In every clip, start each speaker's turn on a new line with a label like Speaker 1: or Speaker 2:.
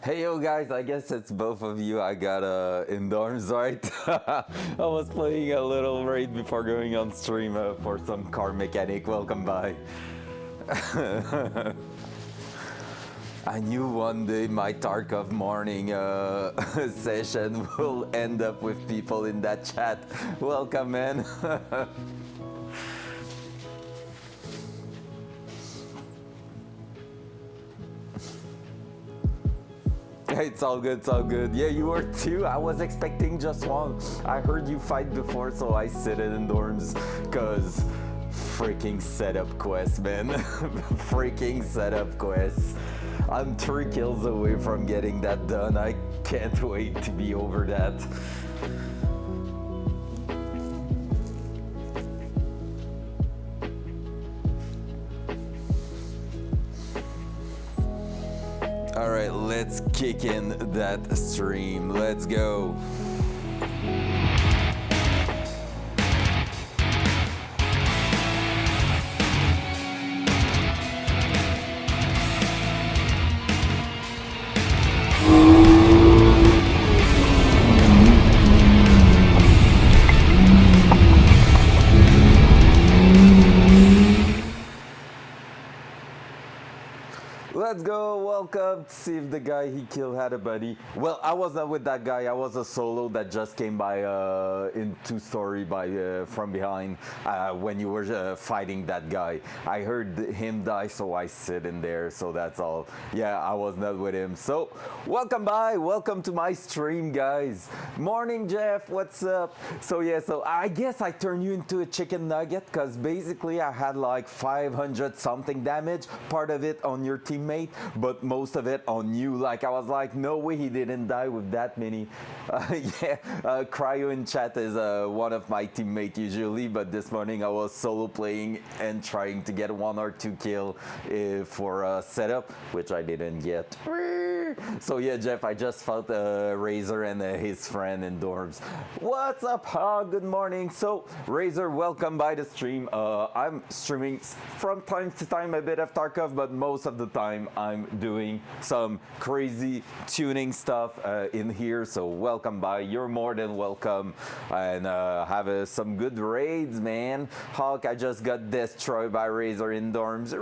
Speaker 1: Hey yo guys, I guess it's both of you. I got in dorms, right? I was playing a little raid before going on stream for some car mechanic. Welcome by. I knew one day my Tarkov morning session will end up with people in that chat. Welcome, man. It's all good, it's all good. Yeah, you were too. I was expecting just one. I heard you fight before, so I sit in dorms. Cause freaking setup quest, man. Freaking setup quest. I'm 3 kills away from getting that done. I can't wait to be over that. All right, let's kick in that stream. Let's go. Let's go, welcome. See if the guy he killed had a buddy. Well, I was not with that guy. I was a solo that just came by in two-story by from behind when you were fighting that guy. I heard him die, so I sit in there. So that's all. Yeah, I was not with him. So welcome by, welcome to my stream, guys. Morning, Jeff. What's up? So yeah, so I guess I turned you into a chicken nugget because basically I had like 500 something damage. Part of it on your teammate, but most of it on you. Like I was like, no way he didn't die with that many. Yeah, Cryo in chat is one of my teammates usually, but this morning I was solo playing and trying to get 1 or 2 kill for setup, which I didn't get. So yeah, Jeff, I just fought Razor and his friend in dorms. What's up, huh? Good morning. So Razor, welcome by the stream. I'm streaming from time to time a bit of Tarkov, but most of the time I'm doing some crazy tuning stuff in here. So welcome by. You're more than welcome, and have some good raids, man. Hawk, I just got destroyed by Razor in dorms.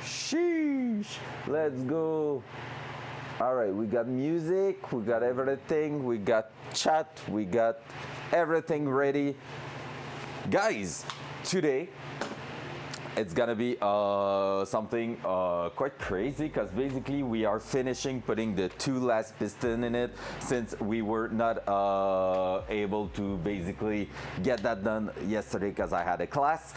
Speaker 1: Sheesh. Let's go. All right, we got music, we got everything, we got chat, we got everything ready. Guys, today it's gonna be something quite crazy because basically we are finishing putting the 2 last piston in it since we were not able to basically get that done yesterday because I had a class.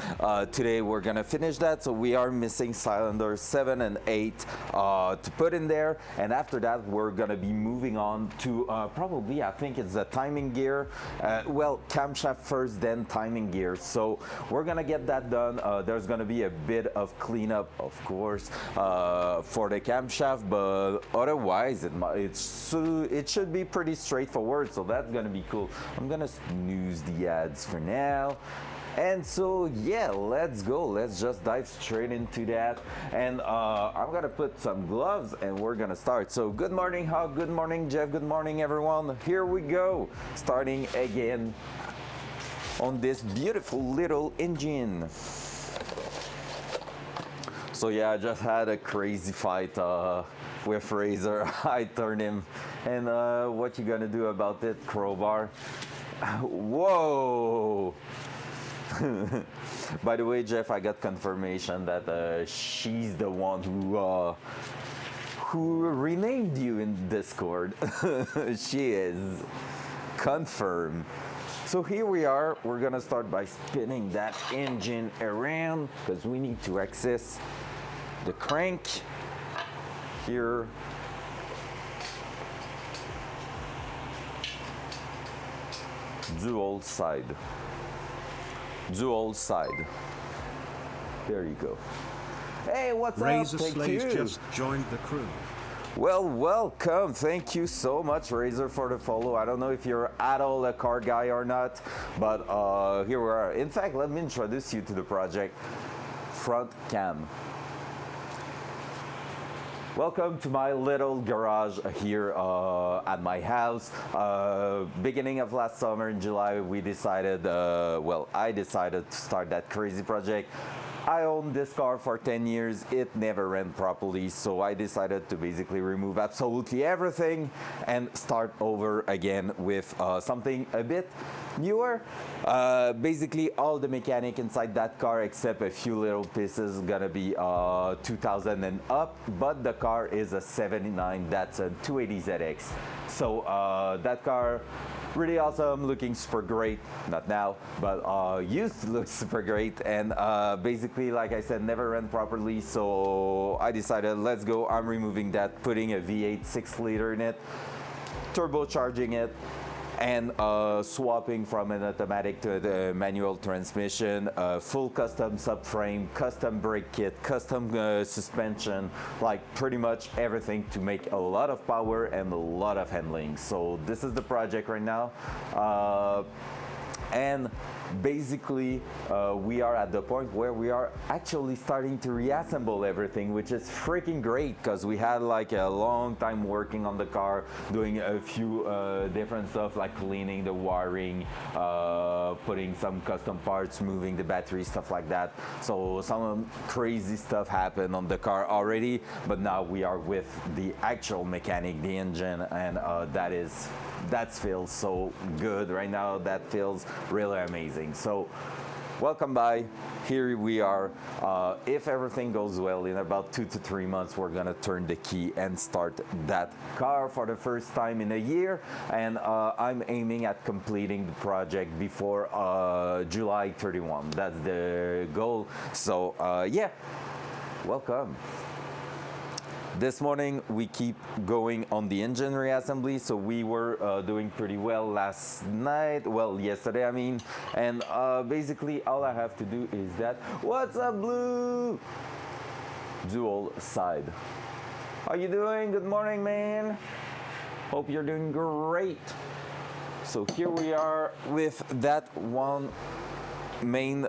Speaker 1: Today we're gonna finish that, so we are missing cylinders 7 and 8 to put in there, and after that we're gonna be moving on to probably, I think it's the timing gear. Well, camshaft first, then timing gear. So we're gonna get that done. There's gonna be a bit of cleanup, of course, for the camshaft, but otherwise it should be pretty straightforward, so that's gonna be cool. I'm gonna snooze the ads for now. And so yeah, let's go. Let's just dive straight into that. And I'm gonna put some gloves and we're gonna start. So good morning, Hawk. Good morning, Jeff. Good morning, everyone. Here we go. Starting again on this beautiful little engine. So yeah, I just had a crazy fight with Razor. I turned him. And what you gonna do about it, Crowbar? Whoa! By the way, Jeff, I got confirmation that she's the one who renamed you in Discord. She is. Confirmed. So here we are. We're gonna start by spinning that engine around because we need to access the crank here. Dual side. Dual side. There you go. Hey, what's
Speaker 2: Razor
Speaker 1: up? Thank
Speaker 2: Slays
Speaker 1: you.
Speaker 2: just joined the crew.
Speaker 1: Well, welcome. Thank you so much, Razor, for the follow. I don't know if you're at all a car guy or not, but here we are. In fact, let me introduce you to the project. Front cam. Welcome to my little garage here at my house. Beginning of last summer in July, we decided, I decided to start that crazy project. I owned this car for 10 years. It never ran properly, so I decided to basically remove absolutely everything and start over again with something a bit newer. Basically, all the mechanic inside that car, except a few little pieces, gonna be 2000 and up. But the car is a '79 Datsun 280ZX. So that car, really awesome, looking super great. Not now, but used to look super great. And basically, like I said, never ran properly. So I decided, let's go. I'm removing that, putting a V8 6-liter in it, turbocharging it, and swapping from an automatic to the manual transmission, full custom subframe, custom brake kit, custom suspension, like pretty much everything to make a lot of power and a lot of handling. So this is the project right now. And basically we are at the point where we are actually starting to reassemble everything, which is freaking great because we had like a long time working on the car, doing a few different stuff like cleaning the wiring, putting some custom parts, moving the battery, stuff like that. So some crazy stuff happened on the car already, but now we are with the actual mechanic, the engine, and that feels so good right now. That feels really amazing. So welcome by. Here we are. If everything goes well, in about 2 to 3 months, we're gonna turn the key and start that car for the first time in a year. And I'm aiming at completing the project before July 31. That's the goal. So yeah, welcome. This morning we keep going on the engine reassembly, so we were doing pretty well yesterday I mean, and basically all I have to do is that, what's up Blue? Dual side. How you doing? Good morning, man. Hope you're doing great. So here we are with that one main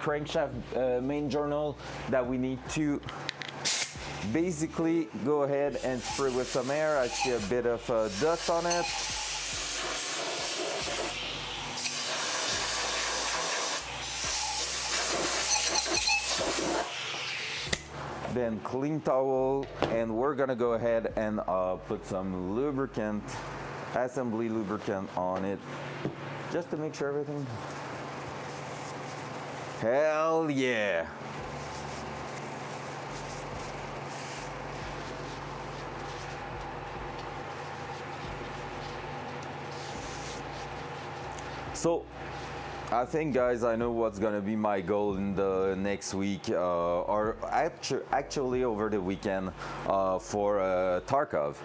Speaker 1: crankshaft main journal that we need to basically go ahead and spray with some air. I see a bit of dust on it. Then clean towel, and we're gonna go ahead and put some lubricant, assembly lubricant on it, just to make sure everything. Hell yeah. So I think, guys, I know what's gonna be my goal in the next week, or actually over the weekend for Tarkov.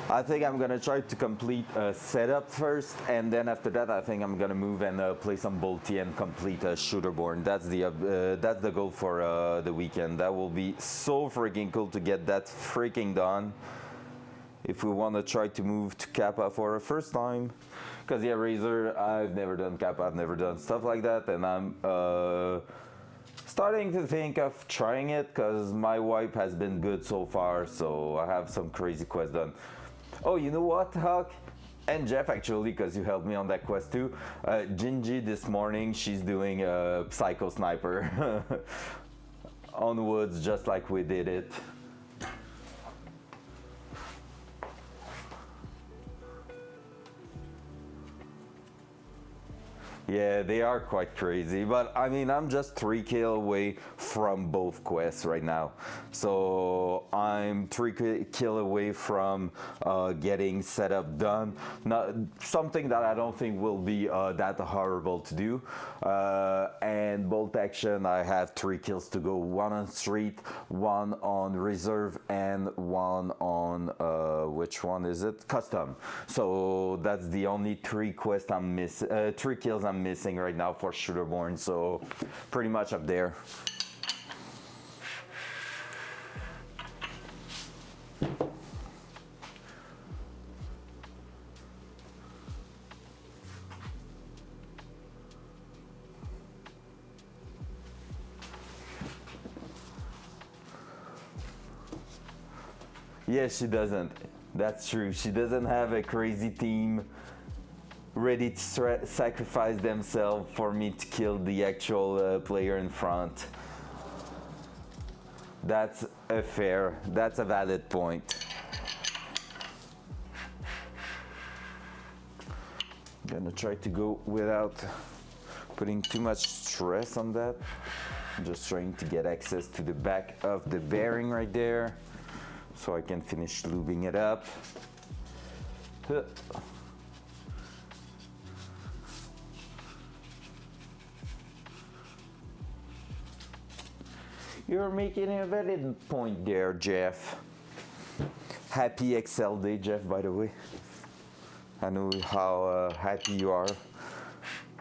Speaker 1: I think I'm gonna try to complete a setup first, and then after that I think I'm gonna move and play some Bolty and complete a shooterborn. That's the goal for the weekend. That will be so freaking cool to get that freaking done. If we want to try to move to Kappa for a first time, because yeah, Razor, I've never done Kappa, I've never done stuff like that, and I'm starting to think of trying it because my wipe has been good so far, so I have some crazy quests done. Oh, you know what, Huck? And Jeff, actually, because you helped me on that quest too. Gingy this morning, she's doing a Psycho Sniper on woods, just like we did it. Yeah, they are quite crazy, but I mean, I'm just 3 kills away from both quests right now. So I'm 3 kills away from getting setup done. Not something that I don't think will be that horrible to do. And bolt action, I have 3 kills to go. 1 on street, 1 on reserve, and 1 on which one is it? Custom. So that's the only 3 quests I'm missing. 3 kills I'm missing right now for Shooterborn, so pretty much up there. Yeah, she doesn't. That's true. She doesn't have a crazy team ready to sacrifice themselves for me to kill the actual player in front. That's that's a valid point. Gonna try to go without putting too much stress on that. I'm just trying to get access to the back of the bearing right there so I can finish lubing it up. You're making a valid point there, Jeff. Happy Excel day, Jeff, by the way. I know how happy you are.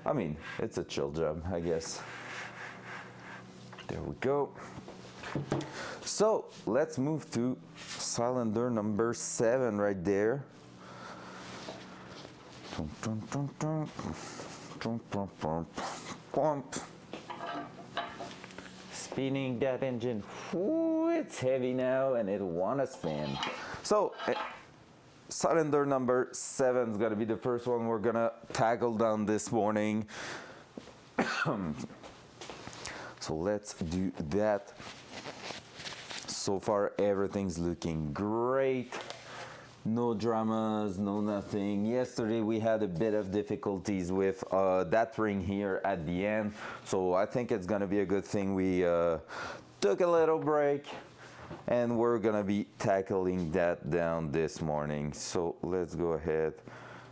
Speaker 1: I mean, it's a chill job, I guess. There we go. So let's move to cylinder number 7 right there. Spinning that engine. Ooh, it's heavy now and it wanna spin. So cylinder number 7 is gonna be the first one we're gonna tackle down this morning. So let's do that. So far everything's looking great. No dramas, no nothing. Yesterday we had a bit of difficulties with that ring here at the end. So I think it's gonna be a good thing we took a little break and we're gonna be tackling that down this morning. So let's go ahead.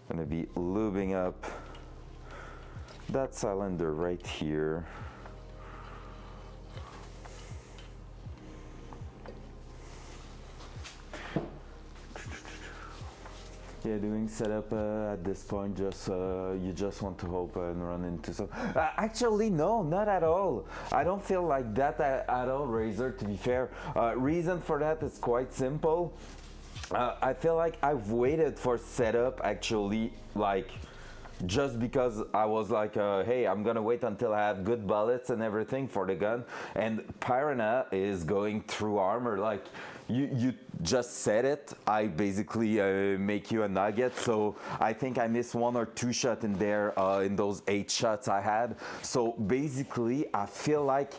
Speaker 1: Gonna be lubing up that cylinder right here. Yeah, doing setup at this point, just you just want to hope and run into some. Actually, no, not at all. I don't feel like that at all, Razor. To be fair, reason for that is quite simple. I feel like I've waited for setup actually, like just because I was like, hey, I'm gonna wait until I have good bullets and everything for the gun. And Piranha is going through armor, like. You just said it. I basically make you a nugget. So I think I missed 1 or 2 shots in there in those 8 shots I had. So basically, I feel like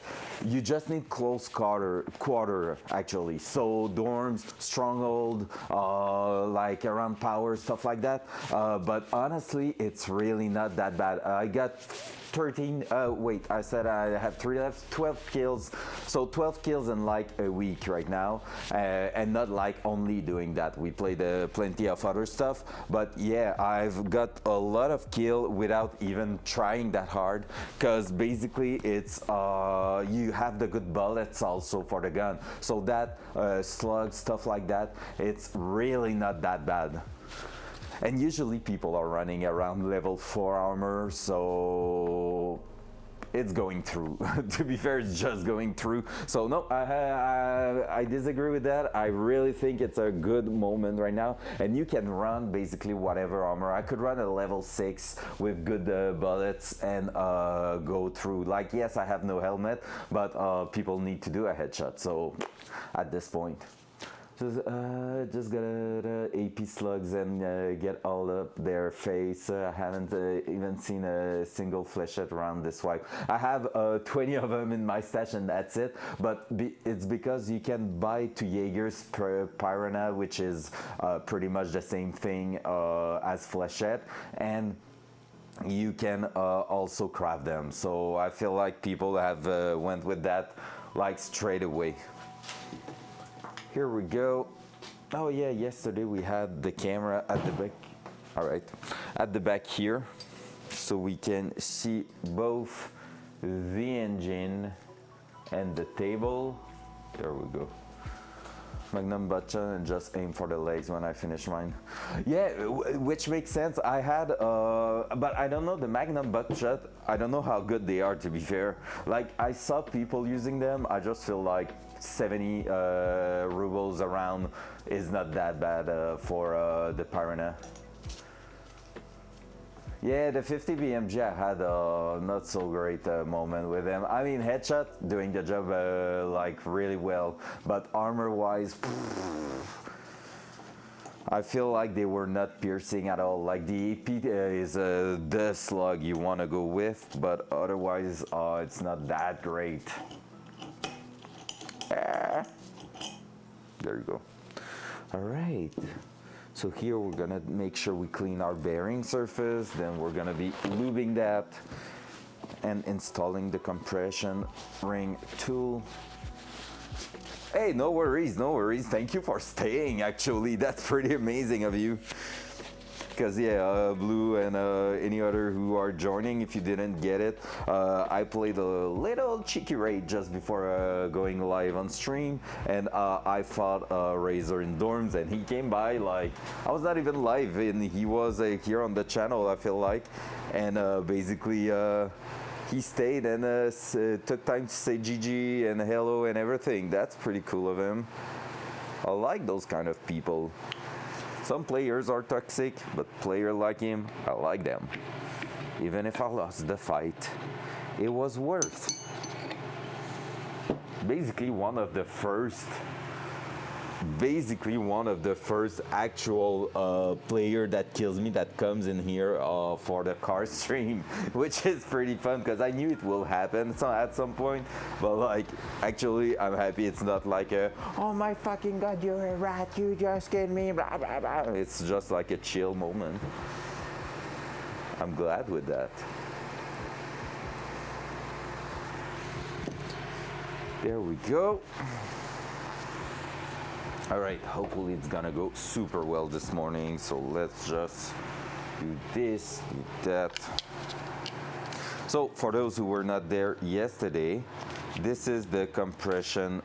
Speaker 1: you just need close quarter actually. So dorms, stronghold, like around power, stuff like that. But honestly, it's really not that bad. I got 13, wait, I said I have 3 left, 12 kills. So 12 kills in like a week right now. And not like only doing that. We played plenty of other stuff. But yeah, I've got a lot of kill without even trying that hard. Because basically it's, you have the good bullets also for the gun. So that slugs, stuff like that, it's really not that bad. And usually people are running around level 4 armor, so it's going through. To be fair, it's just going through. So no, I disagree with that. I really think it's a good moment right now. And you can run basically whatever armor. I could run a level 6 with good bullets and go through. Like, yes, I have no helmet, but people need to do a headshot. So at this point. Just gotta AP slugs and get all up their face. I haven't even seen a single flechette around this wipe. I have 20 of them in my stash and that's it. But it's because you can buy 2 Jaegers per Piranha, which is pretty much the same thing as flechette. And you can also craft them. So I feel like people have went with that like straight away. Here we go. Oh yeah, yesterday we had the camera at the back. All right, at the back here. So we can see both the engine and the table. There we go. Magnum button and just aim for the legs when I finish mine. Yeah, which makes sense. I had, but I don't know the Magnum buckshot. I don't know how good they are, to be fair. Like, I saw people using them. I just feel like 70 rubles around is not that bad for the Piranha. Yeah, the 50 BMG, I had a not so great moment with them. I mean, headshot doing the job like really well, but armor wise, I feel like they were not piercing at all. Like the AP is the slug you want to go with, but otherwise it's not that great. There you go. All right. So here we're gonna make sure we clean our bearing surface. Then we're gonna be lubing that and installing the compression ring tool. Hey, no worries, no worries. Thank you for staying, actually. That's pretty amazing of you. Because, yeah, Blue and any other who are joining, if you didn't get it, I played a little cheeky raid just before going live on stream. And I fought Razor in Dorms, and he came by, like, I was not even live, and he was here on the channel, I feel like. And basically, he stayed and took time to say GG and hello and everything. That's pretty cool of him. I like those kind of people. Some players are toxic, but player like him, I like them. Even if I lost the fight, it was worth. Basically one of the first actual player that kills me that comes in here for the car stream, which is pretty fun because I knew it will happen at some point. But like, actually, I'm happy it's not like a, oh my fucking god, you're a rat, you just killed me, blah blah blah. It's just like a chill moment. I'm glad with that. There we go. All right, hopefully it's gonna go super well this morning. So let's just do this, do that. So for those who were not there yesterday, this is the compression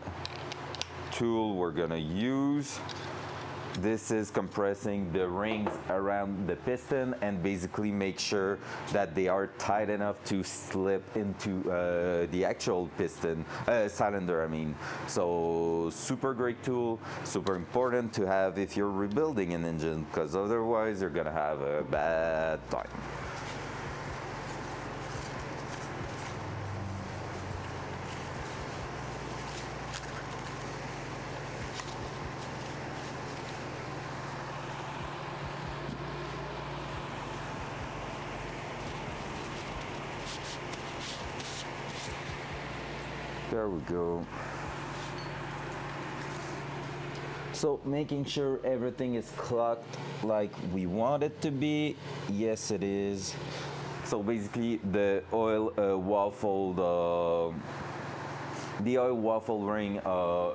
Speaker 1: tool we're gonna use. This is compressing the rings around the piston and basically make sure that they are tight enough to slip into the actual piston, cylinder I mean. So super great tool, super important to have if you're rebuilding an engine, because otherwise you're gonna have a bad time. There we go. So making sure everything is clocked like we want it to be. Yes, it is. So basically the oil waffle ring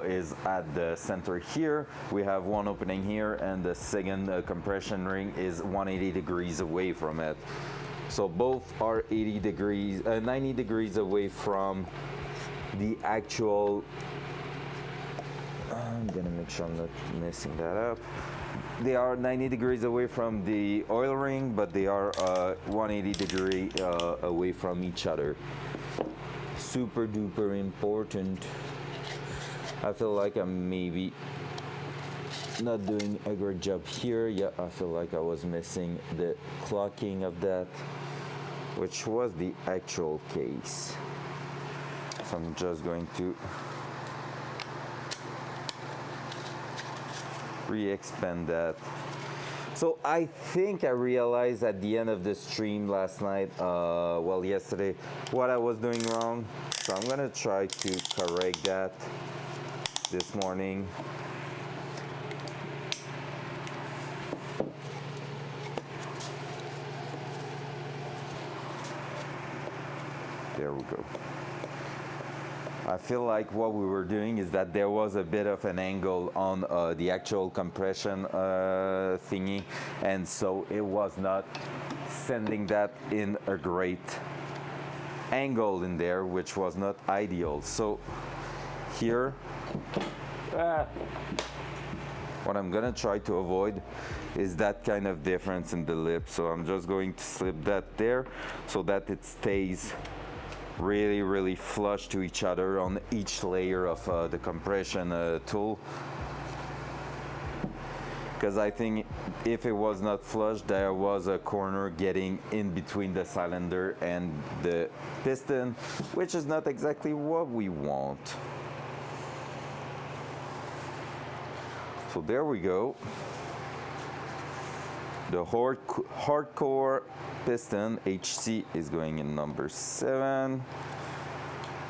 Speaker 1: is at the center here. We have one opening here, and the second compression ring is 180 degrees away from it. So both are 90 degrees away from the actual, I'm gonna make sure I'm not messing that up. They are 90 degrees away from the oil ring, but they are 180 degree away from each other. Super duper important. I feel like I'm maybe not doing a great job here. Yeah, I feel like I was missing the clocking of that, which was the actual case. So I'm just going to re-expand that. So I think I realized at the end of the stream last night, well yesterday, what I was doing wrong. So I'm gonna try to correct that this morning. There we go. I feel like what we were doing is that there was a bit of an angle on the actual compression thingy, and so it was not sending that in a great angle in there, which was not ideal. So here, what I'm gonna try to avoid is that kind of difference in the lip. So I'm just going to slip that there so that it stays really flush to each other on each layer of the compression tool, because I think if it was not flush, there was a corner getting in between the cylinder and the piston, which is not exactly what we want. So there we go. The hardcore piston HC is going in number 7,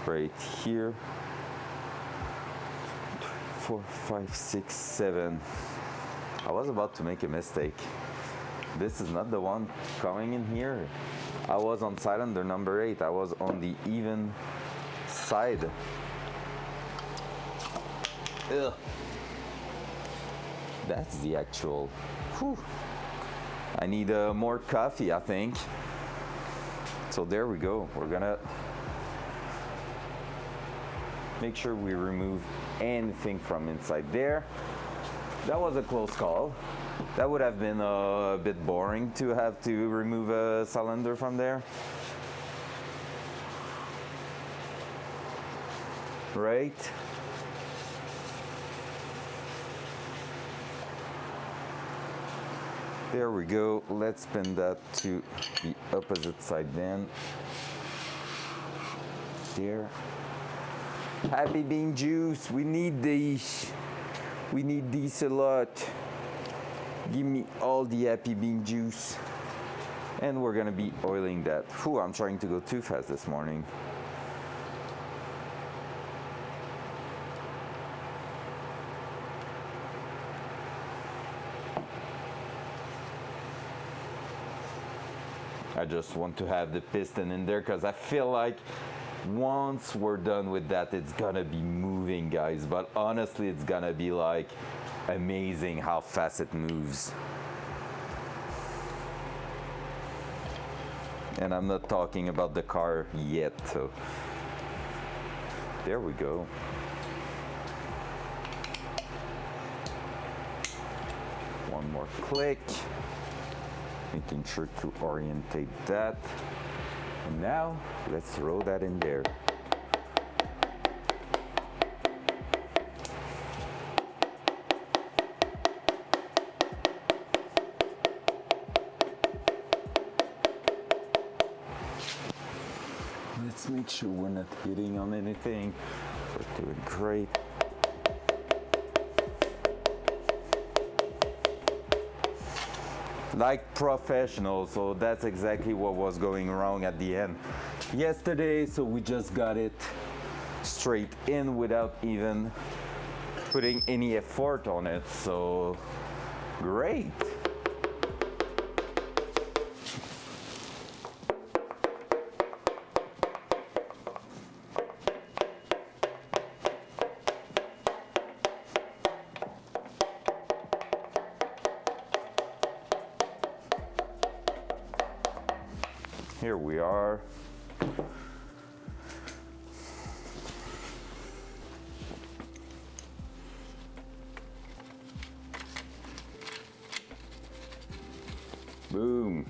Speaker 1: right here. 4, 5, 6, 7. I was about to make a mistake. This is not the one coming in here. I was on cylinder number 8. I was on the even side. Ugh. That's the actual. Whew. I need more coffee, I think. So there we go. We're gonna make sure we remove anything from inside there. That was a close call. That would have been a bit boring to have to remove a cylinder from there. Right? There we go. Let's spin that to the opposite side then. There. Happy bean juice. We need these. We need these a lot. Give me all the happy bean juice. And we're gonna be oiling that. Whew, I'm trying to go too fast this morning. I just want to have the piston in there because I feel like once we're done with that, it's gonna be moving, guys. But honestly, it's gonna be like amazing how fast it moves. And I'm not talking about the car yet, so there we go. One more click. Making sure to orientate that. And now, let's throw that in there. Let's make sure we're not hitting on anything. We're doing great. Like professionals, so that's exactly what was going wrong at the end yesterday. So we just got it straight in without even putting any effort on it. So great. Here we are. Boom.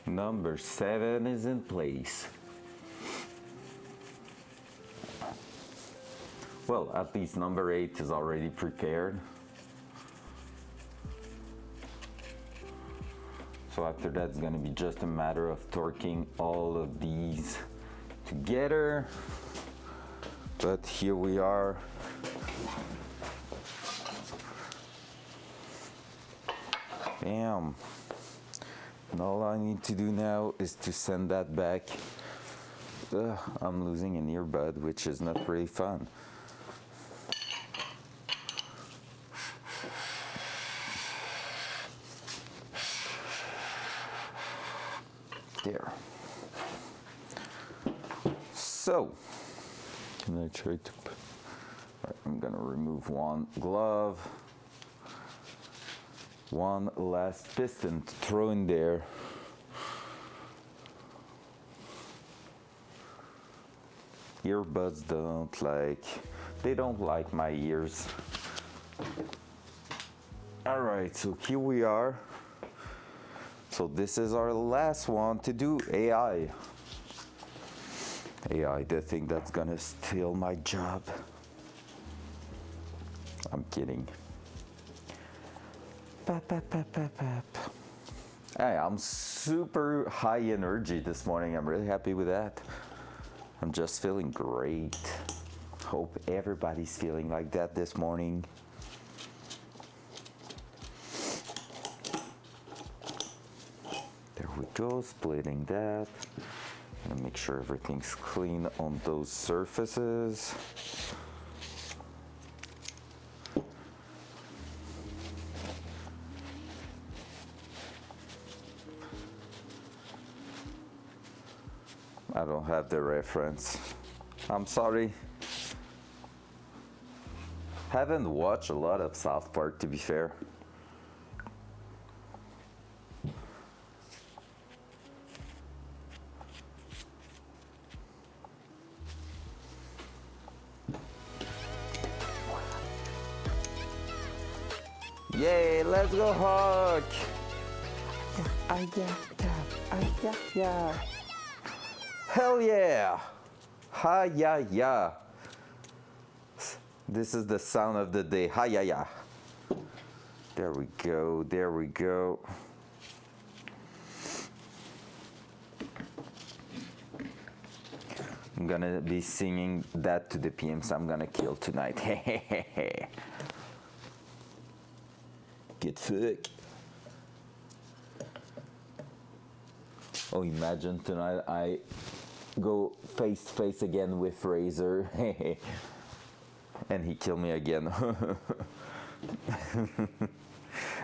Speaker 1: Number 7 is in place. Well, at least number 8 is already prepared. So after that, it's gonna be just a matter of torquing all of these together. But here we are. Bam. And all I need to do now is to send that back. I'm losing an earbud, which is not really fun. There. So, can I try to? Right, I'm gonna remove one glove, one last piston to throw in there. Earbuds they don't like my ears. All right, so here we are. So this is our last one to do AI. AI, the thing that's gonna steal my job. I'm kidding. Hey, I'm super high energy this morning. I'm really happy with that. I'm just feeling great. Hope everybody's feeling like that this morning. There we go, splitting that. And make sure everything's clean on those surfaces. I don't have the reference. I'm sorry. Haven't watched a lot of South Park, to be fair. Yay, let's go Hawk! Yeah. Hell yeah! Ha ya ya. This is the sound of the day. Ha ya ya. There we go, there we go. I'm gonna be singing that to the PMs I'm gonna kill tonight. Get fucked. Oh, imagine tonight I go face to face again with Razor. And he killed me again.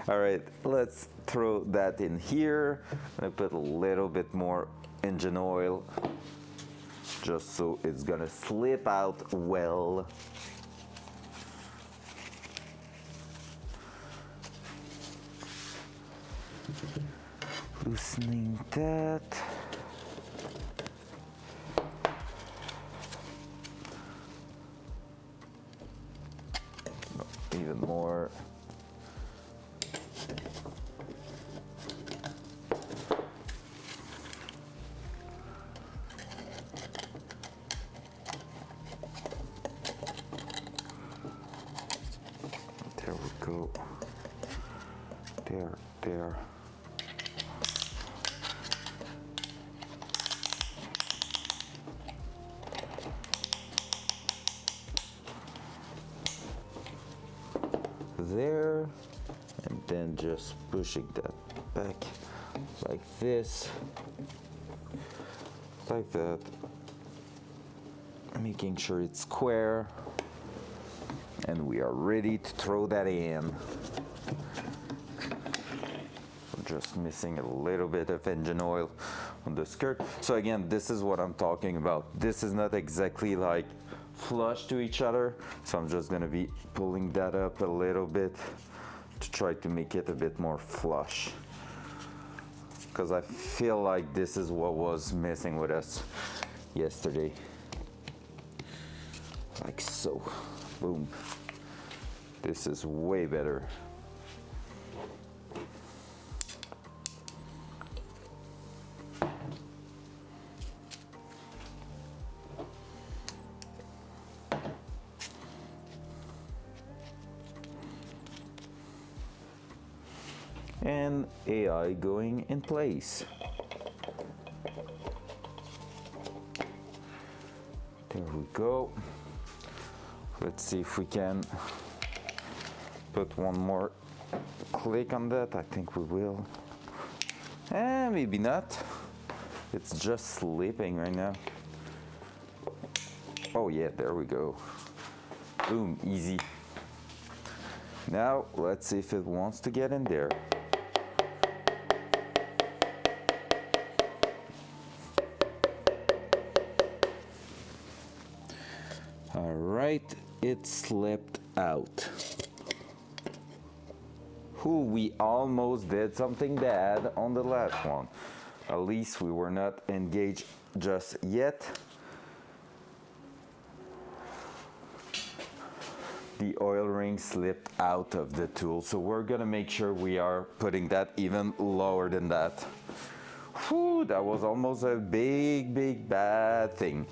Speaker 1: All right, let's throw that in here. I put a little bit more engine oil just so it's gonna slip out well. Loosening that. Even more. There we go. There. There, and then just pushing that back like this, like that, making sure it's square, and we are ready to throw that in. We're just missing a little bit of engine oil on the skirt. So again, this is what I'm talking about. This is not exactly like flush to each other, so I'm just gonna be pulling that up a little bit to try to make it a bit more flush, because I feel like this is what was messing with us yesterday. Like so. Boom. This is way better. And AI going in place. There we go. Let's see if we can put one more click on that. I think we will. Maybe not. It's just sleeping right now. Oh yeah, there we go. Boom, easy. Now let's see if it wants to get in there. All right, it slipped out. We almost did something bad on the last one. At least we were not engaged just yet. The oil ring slipped out of the tool, so we're gonna make sure we are putting that even lower than that. Whew, that was almost a big bad thing.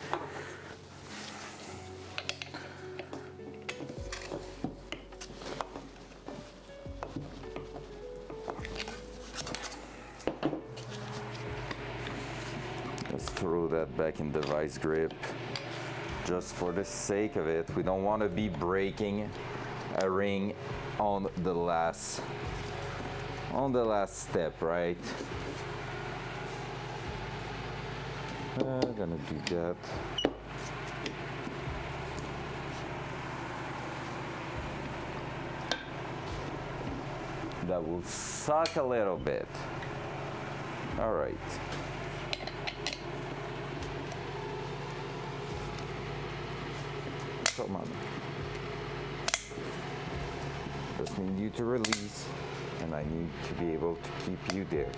Speaker 1: throw that back in the vice grip just for the sake of it. We don't want to be breaking a ring on the last step, right? I'm gonna do that. That will suck a little bit. All right. Come on. Just need you to release, and I need to be able to keep you there.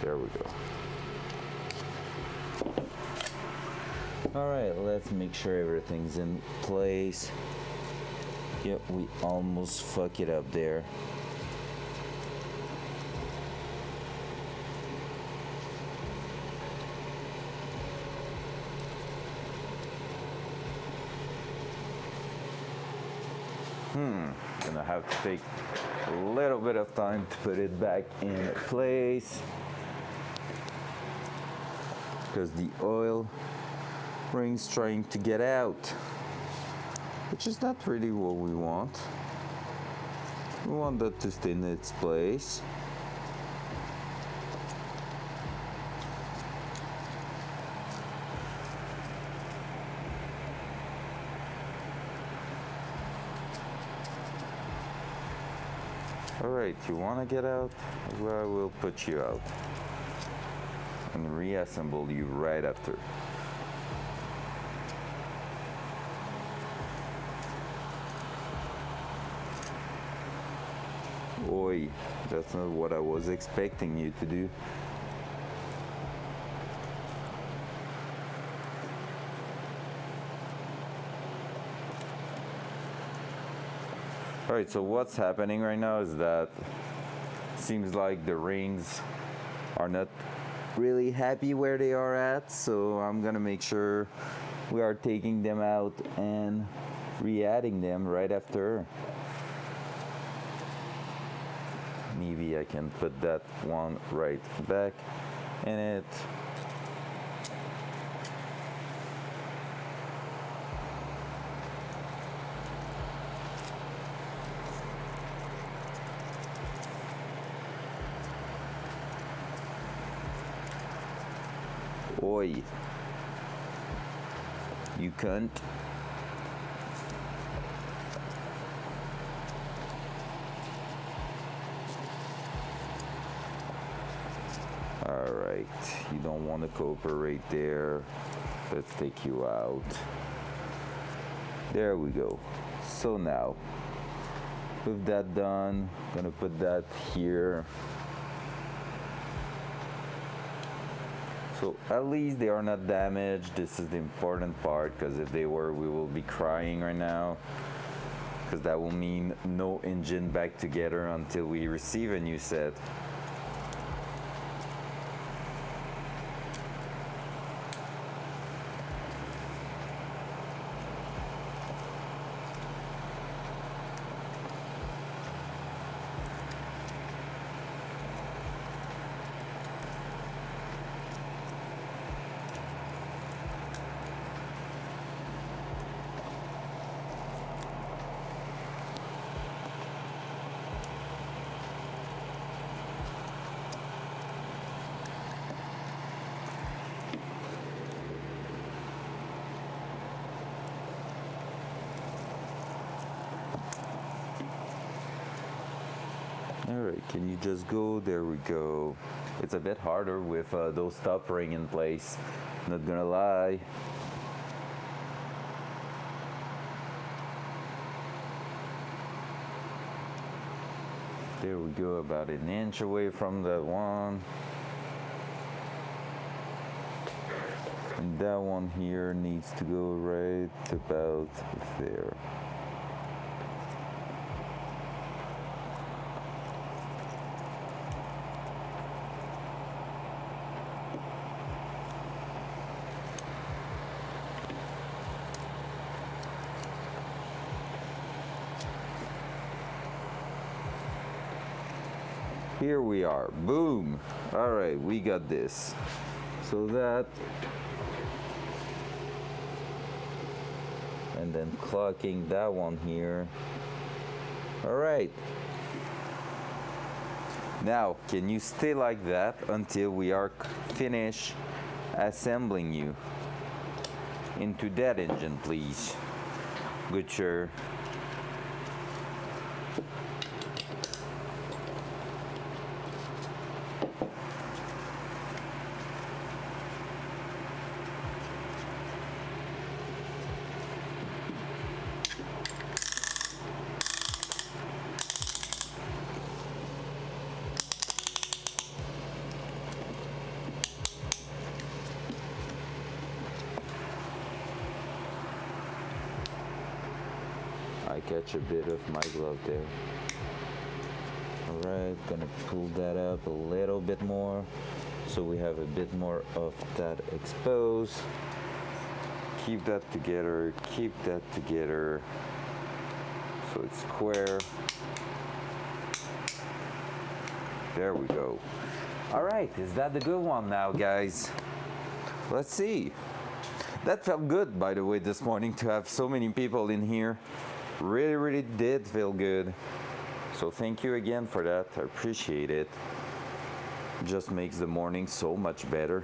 Speaker 1: There we go. All right, let's make sure everything's in place. Yep, we almost fuck it up there. Gonna have to take a little bit of time to put it back in place because the oil ring's trying to get out, which is not really what we want. We want that to stay in its place. Alright, you want to get out? Well, I will put you out and reassemble you right after. Oi, that's not what I was expecting you to do. Alright, so what's happening right now is that seems like the rings are not really happy where they are at, so I'm gonna make sure we are taking them out and re-adding them right after. Maybe I can put that one right back in it. Oi, you cunt. Alright, you don't want to cooperate there. Let's take you out. There we go. So now, with that done, I'm gonna put that here. So at least they are not damaged. This is the important part, because if they were, we will be crying right now, because that will mean no engine back together until we receive a new set. Alright, can you just go? There we go. It's a bit harder with those top ring in place, not gonna lie. There we go, about an inch away from that one. And that one here needs to go right about there. Here we are, boom. All right, we got this. So that and then clocking that one here. All right. Now, can you stay like that until we are finished assembling you into that engine, please? Good, sir. I catch a bit of my glove there. Alright, gonna pull that up a little bit more so we have a bit more of that exposed. Keep that together, keep that together so it's square. There we go. Alright, is that the good one now, guys? Let's see. That felt good, by the way, this morning to have so many people in here. Really did feel good. So thank you again for that. I appreciate it. Just makes the morning so much better.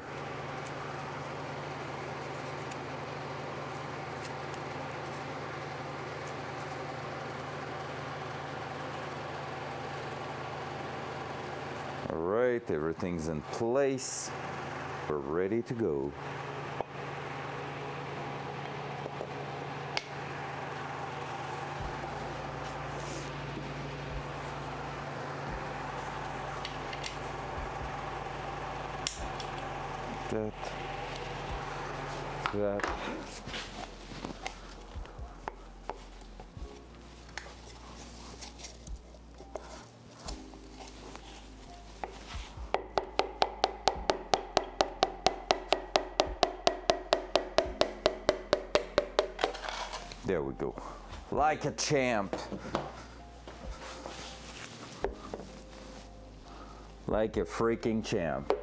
Speaker 1: All right, everything's in place. We're ready to go. That. There we go. Like a champ. Like a freaking champ.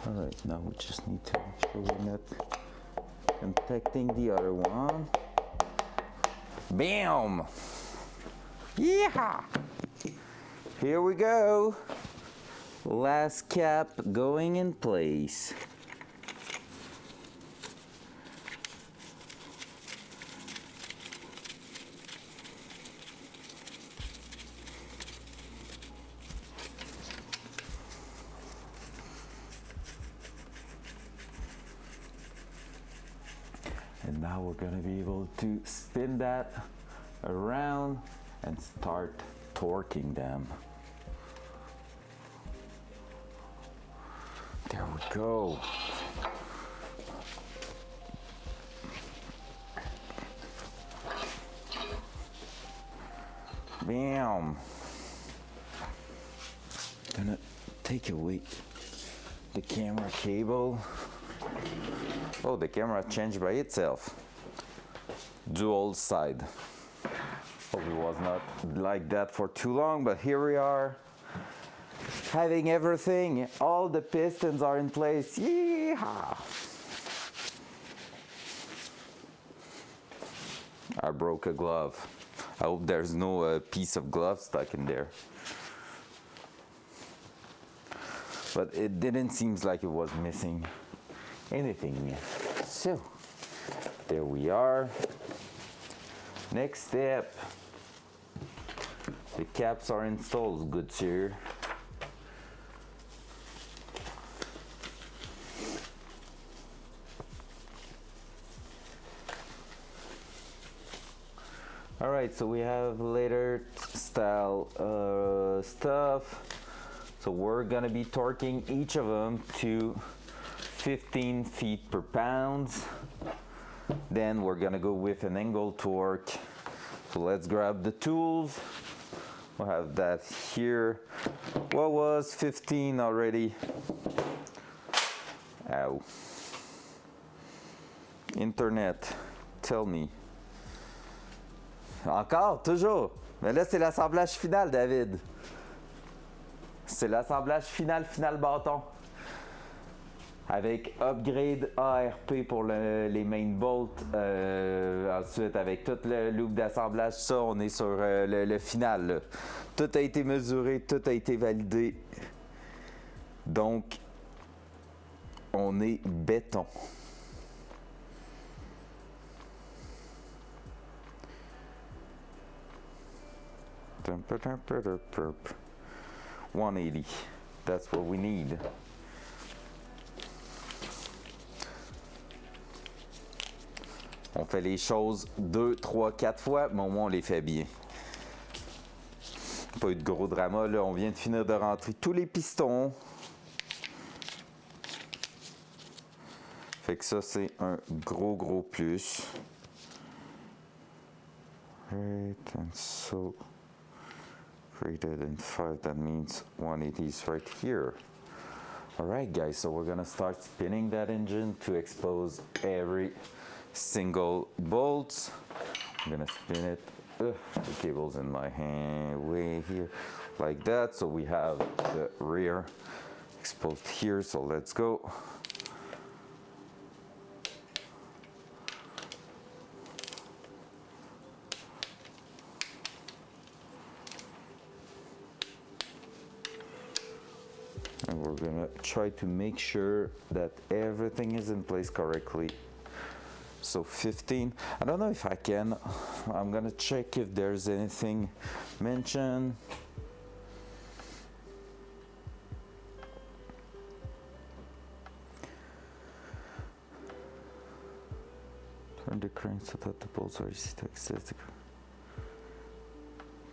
Speaker 1: Alright, now we just need to make sure we're not contacting the other one. Bam! Yeah! Here we go. Last cap going in place. And now we're gonna be able to spin that around and start torquing them. There we go. Bam. Gonna take away the camera cable. Oh, the camera changed by itself. Dual side. Hope it was not like that for too long, but here we are. Having everything, all the pistons are in place. Yeehaw! I broke a glove. I hope there's no piece of glove stuck in there. But it didn't seem like it was missing anything yet. So, there we are. Next step. The caps are installed, good sir. All right, so we have later style stuff. So we're gonna be torquing each of them to 15 feet per pound. Then we're gonna go with an angle torque. So let's grab the tools. We'll have that here. What was 15 already? Ow. Internet, tell me. Encore, toujours. Mais là, c'est l'assemblage final, David. C'est l'assemblage final bâton. Avec upgrade ARP pour les main bolts. Ensuite, avec tout le loop d'assemblage, ça, on est sur le final. Là. Tout a été mesuré, tout a été validé. Donc, on est béton. $180. That's what we need. On fait les choses 2, 3, 4 fois, mais au moins on les fait bien. Pas eu de gros drama, là. On vient de finir de rentrer tous les pistons. Fait que ça, c'est un gros plus. Right, and so greater than 5, that means 180 is right here. Alright guys, so we're gonna start spinning that engine to expose every single bolt. I'm gonna spin it. The cable's in my hand way here, like that. So we have the rear exposed here, so let's go. And we're gonna try to make sure that everything is in place correctly. So 15, I don't know if I can. I'm gonna check if there's anything mentioned. Turn the crane so that the bolts are easy to access. The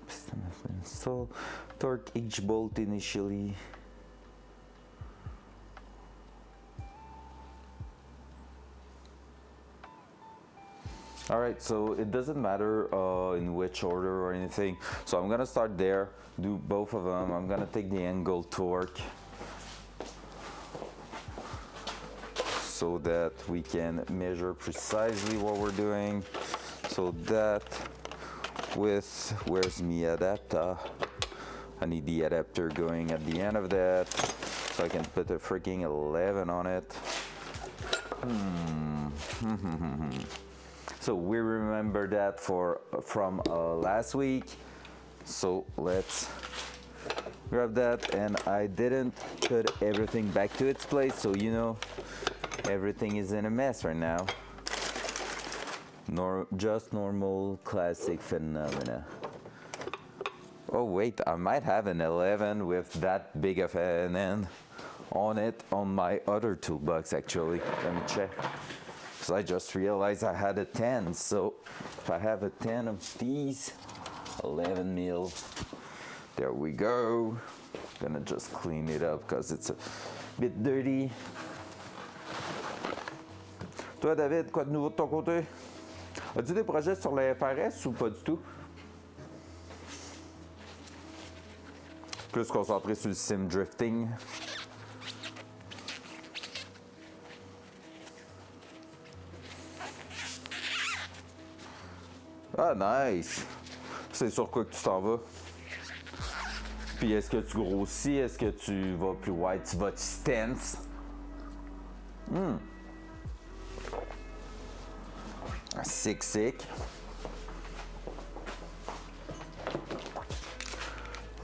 Speaker 1: piston has been installed. Torque each bolt initially. Alright, so it doesn't matter in which order or anything. So I'm gonna start there, do both of them. I'm gonna take the angle torque so that we can measure precisely what we're doing. So that with, where's my adapter? I need the adapter going at the end of that so I can put a freaking 11 on it. So we remember that from last week. So let's grab that, and I didn't put everything back to its place, so you know everything is in a mess right now. Just normal classic phenomena. Oh wait, I might have an 11 with that big of an end on it on my other toolbox actually. Let me check. I just realized I had a 10, so if I have a 10 of these, 11 mil, there we go. Gonna just clean it up because it's a bit dirty. Toi, David, quoi de nouveau de ton côté? As-tu des projets sur la FRS ou pas du tout? Plus concentré sur le sim drifting. Ah, nice! C'est sur quoi que tu t'en vas? Puis est-ce que tu grossis? Est-ce que tu vas plus wide? Tu vas-tu stance? Sick.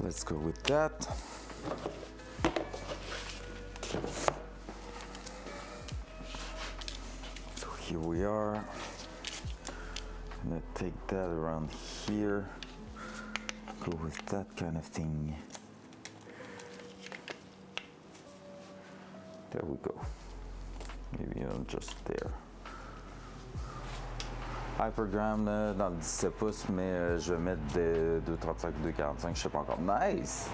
Speaker 1: Let's go with that. So here we are. I'm gonna take that around here, go with that kind of thing. There we go. Maybe just there. Hypergram là, dans le 17 pouces, mais je vais mettre de 235 ou 245, je sais pas encore. Nice!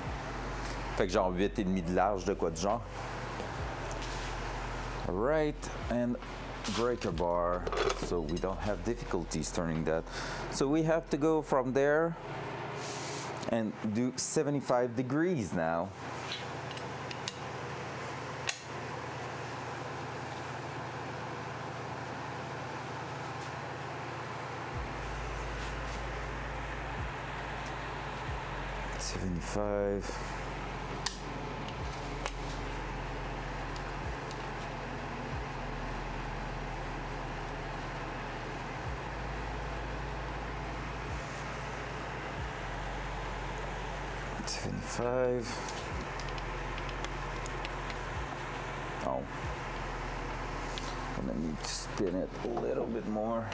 Speaker 1: Fait que genre 8,5 de large, de quoi de genre. Alright, and breaker bar, so we don't have difficulties turning that. So we have to go from there and do 75 degrees now. 75. Oh, and I need to spin it a little bit more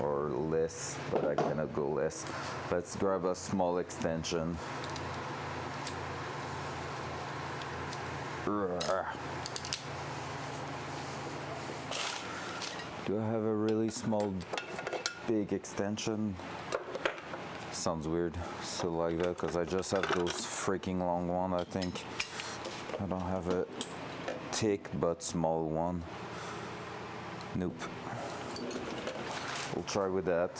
Speaker 1: or less, but I cannot go less. Let's grab a small extension. Do I have a really small, big extension? Sounds weird, still like that, because I just have those freaking long one, I think. I don't have a thick but small one. Nope. We'll try with that.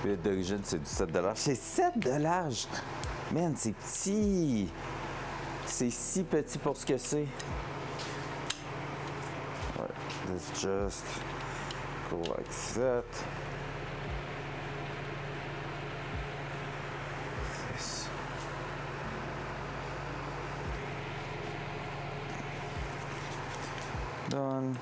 Speaker 1: Le d'origine, c'est du 7$. C'est 7$! Man, c'est petit! C'est si petit pour ce que c'est. Right, let's just go like that. Done.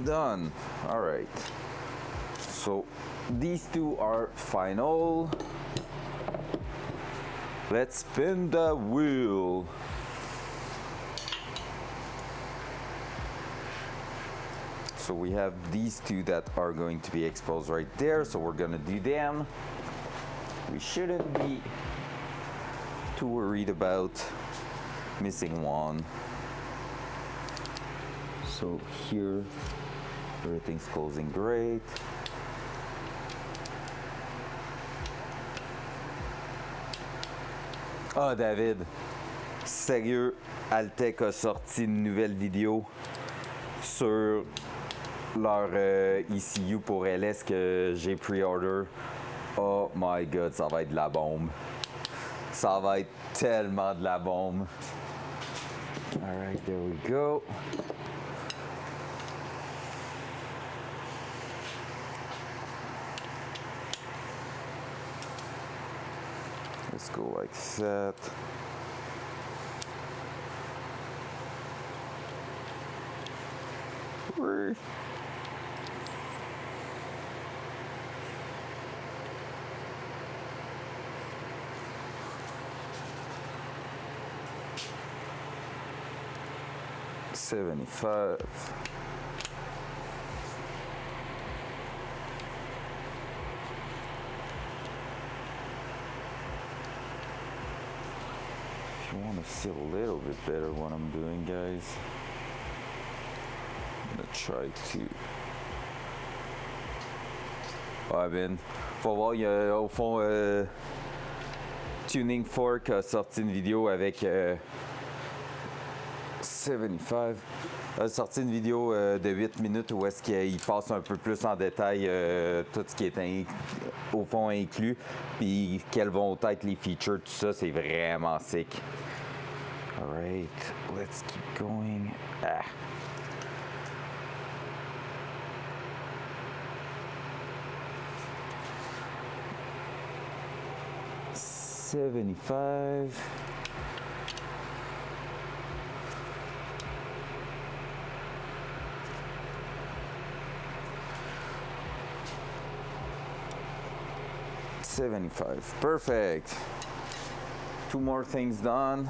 Speaker 1: Done. All right. So these two are final. Let's spin the wheel. So we have these two that are going to be exposed right there. So we're gonna do them. We shouldn't be too worried about missing one. So here, everything's closing great. Ah, David, sérieux, Altec a sorti une nouvelle vidéo sur leur ECU pour LS que j'ai pre-order. Oh my god, ça va être de la bombe. Ça va être tellement de la bombe. Alright, there we go. Let's go like that. Whee. $75. If you want to see a little bit better what I'm doing, guys, I'm gonna try to. Ouais, Ben, faut voir, il y a au fond Tuning Fork a sorti une vidéo avec 75. A sorti une vidéo de 8 minutes où est-ce qu'il passe un peu plus en détail tout ce qui est au fond inclus, puis quels vont être les features, tout ça, c'est vraiment sick. Alright, let's keep going. Ah. $75. $75. Perfect. Two more things done.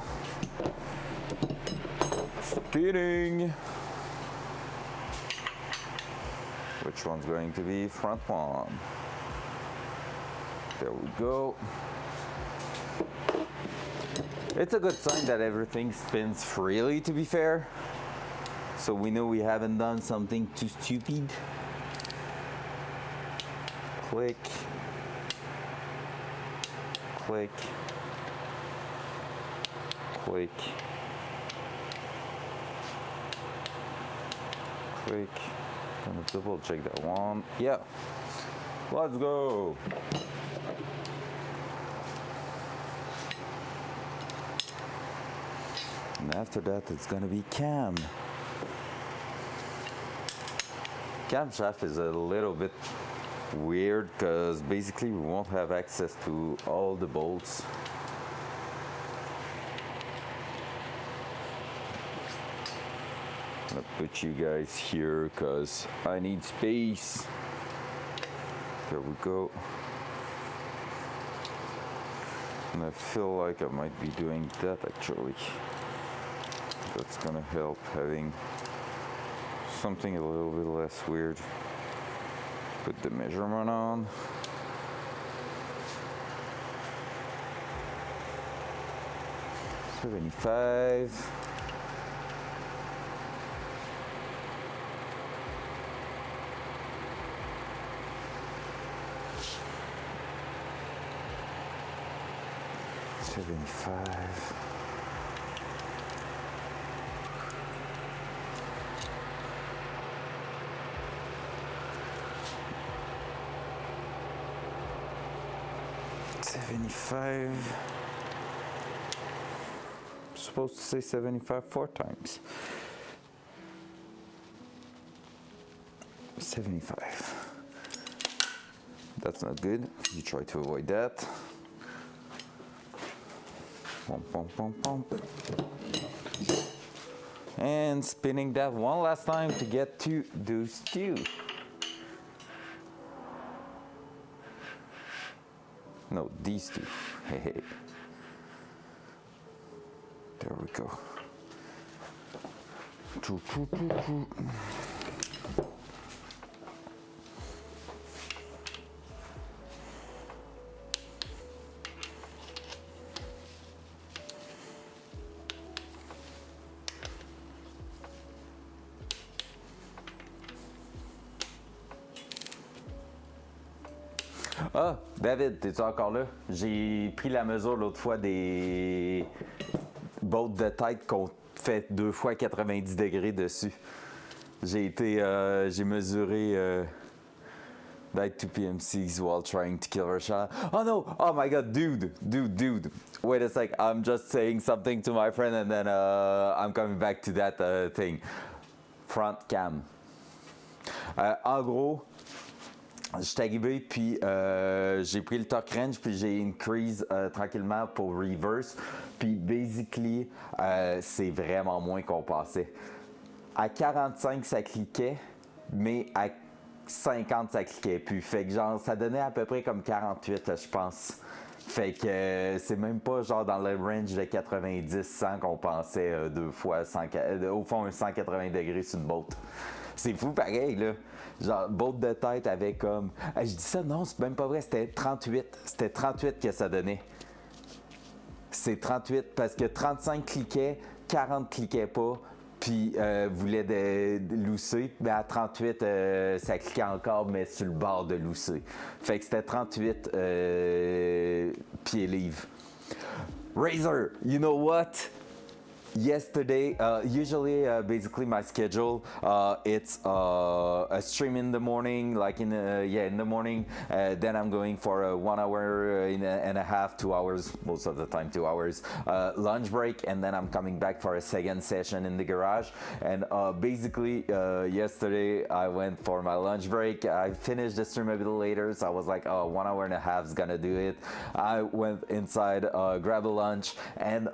Speaker 1: Spinning. Which one's going to be front one? There we go. It's a good sign that everything spins freely, to be fair. So we know we haven't done something too stupid. Click. Click. Click. Click. Gonna double check that one. Yeah. Let's go. And after that, it's gonna be cam. Camshaft is a little bit weird because basically we won't have access to all the bolts. I'm gonna put you guys here because I need space. There we go. And I feel like I might be doing that actually. That's gonna help having something a little bit less weird. Put the measurement on. $75. $75. $75. I'm supposed to say 75 4 times. 75. That's not good. You try to avoid that. Pump, pump, pump, pump. And spinning that one last time to get to those two. No, these two. Hey, hey. There we go. Choo, choo, choo, choo. Ah, David, t'es-tu encore là? J'ai pris la mesure l'autre fois des bolts de tête qu'on fait 2 fois 90 degrés dessus. J'ai mesuré like 2 PMCs while trying to kill Rasha. Oh no! Oh my god, dude! Wait a sec, I'm just saying something to my friend and then I'm coming back to that thing. Front cam. En gros, je suis arrivé, puis j'ai pris le torque wrench, puis j'ai increase tranquillement pour reverse. Puis basically, c'est vraiment moins qu'on pensait. À 45, ça cliquait, mais à 50, ça cliquait plus. Fait que genre, ça donnait à peu près comme 48, je pense. Fait que c'est même pas genre dans le range de 90-100 qu'on pensait 2 fois, au fond, un 180 degrés sur une bolt. C'est fou pareil, là. Genre, bolt de tête avec comme... je dis ça, non, c'est même pas vrai, c'était 38. C'était 38 que ça donnait. C'est 38 parce que 35 cliquait, 40 cliquait pas, puis voulait de lousser. Mais à 38, ça cliquait encore, mais sur le bord de lousser. Fait que c'était 38 pieds livres. Razor, you know what? Yesterday, usually basically my schedule, it's a stream in the morning, like in the morning. Then I'm going for a 1 hour and a half, 2 hours, most of the time 2 hours, lunch break, and then I'm coming back for a second session in the garage. And basically, yesterday I went for my lunch break. I finished the stream a bit later, so I was like, oh, 1 hour and a half is gonna do it. I went inside, grabbed a lunch, and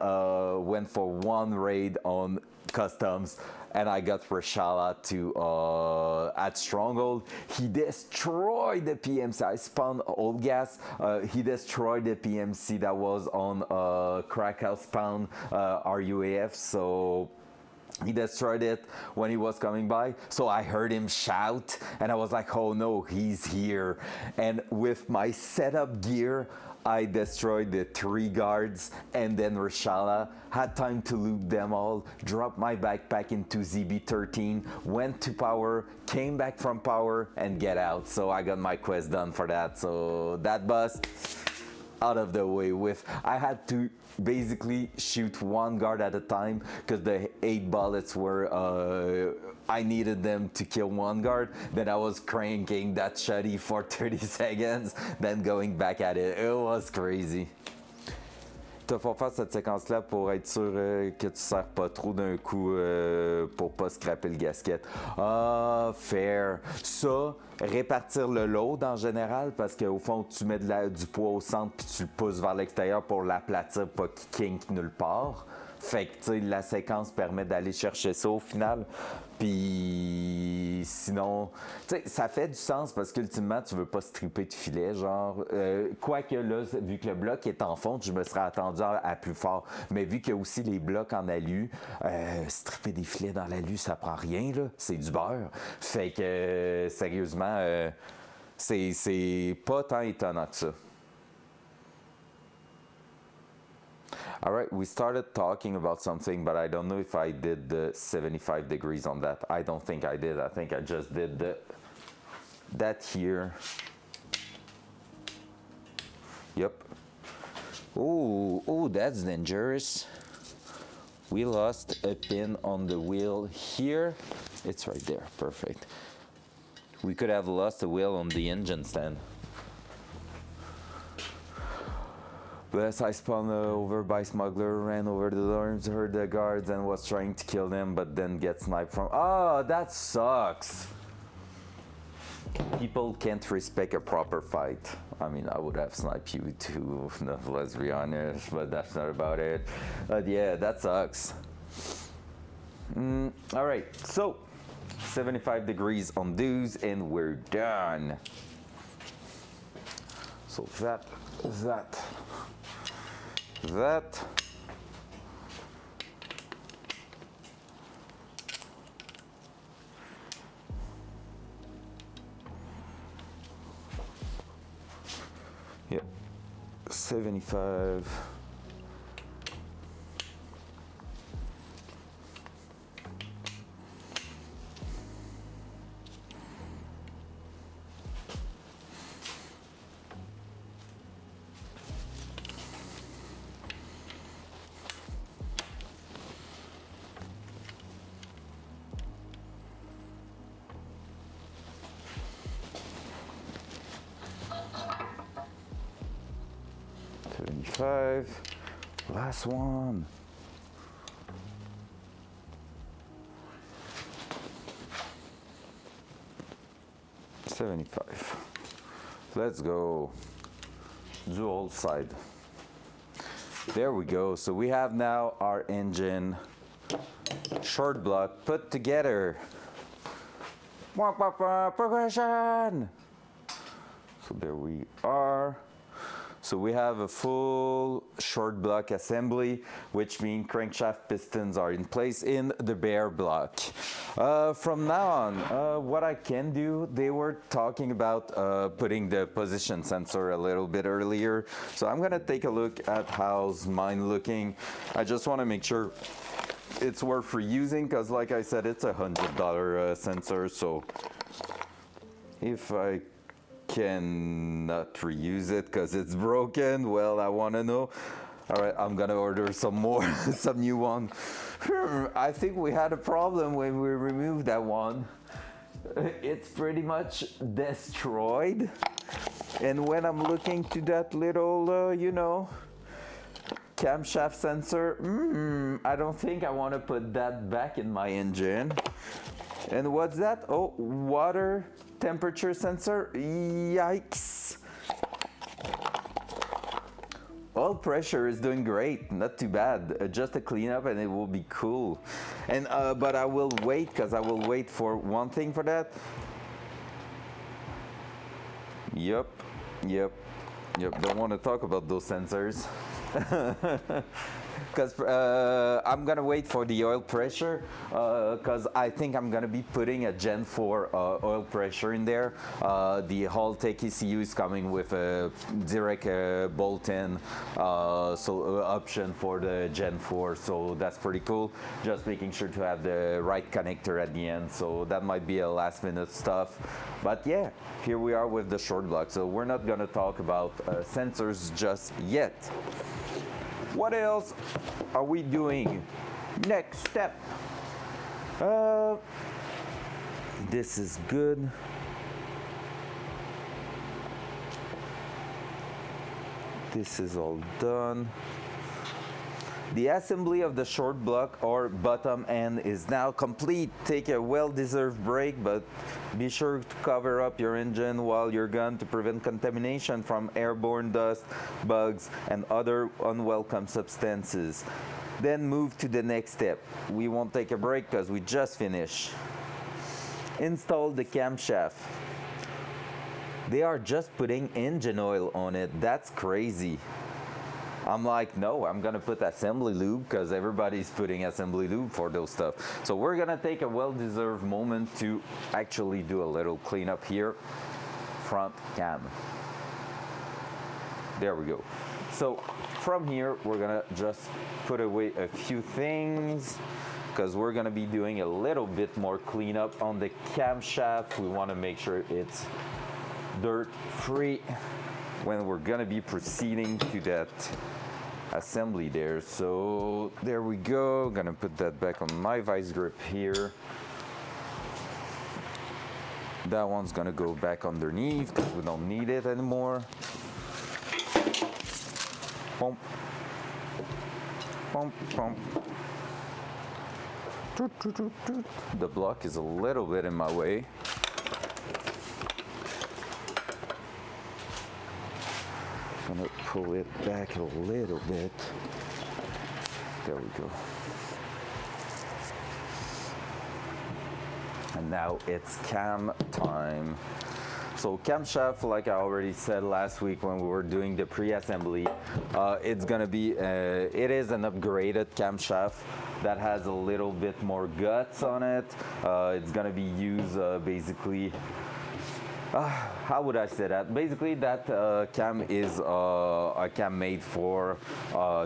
Speaker 1: went for one raid on customs, and I got Rashala to at Stronghold. He destroyed the PMC. I spawned old gas. He destroyed the PMC that was on Krakow spawn RUAF. So he destroyed it when he was coming by. So I heard him shout, and I was like, oh no, he's here. And with my setup gear, I destroyed the 3 guards, and then Rashala had time to loot them all, dropped my backpack into ZB13, went to power, came back from power, and get out. So I got my quest done for that. So that bust out of the way with. I had to basically shoot 1 guard at a time because the 8 bullets were I needed them to kill 1 guard. Then I was cranking that shotty for 30 seconds, then going back at it. It was crazy. te faire faire cette séquence-là pour être sûr que tu sers pas trop d'un coup pour pas scraper le gasket. Ah, fair. Ça, répartir le load en général, parce qu'au fond, tu mets du poids au centre puis tu le pousses vers l'extérieur pour l'aplatir, pas qu'il kink nulle part. Fait que, tu sais, la séquence permet d'aller chercher ça au final. Puis sinon, tu sais, ça fait du sens parce qu'ultimement, tu veux pas stripper de filet, genre. Quoique là, vu que le bloc est en fonte, je me serais attendu à plus fort. Mais vu qu'il y a aussi les blocs en alu, stripper des filets dans l'alu, ça prend rien, là. C'est du beurre. Fait que, sérieusement, c'est pas tant étonnant que ça. All right, we started talking about something, but I don't know if I did the 75 degrees on that. I don't think I did. I think I just did that here. Yep. Oh, that's dangerous. We lost a pin on the wheel here. It's right there, perfect. We could have lost a wheel on the engine stand. Bless, I spun over by smuggler, ran over the alarms, heard the guards, and was trying to kill them, but then get sniped from. Oh, that sucks. People can't respect a proper fight. I mean, I would have sniped you too, let's be honest, but that's not about it. But yeah, that sucks. All right, so 75 degrees on those, and we're done. So that. Yeah, 75. Last one. $75. Let's go. Dual side. There we go. So we have now our engine short block put together. Progression. So there we are. So we have a full short block assembly, which means crankshaft pistons are in place in the bare block. From now on, what I can do, they were talking about putting the position sensor a little bit earlier. So I'm gonna take a look at how's mine looking. I just wanna make sure it's worth reusing, because like I said, it's $100 sensor. So if I cannot reuse it because it's broken, well, I want to know. All right, I'm gonna order some more, some new one. I think we had a problem when we removed that one. It's pretty much destroyed. And when I'm looking to that little, camshaft sensor, I don't think I want to put that back in my engine. And what's that? Oh, water temperature sensor. Yikes. Oil pressure is doing great, not too bad. Just a cleanup and it will be cool. And but I will wait, because I will wait for one thing for that. Yep. Don't want to talk about those sensors. Because I'm gonna wait for the oil pressure, because I think I'm gonna be putting a Gen 4 oil pressure in there. The Haltech ECU is coming with a direct bolt-in option for the Gen 4, so that's pretty cool. Just making sure to have the right connector at the end, so that might be a last-minute stuff. But yeah, here we are with the short block, so we're not gonna talk about sensors just yet. What else are we doing? Next step. This is good. This is all done. The assembly of the short block or bottom end is now complete. Take a well-deserved break, but be sure to cover up your engine while you're gone to prevent contamination from airborne dust, bugs, and other unwelcome substances. Then move to the next step. We won't take a break because we just finished. Install the camshaft. They are just putting engine oil on it. That's crazy. I'm like, no, I'm gonna put assembly lube because everybody's putting assembly lube for those stuff. So we're gonna take a well-deserved moment to actually do a little cleanup here. Front cam. There we go. So from here, we're gonna just put away a few things because we're gonna be doing a little bit more cleanup on the camshaft. We wanna make sure it's dirt free when we're gonna be proceeding to that assembly there. So there we go. Gonna put that back on my vice grip here. That one's gonna go back underneath because we don't need it anymore. Pump, pump, pump. The block is a little bit in my way. I'm gonna pull it back a little bit. There we go. And now it's cam time. So camshaft, like I already said last week when we were doing the pre-assembly, it's gonna be, it is an upgraded camshaft that has a little bit more guts on it. It's gonna be used basically, how would I say that? Basically, that cam is a cam made for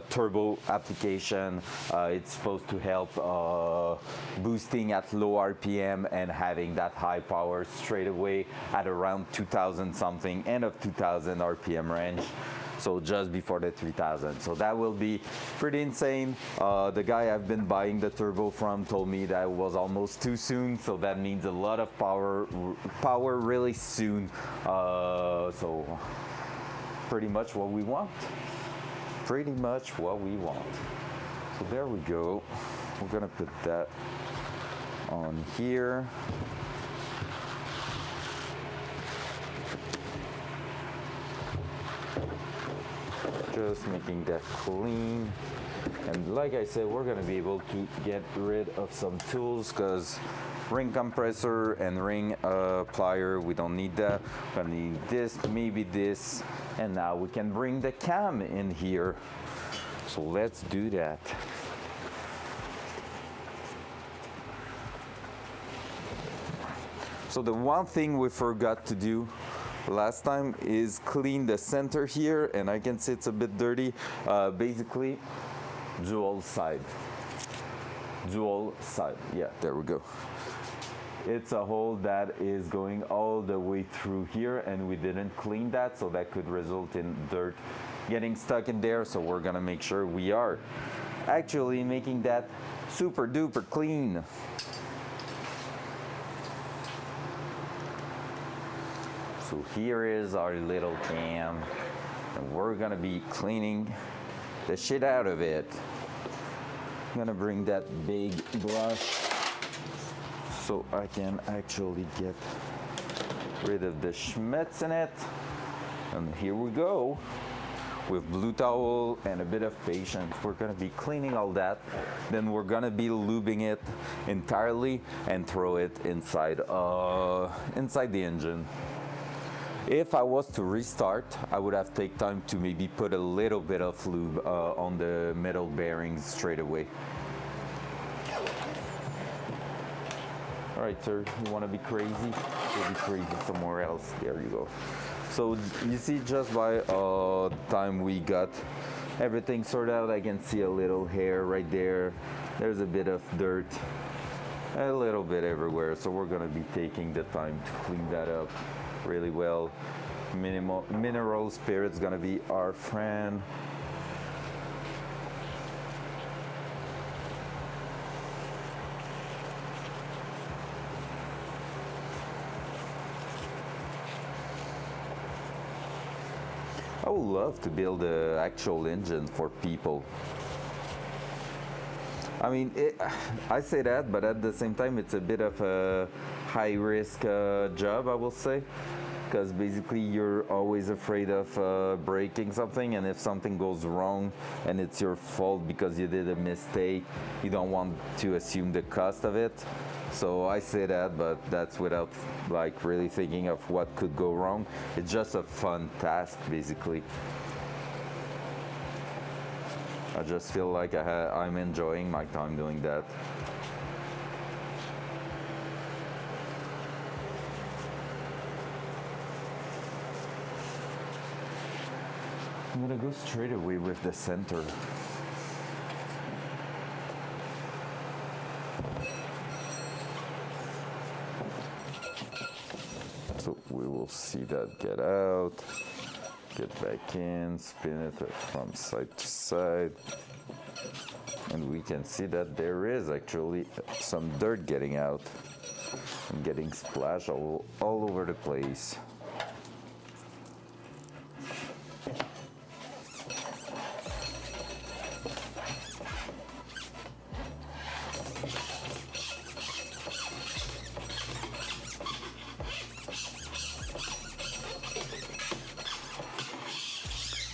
Speaker 1: turbo application. It's supposed to help boosting at low RPM and having that high power straight away at around 2000 something, end of 2000 RPM range. So just before the 3000. So that will be pretty insane. The guy I've been buying the turbo from told me that it was almost too soon. So that means a lot of power really soon. So pretty much what we want. Pretty much what we want. So there we go. We're gonna put that on here. Just making that clean. And like I said, we're gonna be able to get rid of some tools because ring compressor and ring plier, we don't need that. We're gonna need this, maybe this, and now we can bring the cam in here. So let's do that. So the one thing we forgot to do last time is clean the center here, and I can see it's a bit dirty. Basically, dual side, yeah, there we go. It's a hole that is going all the way through here, and we didn't clean that, so that could result in dirt getting stuck in there. So we're gonna make sure we are actually making that super duper clean. So here is our little cam, and we're gonna be cleaning the shit out of it. I'm gonna bring that big brush so I can actually get rid of the schmutz in it. And here we go. With blue towel and a bit of patience, we're gonna be cleaning all that. Then we're gonna be lubing it entirely and throw it inside the engine. If I was to restart, I would have taken time to maybe put a little bit of lube on the metal bearings straight away. All right, sir, you want to be crazy? You'll be crazy somewhere else. There you go. So you see, just by the time we got everything sorted out, I can see a little hair right there. There's a bit of dirt, a little bit everywhere. So we're gonna be taking the time to clean that up really well. Mineral spirit's gonna be our friend. I would love to build an actual engine for people. I mean, I say that, but at the same time, it's a bit of a high risk job, I will say, because basically you're always afraid of breaking something, and if something goes wrong and it's your fault because you did a mistake, you don't want to assume the cost of it. So I say that, but that's without like really thinking of what could go wrong. It's just a fun task, basically. I just feel like I'm enjoying my time doing that. I'm gonna go straight away with the center. So we will see that get out, get back in, spin it from side to side. And we can see that there is actually some dirt getting out and getting splashed all over the place.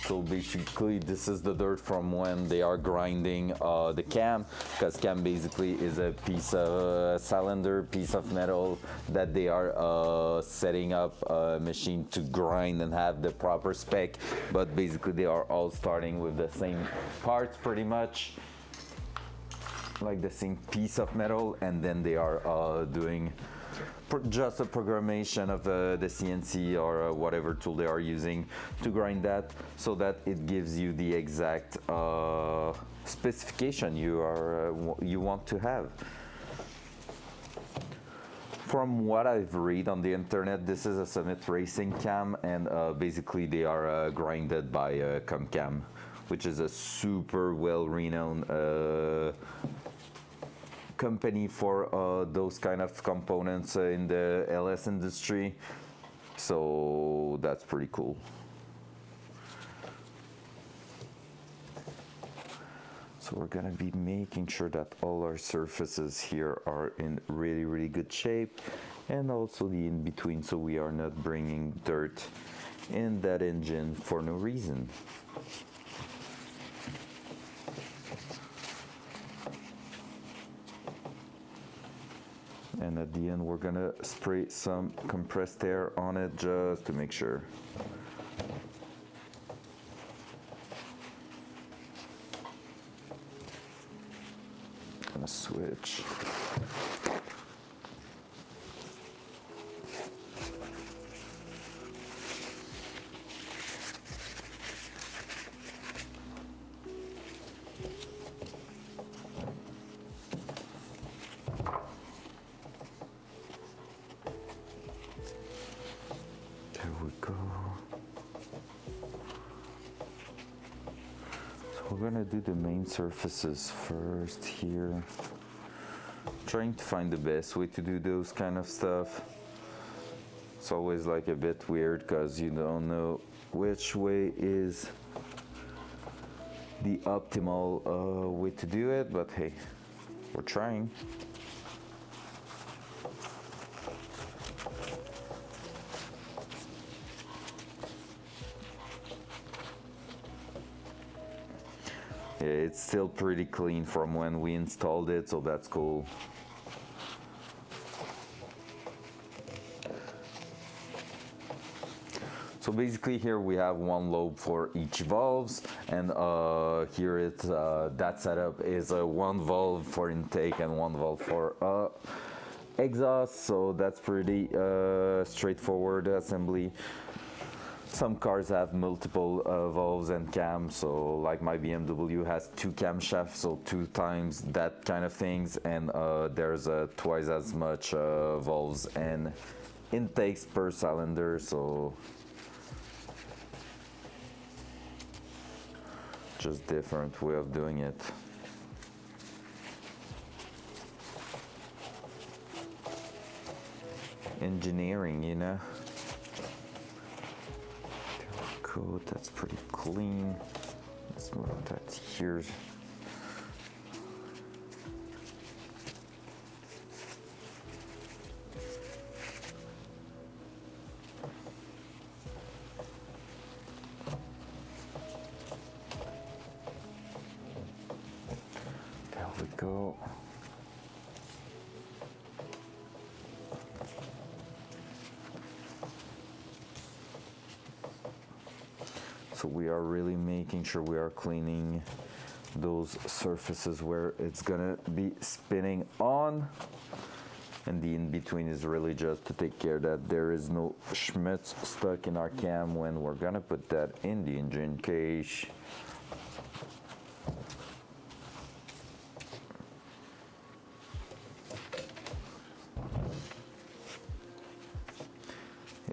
Speaker 1: So basically this is the dirt from when they are grinding the cam, because cam basically is a piece of cylinder, piece of metal that they are setting up a machine to grind and have the proper spec, but basically they are all starting with the same parts pretty much, like the same piece of metal, and then they are doing just a programmation of the CNC or whatever tool they are using to grind that, so that it gives you the exact specification you want to have. From what I've read on the internet, this is a Summit Racing cam, and basically they are grinded by Comcam, which is a super well-renowned company for those kind of components in the LS industry, so that's pretty cool. So we're gonna be making sure that all our surfaces here are in really good shape, and also the in-between, so we are not bringing dirt in that engine for no reason. And at the end, we're gonna spray some compressed air on it just to make sure. Gonna switch. There we go. So we're gonna do the main surfaces first here. Trying to find the best way to do those kind of stuff. It's always like a bit weird because you don't know which way is the optimal way to do it, but hey, we're trying. Yeah, it's still pretty clean from when we installed it, so that's cool. So basically here we have one lobe for each valves, and here it's that setup is one valve for intake and one valve for exhaust, so that's pretty straightforward assembly. Some cars have multiple valves and cams, so like my BMW has 2 camshafts, so 2 times that kind of things, and there's twice as much valves and intakes per cylinder, so just different way of doing it. Engineering, you know. Coat, that's pretty clean. Let's move that here. go. So we are really making sure we are cleaning those surfaces where it's gonna be spinning on, and the in-between is really just to take care that there is no schmutz stuck in our cam when we're gonna put that in the engine cage.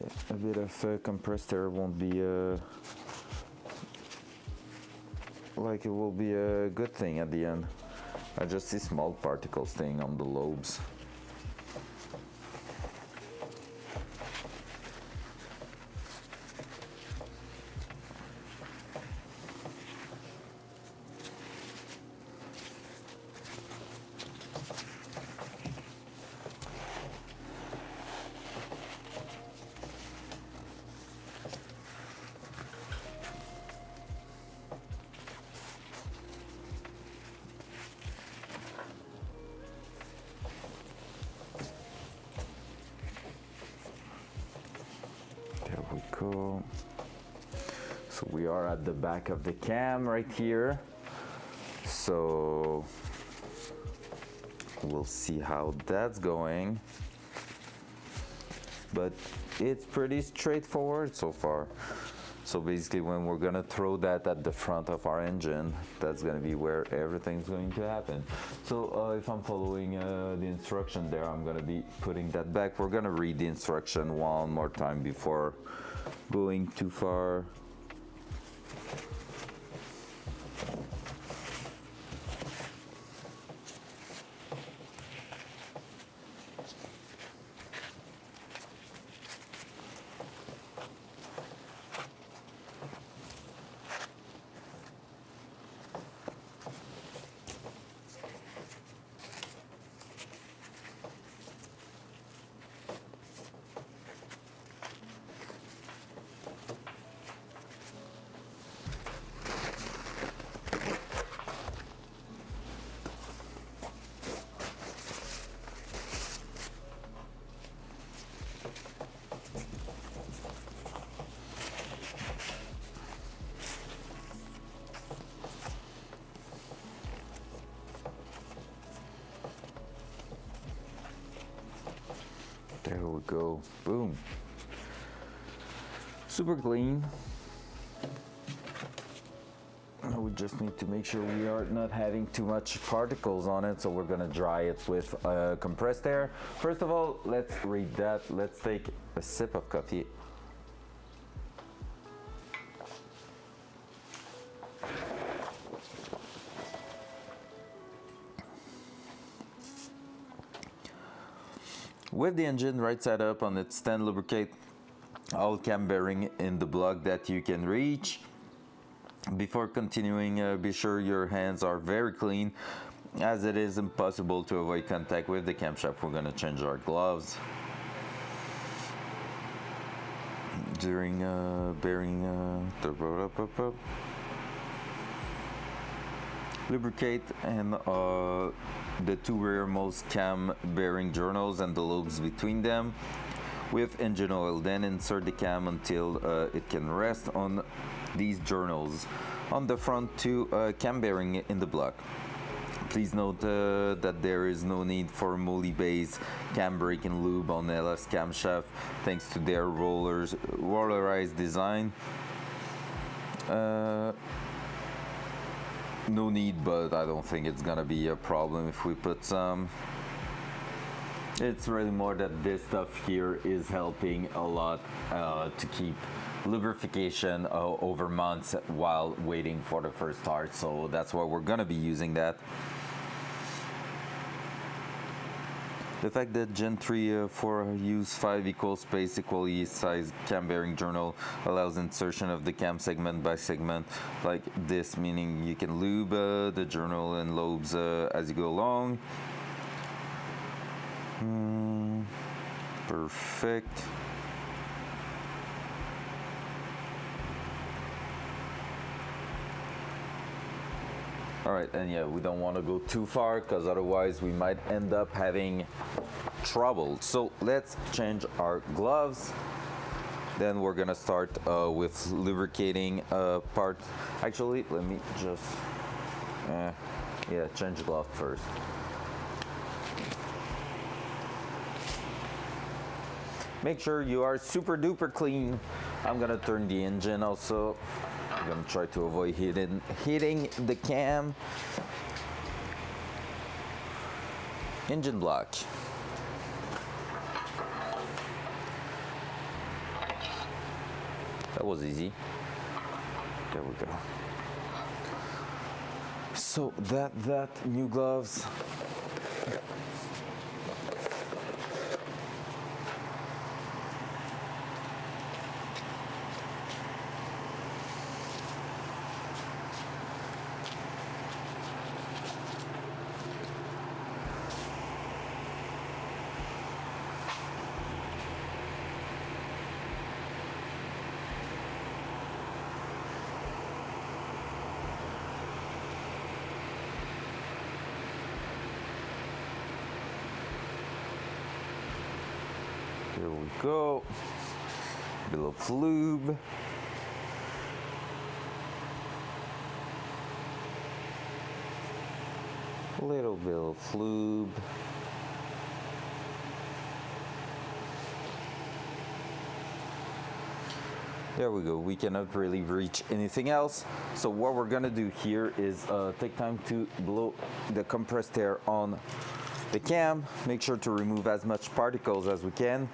Speaker 1: Yeah, a bit of compressed air won't be like it will be a good thing at the end. I just see small particles staying on the lobes. There we go. So we are at the back of the cam right here. So we'll see how that's going. But it's pretty straightforward so far. So basically when we're gonna throw that at the front of our engine, that's gonna be where everything's going to happen. So if I'm following the instruction there, I'm gonna be putting that back. We're gonna read the instruction one more time before going too far. There we go, boom. Super clean. We just need to make sure we are not having too much particles on it, so we're gonna dry it with compressed air. First of all, let's read that. Let's take a sip of coffee. With the engine right side up on its stand, lubricate all cam bearing in the block that you can reach. Before continuing, be sure your hands are very clean, as it is impossible to avoid contact with the camshaft. We're going to change our gloves during bearing lubricate and the two rearmost cam bearing journals and the lobes between them with engine oil. Then insert the cam until it can rest on these journals. On the front two cam bearing in the block. Please note that there is no need for multi-base cam brake and lube on LS camshaft thanks to their rollerized design. No need, but I don't think it's gonna be a problem if we put some. It's really more that this stuff here is helping a lot to keep lubrication over months while waiting for the first start, so that's why we're gonna be using that. The fact that Gen 3 4 use 5 equal space equally sized cam bearing journal allows insertion of the cam segment by segment like this, meaning you can lube the journal and lobes as you go along. Perfect. All right, and yeah, we don't want to go too far because otherwise we might end up having trouble. So let's change our gloves. Then we're gonna start with lubricating part. Actually, let me just, change glove first. Make sure you are super duper clean. I'm gonna turn the engine also. I'm gonna try to avoid hitting the cam. Engine block. That was easy. There we go. So that new gloves. Here we go. A little lube. A little bit of lube. There we go. We cannot really reach anything else. So what we're gonna do here is take time to blow the compressed air on the cam. Make sure to remove as much particles as we can.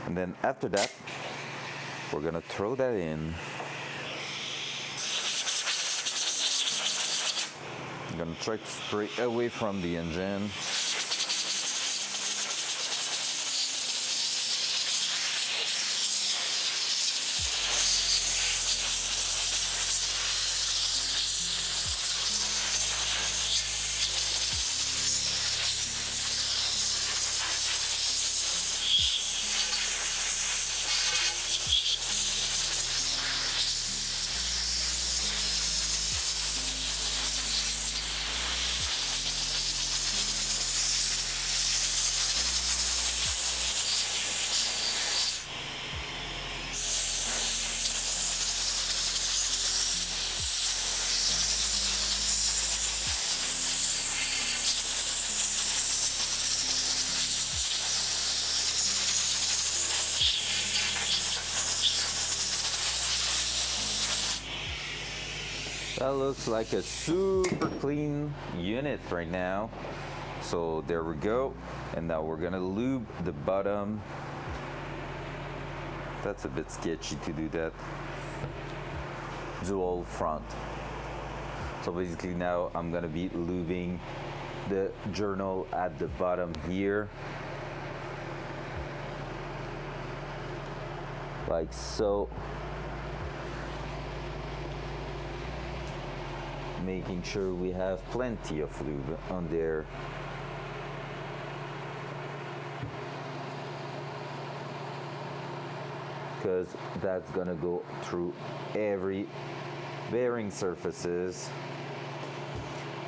Speaker 1: And then after that, we're gonna throw that in. I'm gonna try to spray away from the engine. That looks like a super clean unit right now. So there we go. And now we're gonna lube the bottom. That's a bit sketchy to do that. Dual front. So basically now I'm gonna be lubing the journal at the bottom here. Like so. Making sure we have plenty of lube on there. Because that's gonna go through every bearing surfaces.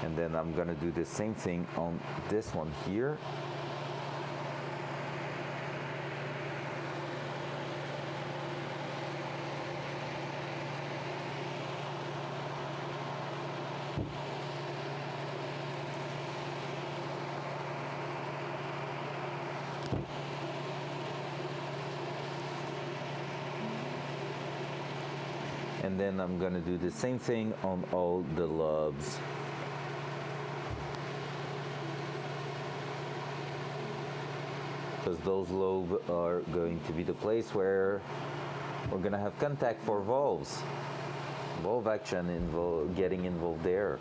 Speaker 1: And then I'm gonna do the same thing on this one here. And then I'm gonna do the same thing on all the lobes. Because those lobes are going to be the place where we're gonna have contact for valves. Valve action getting involved there.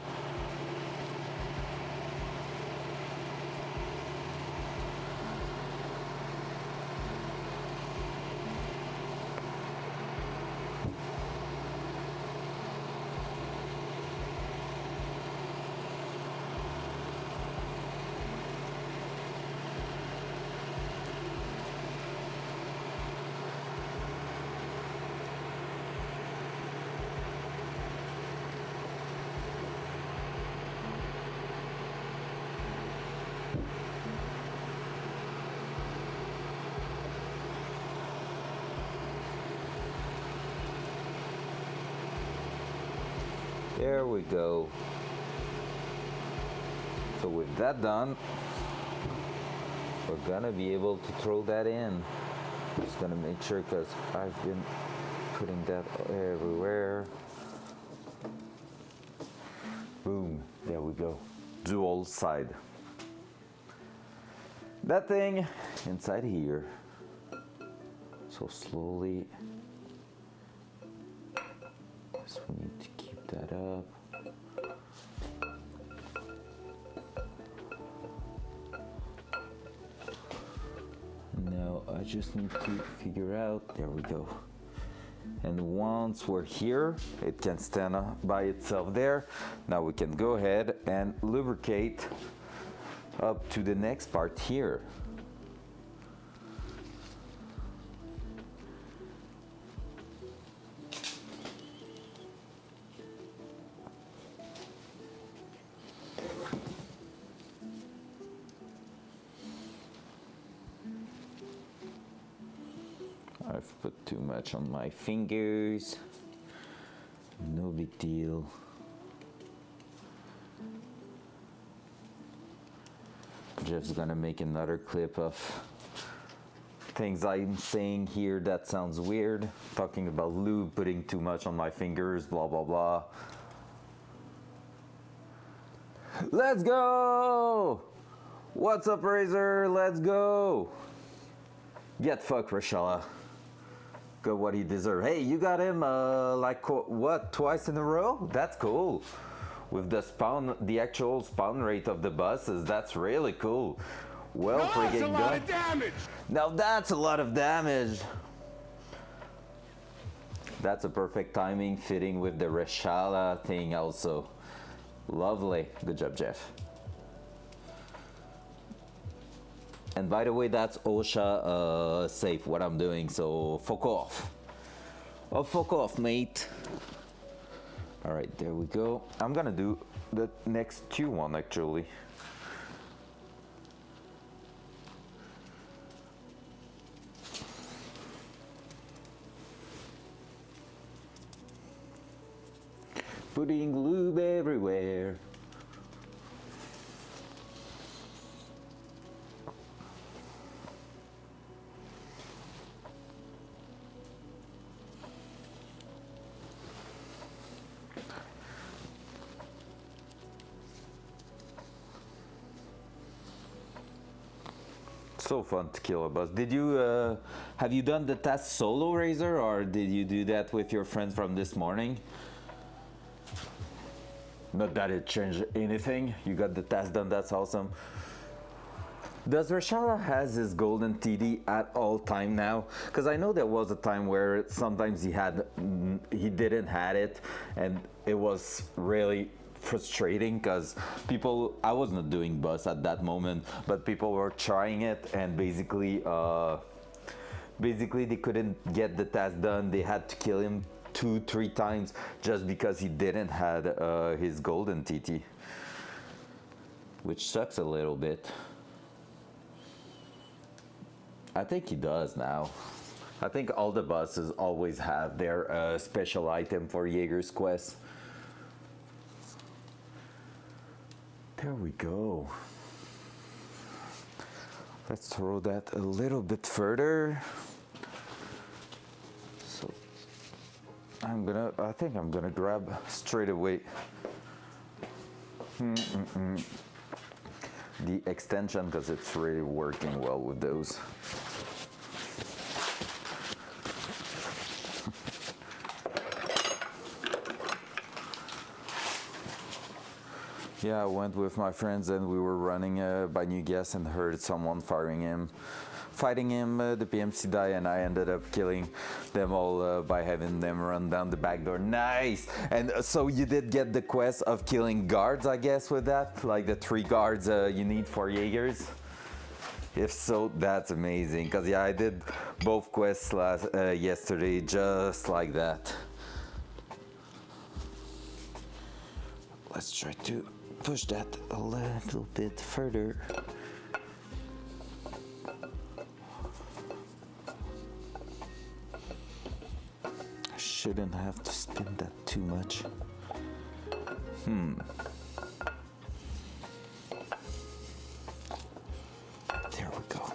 Speaker 1: There we go. So with that done, we're gonna be able to throw that in. Just gonna make sure, because I've been putting that everywhere. Boom, there we go. Dual side. That thing inside here. So slowly. So we need to keep that up. Now I just need to figure out, there we go. And once we're here, it can stand by itself there. Now we can go ahead and lubricate up to the next part here. I've put too much on my fingers. No big deal. Jeff's gonna make another clip of things I'm saying here that sounds weird. Talking about lube, putting too much on my fingers, blah, blah, blah. Let's go! What's up, Razor? Let's go! Get fucked, Rashella. Got what he deserved. Hey, you got him like what, twice in a row? That's cool. With the spawn, the actual spawn rate of the buses, that's really cool. Well, friggin' done. That's a lot of damage. Now that's a lot of damage. That's a perfect timing, fitting with the Reshala thing also. Lovely. Good job, Jeff. And by the way, that's OSHA safe, what I'm doing, so fuck off. Oh, fuck off, mate. All right, there we go. I'm gonna do the next two one, actually. Putting lube everywhere. So fun to kill a boss. Did you have you done the task solo, Razor, or did you do that with your friends from this morning? Not that it changed anything. You got the task done. That's awesome. Does Reshala has his golden TD at all time now? Because I know there was a time where sometimes he didn't had it, and it was really frustrating because I was not doing bus at that moment, but people were trying it, and basically they couldn't get the task done. They had to kill him 2-3 times just because he didn't had his golden TT, which sucks a little bit. I think he does now. I think all the buses always have their special item for Jaeger's quest. There we go. Let's throw that a little bit further. So I think I'm gonna grab straight away the extension, because it's really working well with those. Yeah, I went with my friends and we were running by New Gas and heard someone fighting him. The PMC died, and I ended up killing them all by having them run down the back door. Nice! And so you did get the quest of killing guards, I guess, with that? Like the 3 guards you need for Jaegers? If so, that's amazing. Because yeah, I did both quests yesterday just like that. Let's try to push that a little bit further. Shouldn't have to spin that too much. There we go.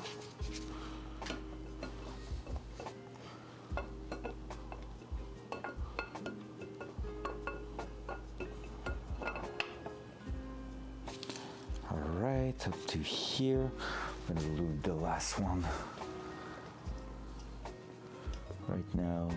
Speaker 1: All right, up to here. I'm gonna lube the last one right now.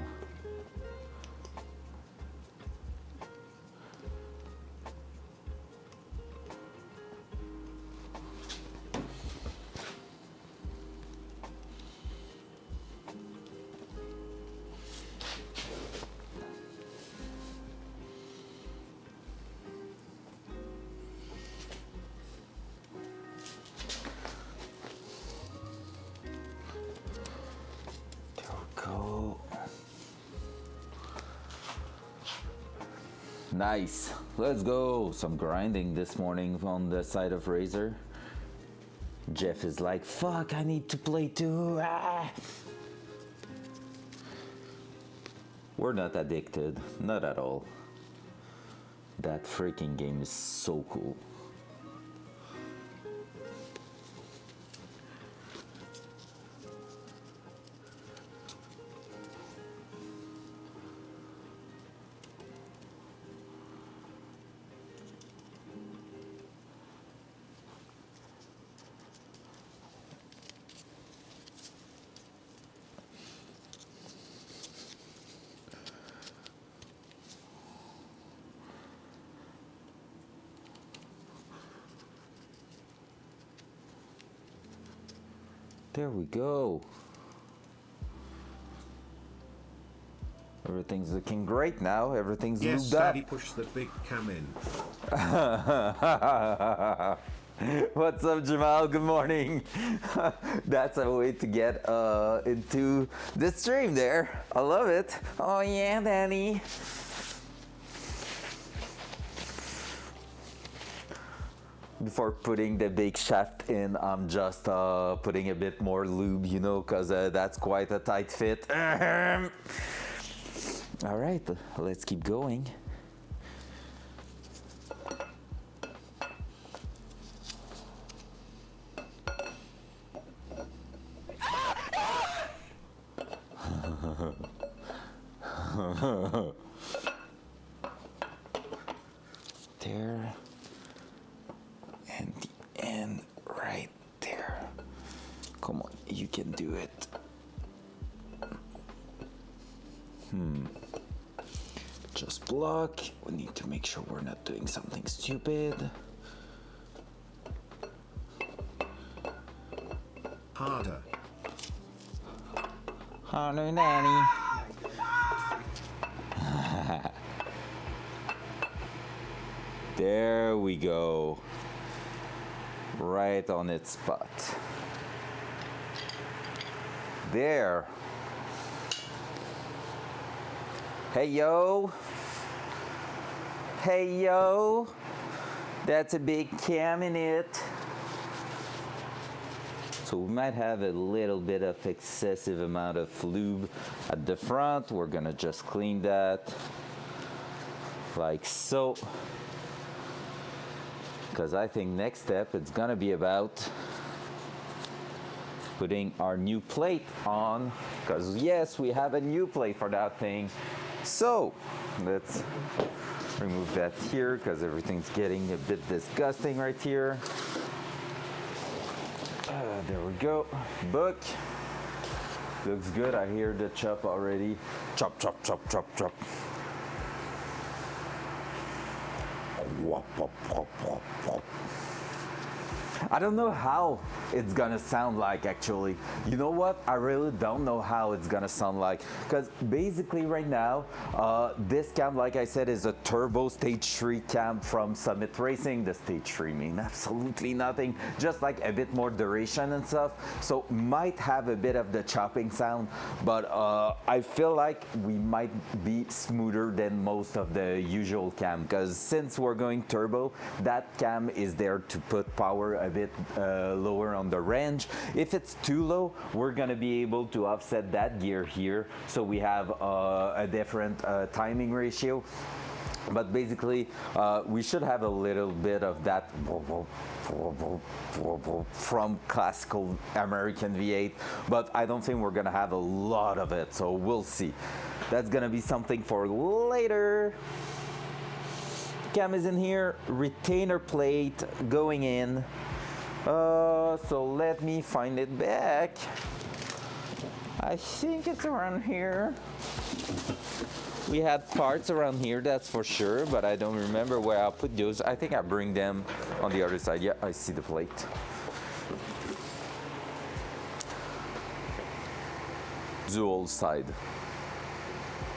Speaker 1: Nice. Let's go. Some grinding this morning on the side of Razor. Jeff is like, fuck, I need to play too. Ah. We're not addicted. Not at all. That freaking game is so cool. There we go. Everything's looking great now. Everything's lubed up.
Speaker 2: Daddy, push the big cam in.
Speaker 1: What's up, Jamal? Good morning. That's a way to get into the stream there. I love it. Oh yeah, Danny. Before putting the big shaft in, I'm just putting a bit more lube, you know, because that's quite a tight fit. All right, let's keep going. There. And the end right there. Come on, you can do it. Just block. We need to make sure we're not doing something stupid.
Speaker 2: Harder.
Speaker 1: Harder, Nanny. There we go. Right on its spot. There. Hey yo. Hey yo. That's a big cam in it. So we might have a little bit of excessive amount of lube at the front. We're gonna just clean that like so. Because I think next step it's gonna be about putting our new plate on, because yes, we have a new plate for that thing. So let's remove that here because everything's getting a bit disgusting right here. There we go. Book. Looks good. I hear the chop already. Chop, chop, chop, chop, chop. I don't know how it's gonna sound like, actually. You know what? I really don't know how it's gonna sound like, because basically right now this cam, like I said, is a turbo stage 3 cam from Summit Racing. The stage 3 mean absolutely nothing, just like a bit more duration and stuff, so might have a bit of the chopping sound, but I feel like we might be smoother than most of the usual cam, because since we're going turbo, that cam is there to put power a bit lower on the range. If it's too low, we're gonna be able to offset that gear here, so we have a different timing ratio. But basically, we should have a little bit of that from classical American V8, but I don't think we're gonna have a lot of it, so we'll see. That's gonna be something for later. Cam is in here, retainer plate going in. So let me find it back. I think it's around here. We had parts around here, that's for sure, but I don't remember where I put those. I think I bring them on the other side. Yeah, I see the plate. Dual side.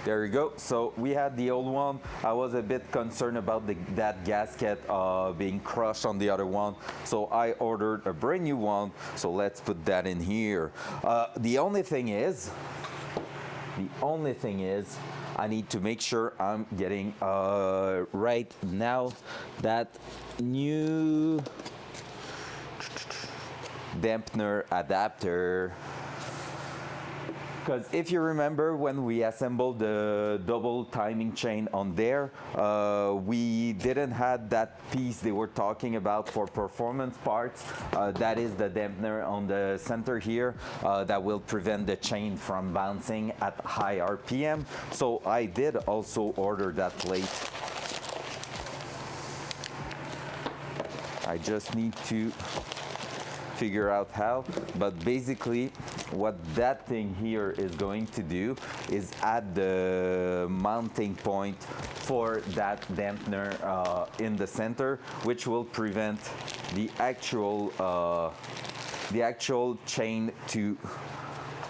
Speaker 1: There you go. So we had the old one. I was a bit concerned about that gasket being crushed on the other one. So I ordered a brand new one. So let's put that in here. The only thing is, I need to make sure I'm getting right now that new dampener adapter. Because if you remember when we assembled the double timing chain on there, we didn't have that piece they were talking about for performance parts. That is the dampener on the center here that will prevent the chain from bouncing at high RPM. So I did also order that plate. I just need to figure out how, but basically what that thing here is going to do is add the mounting point for that dampener in the center, which will prevent the actual chain to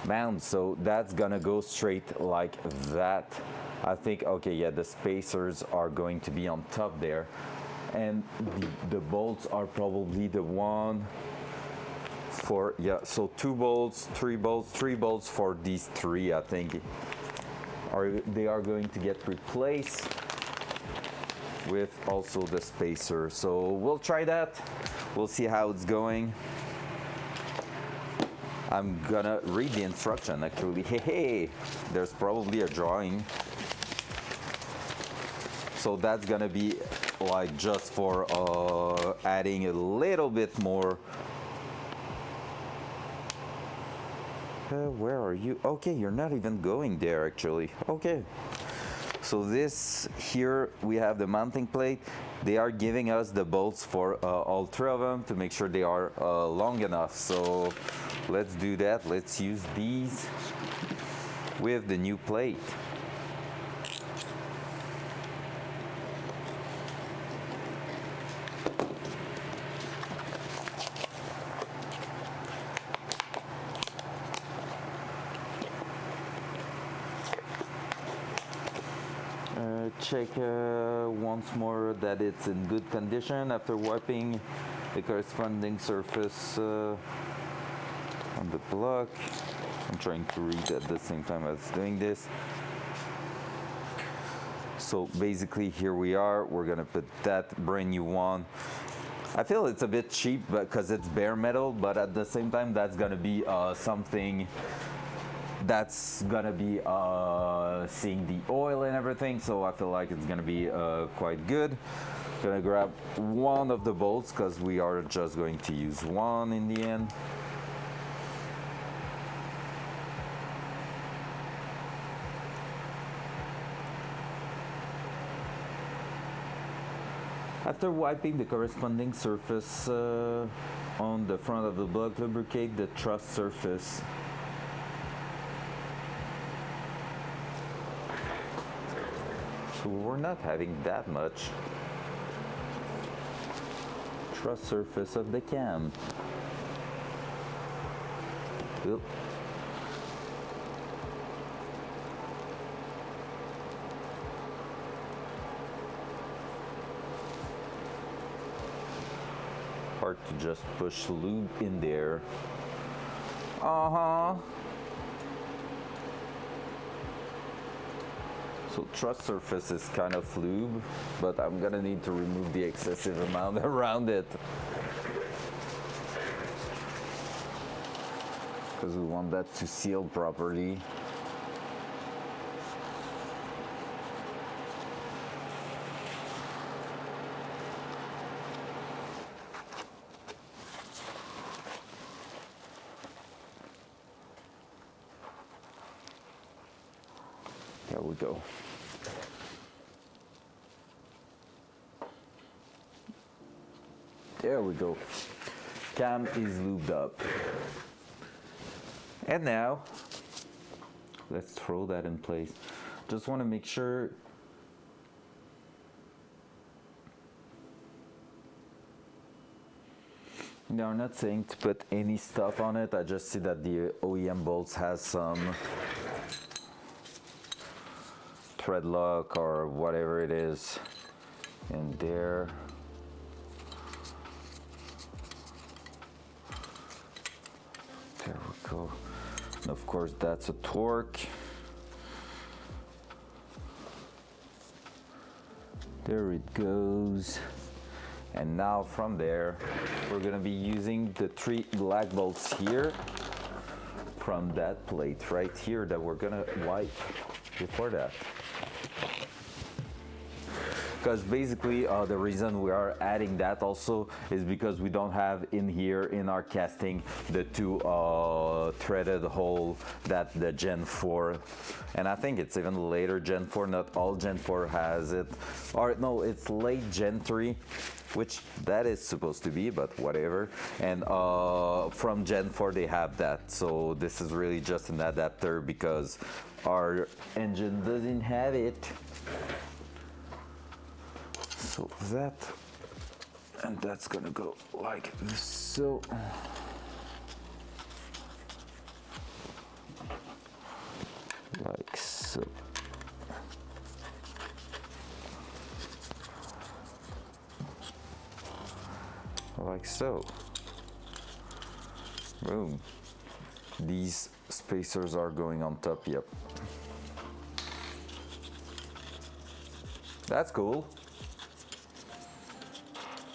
Speaker 1: mount. So that's gonna go straight like that. I think, okay, yeah, the spacers are going to be on top there, and the bolts are probably the one for, yeah, so 2 bolts, 3 bolts, 3 bolts for these 3, I think, they are going to get replaced with also the spacer. So we'll try that. We'll see how it's going. I'm gonna read the instruction actually. Hey, there's probably a drawing. So that's gonna be like just for adding a little bit more. Where are you? Okay, you're not even going there actually. Okay. So this here, we have the mounting plate. They are giving us the bolts for all 3 of them to make sure they are long enough. So let's do that. Let's use these with the new plate. Check once more that it's in good condition after wiping the corresponding surface on the block. I'm trying to read at the same time as doing this. So basically here we are, we're gonna put that brand new one. I feel it's a bit cheap because it's bare metal, but at the same time that's gonna be something that's gonna be seeing the oil and everything, so I feel like it's gonna be quite good. Gonna grab one of the bolts because we are just going to use one in the end. After wiping the corresponding surface on the front of the block, lubricate the truss surface. So we're not having that much truss surface of the cam. Oop. Hard to just push lube in there. So truss surface is kind of lube, but I'm gonna need to remove the excessive amount around it, because we want that to seal properly. There we go. There we go. Cam is lubed up. And now, let's throw that in place. Just want to make sure. No, I'm not saying to put any stuff on it. I just see that the OEM bolts has some thread lock or whatever it is in there. There we go. And of course, that's a torque. There it goes. And now from there, we're gonna be using the 3 black bolts here from that plate right here that we're gonna wipe before that. Because basically the reason we are adding that also is because we don't have in here in our casting the 2 threaded hole that the Gen 4, and I think it's even later Gen 4, not all Gen 4 has it, or no, it's late Gen 3, which that is supposed to be, but whatever. And from Gen 4 they have that, so this is really just an adapter because our engine doesn't have it. So that, and that's gonna go like so. Like so. Like so. Boom. These spacers are going on top, yep. That's cool.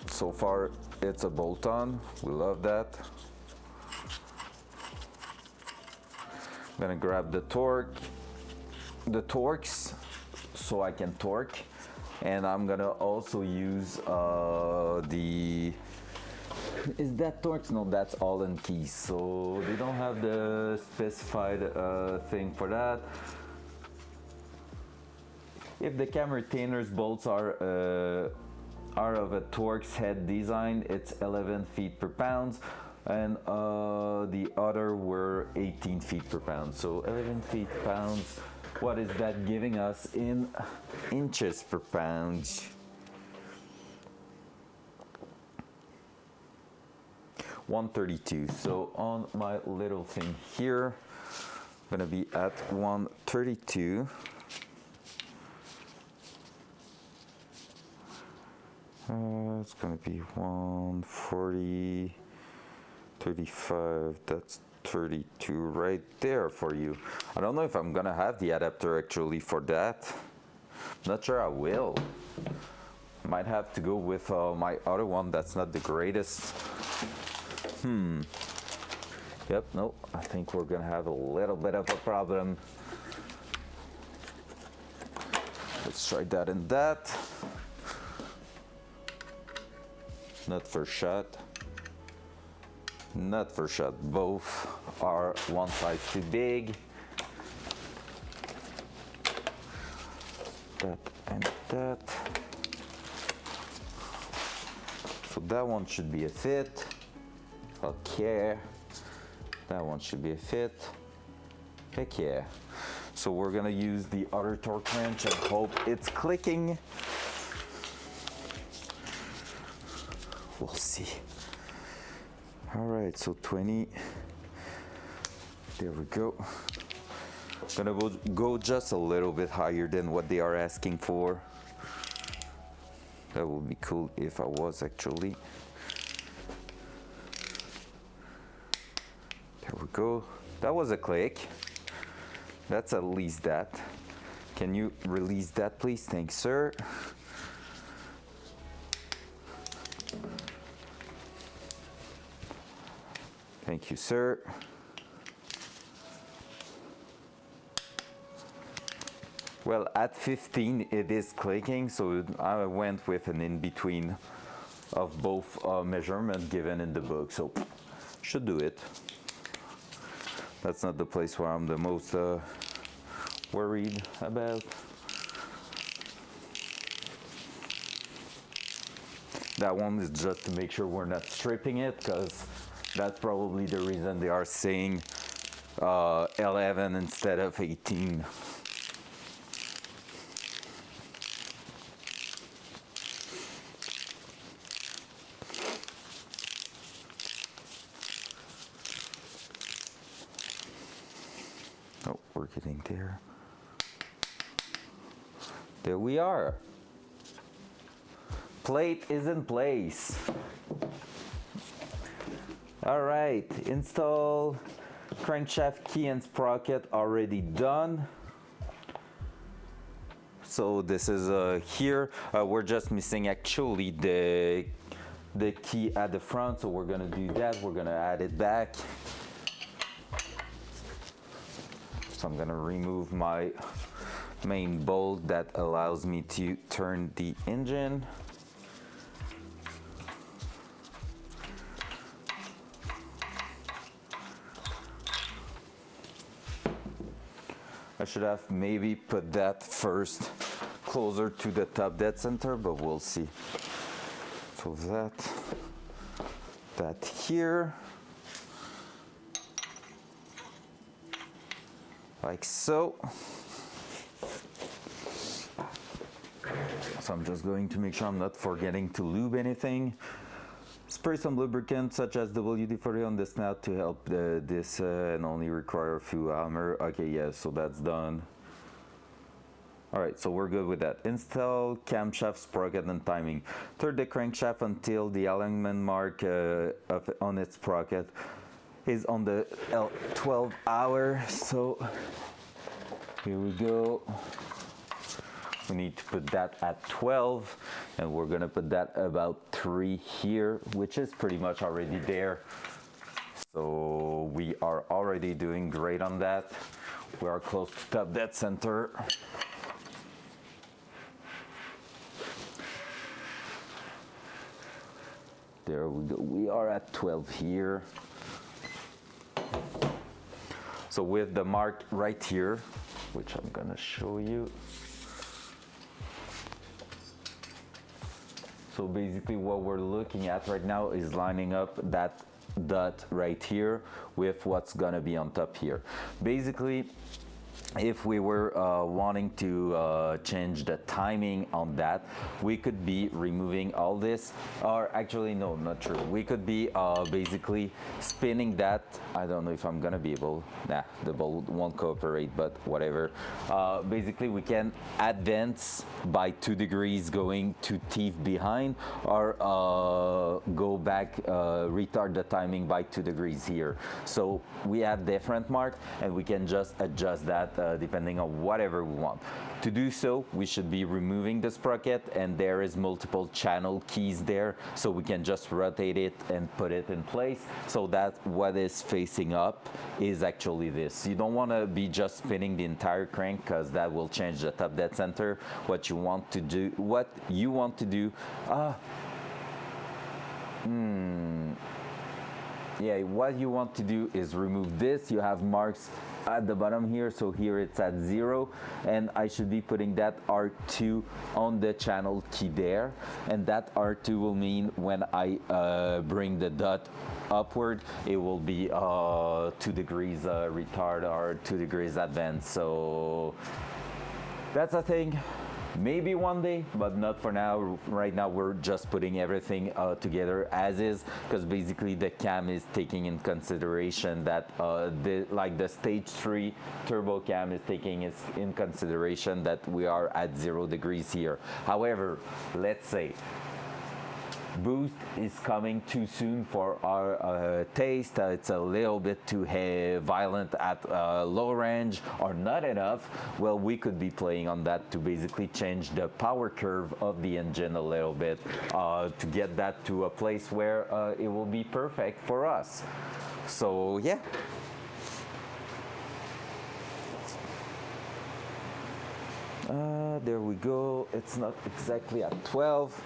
Speaker 1: So far, it's a bolt-on. We love that. I'm gonna grab the torques, so I can torque, and I'm gonna also use is that Torx? No, that's Allen keys. So they don't have the specified thing for that. If the cam retainer's bolts are of a Torx head design, it's 11 feet per pound, and the other were 18 feet per pound. So 11 feet pounds. What is that giving us in inches per pound? 132. So on my little thing here, I'm gonna be at 132. It's gonna be 140, 35. That's 32 right there for you. I don't know if I'm gonna have the adapter actually for that. Not sure I will. Might have to go with my other one that's not the greatest. Yep, no, I think we're gonna have a little bit of a problem. Let's try that and that. Not for shot. Not for shot. Both are one size too big. That and that. So that one should be a fit. Okay. That one should be a fit. Heck yeah. So we're gonna use the other torque wrench and hope it's clicking. We'll see. All right, so 20. There we go. Gonna go just a little bit higher than what they are asking for. That would be cool if I was actually. There we go. That was a click. That's at least that. Can you release that, please? Thanks, sir. Thank you, sir. Well, at 15, it is clicking, so I went with an in-between of both measurements given in the book, so should do it. That's not the place where I'm the most worried about. That one is just to make sure we're not stripping it, because that's probably the reason they are saying 11 instead of 18. Oh, we're getting there. There we are. Plate is in place. All right, install crankshaft key and sprocket already done. So this is here. We're just missing actually the key at the front, so we're gonna do that. We're gonna add it back. So I'm gonna remove my main bolt that allows me to turn the engine. I should have maybe put that first closer to the top dead center, but we'll see. So that here, like so. So I'm just going to make sure I'm not forgetting to lube anything. Spray some lubricant such as WD-40 on the snout to help this and only require a few hammer. Okay, yeah, so that's done. All right, so we're good with that. Install camshaft, sprocket, and timing. Turn the crankshaft until the alignment mark on its sprocket is on the 12 hour. So here we go. We need to put that at 12, and we're gonna put that about 3 here, which is pretty much already there. So we are already doing great on that. We are close to top dead center. There we go. We are at 12 here. So with the mark right here, which I'm gonna show you. So basically what we're looking at right now is lining up that dot right here with what's gonna be on top here. Basically, if we were wanting to change the timing on that, we could be removing all this, or actually no, not true. We could be basically spinning that. I don't know if I'm gonna be able, the bolt won't cooperate, but whatever. Basically we can advance by 2 degrees going to teeth behind, or go back, retard the timing by 2 degrees here. So we have different mark, and we can just adjust that depending on whatever we want. To do so, we should be removing the sprocket, and there is multiple channel keys there, so we can just rotate it and put it in place so that what is facing up is actually this. You don't want to be just spinning the entire crank, because that will change the top dead center. What you want to do yeah, what you want to do is remove this. You have marks at the bottom here, so here it's at 0, and I should be putting that R2 on the channel key there, and that R2 will mean when I bring the dot upward, it will be 2 degrees retard or 2 degrees advance. So that's a thing. Maybe one day, but not for now. Right now we're just putting everything together as is, because basically the cam is taking in consideration that the stage 3 turbo cam is taking in consideration that we are at 0 degrees here. However, let's say boost is coming too soon for our taste. It's a little bit too violent at low range, or not enough. Well, we could be playing on that to basically change the power curve of the engine a little bit to get that to a place where it will be perfect for us. So yeah. There we go. It's not exactly at 12.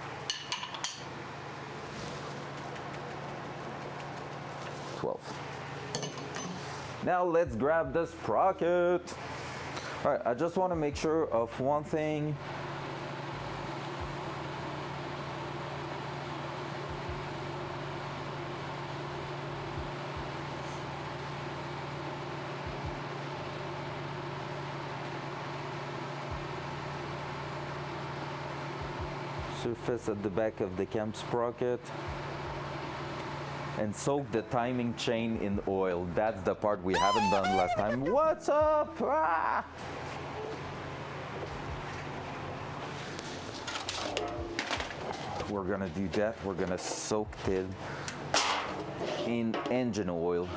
Speaker 1: Now let's grab the sprocket. All right, I just want to make sure of one thing. Surface at the back of the cam sprocket. And soak the timing chain in oil. That's the part we haven't done last time. What's up? Ah! We're gonna do that. We're gonna soak it in engine oil.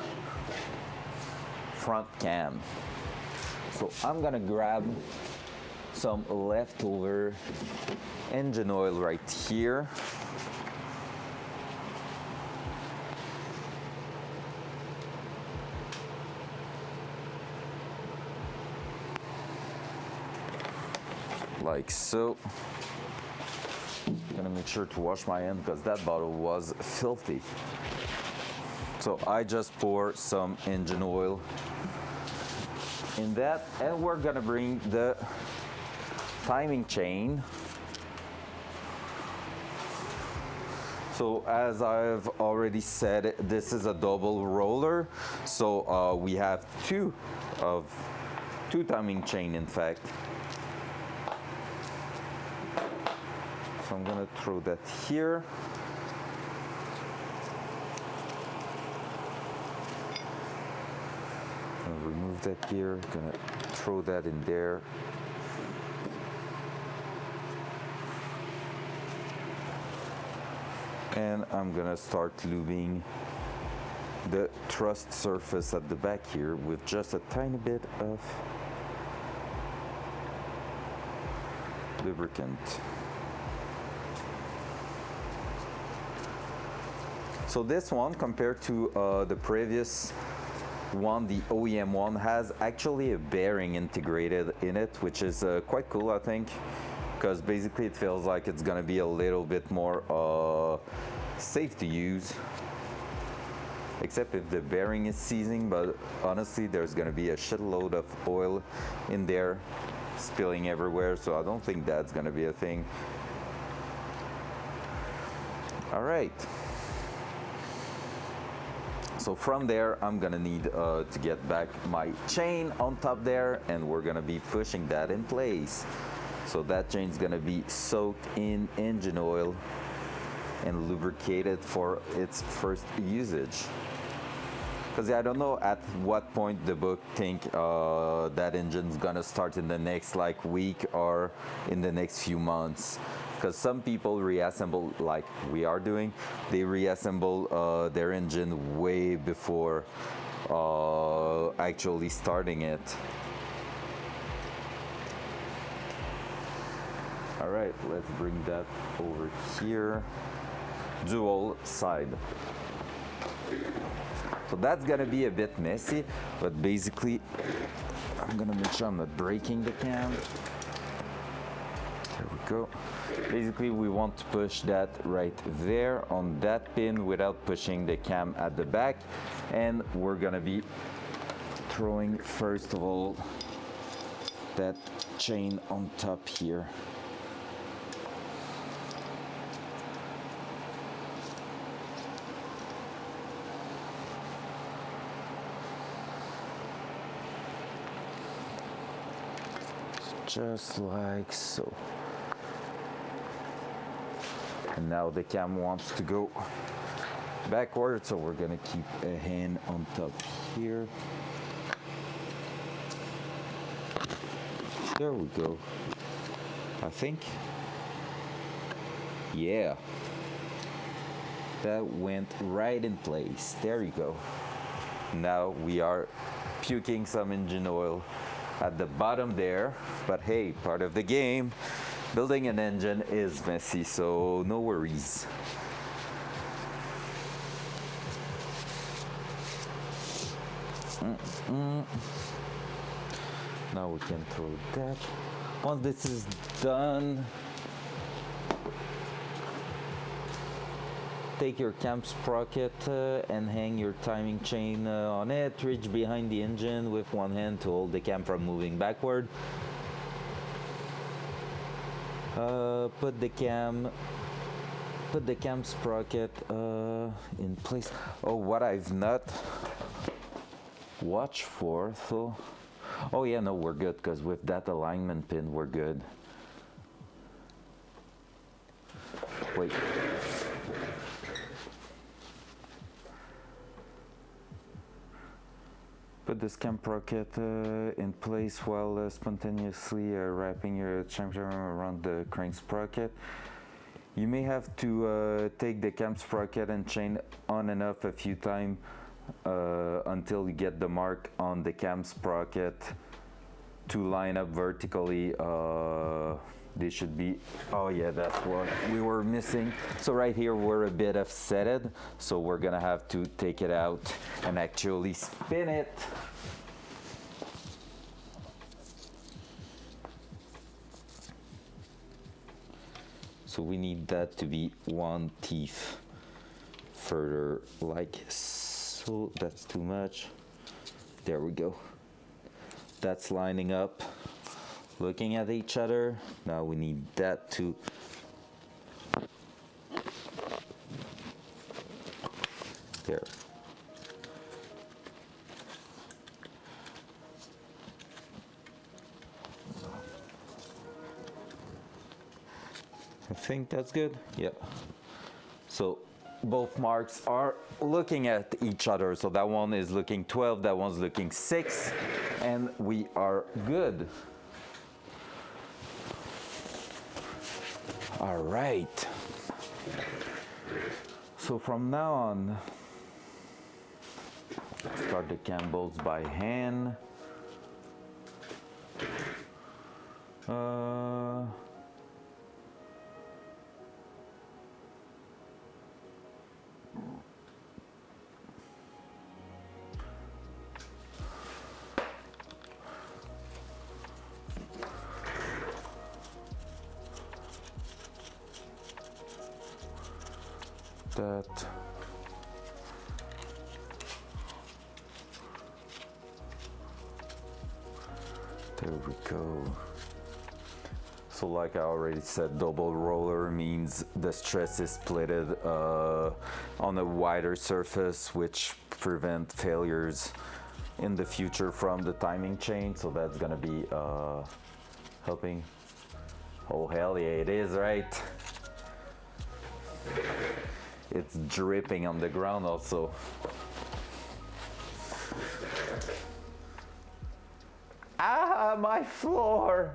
Speaker 1: Front cam. So I'm gonna grab some leftover engine oil right here. Like so. Gonna make sure to wash my hand because that bottle was filthy. So I just pour some engine oil in that, and we're gonna bring the timing chain. So as I've already said, this is a double roller. So we have two timing chain, in fact. So I'm gonna throw that here. I'll remove that here, gonna throw that in there. And I'm gonna start lubing the thrust surface at the back here with just a tiny bit of lubricant. So this one, compared to the previous one, the OEM one, has actually a bearing integrated in it, which is quite cool, I think, because basically it feels like it's gonna be a little bit more safe to use, except if the bearing is seizing. But honestly, there's gonna be a shitload of oil in there spilling everywhere, so I don't think that's gonna be a thing. All right. So from there, I'm gonna need to get back my chain on top there, and we're gonna be pushing that in place. So that chain's gonna be soaked in engine oil and lubricated for its first usage. Because I don't know at what point the book think that engine's gonna start in the next week or in the next few months. Because some people reassemble, like we are doing, they reassemble their engine way before actually starting it. All right, let's bring that over here. Dual side. So that's gonna be a bit messy, but basically, I'm gonna make sure I'm not breaking the cam. There we go. Basically, we want to push that right there on that pin without pushing the cam at the back. And we're gonna be throwing, first of all, that chain on top here. Just like so. And now the cam wants to go backward, so we're gonna keep a hand on top here. There we go. I think. Yeah. That went right in place. There you go. Now we are puking some engine oil at the bottom there, but hey, part of the game. Building an engine is messy, so no worries. Now we can throw that. Once this is done, take your cam sprocket and hang your timing chain on it. Reach behind the engine with one hand to hold the cam from moving backward. Put the cam sprocket in place. Oh, what I've not watched for, so oh yeah, no, we're good, because with that alignment pin we're good. Wait. Put the cam sprocket in place while spontaneously wrapping your chamfer around the crank sprocket. You may have to take the cam sprocket and chain on and off a few times until you get the mark on the cam sprocket to line up vertically. They should be, oh yeah, that's what we were missing. So right here we're a bit offsetted, so we're gonna have to take it out and actually spin it. So we need that to be one teeth further, like so. That's too much. There we go. That's lining up, looking at each other. Now we need that to there. I think that's good. Yep. So both marks are looking at each other. So that one is looking 12, that one's looking 6, and we are good. All right. So from now on, start the cam bolts by hand. That there we go. So like I already said, double roller means the stress is splitted on a wider surface, which prevent failures in the future from the timing chain. So that's gonna be helping. Oh hell yeah, it is, right? It's dripping on the ground also. Ah, my floor!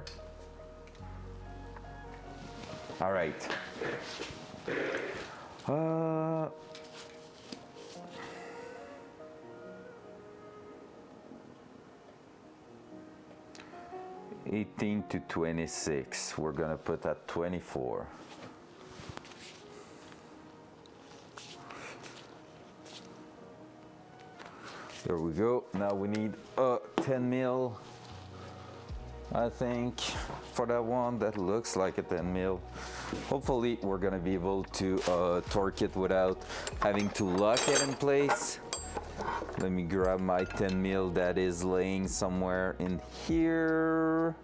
Speaker 1: All right. 18 to 26. We're gonna put at 24. There we go. Now we need a 10 mil, I think, for that one. That looks like a 10 mil. Hopefully we're gonna be able to torque it without having to lock it in place. Let me grab my 10 mil that is laying somewhere in here.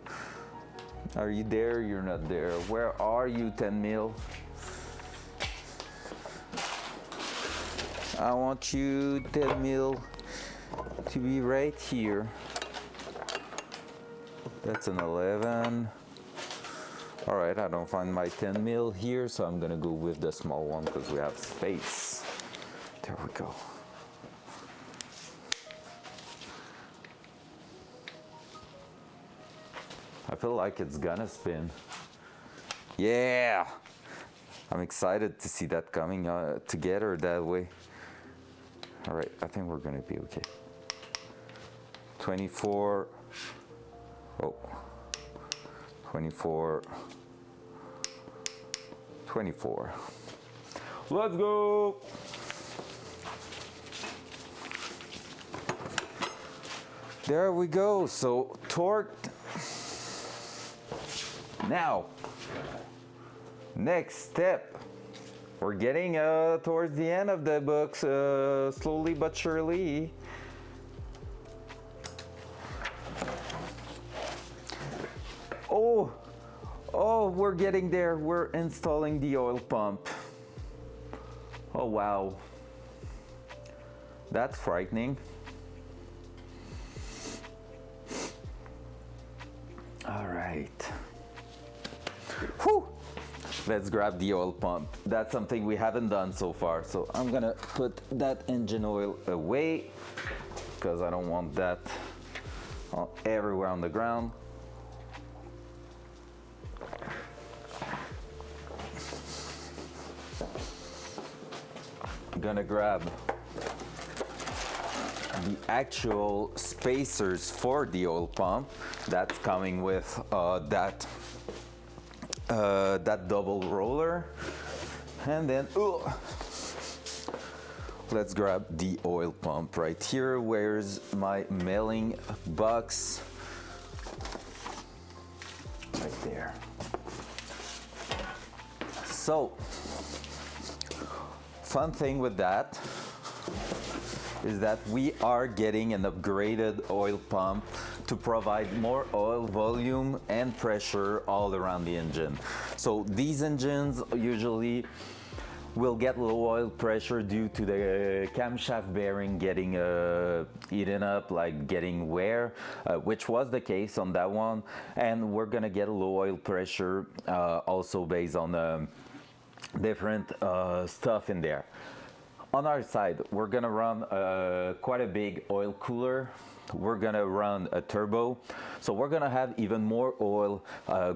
Speaker 1: Are you there? You're not there. Where are you, 10 mil? I want you, 10 mil, to be right here. That's an 11. All right, I don't find my 10 mil here, so I'm gonna go with the small one because we have space. There we go. I feel like it's gonna spin. Yeah! I'm excited to see that coming together that way. All right, I think we're gonna be okay. 24. Oh. 24. 24. Let's go! There we go. So torqued. Now, next step. We're getting towards the end of the book, slowly but surely. Oh, we're getting there. We're installing the oil pump. Oh, wow. That's frightening. All right. Whew. Let's grab the oil pump. That's something we haven't done so far. So I'm gonna put that engine oil away because I don't want that everywhere on the ground. I'm gonna grab the actual spacers for the oil pump. That's coming with that double roller, and then let's grab the oil pump right here. Where's my mailing box? Right there. So, fun thing with that is that we are getting an upgraded oil pump to provide more oil volume and pressure all around the engine. So these engines usually will get low oil pressure due to the camshaft bearing getting eaten up, like getting wear, which was the case on that one. And we're gonna get low oil pressure also based on different stuff in there. On our side, we're gonna run quite a big oil cooler. We're gonna run a turbo, so we're gonna have even more oil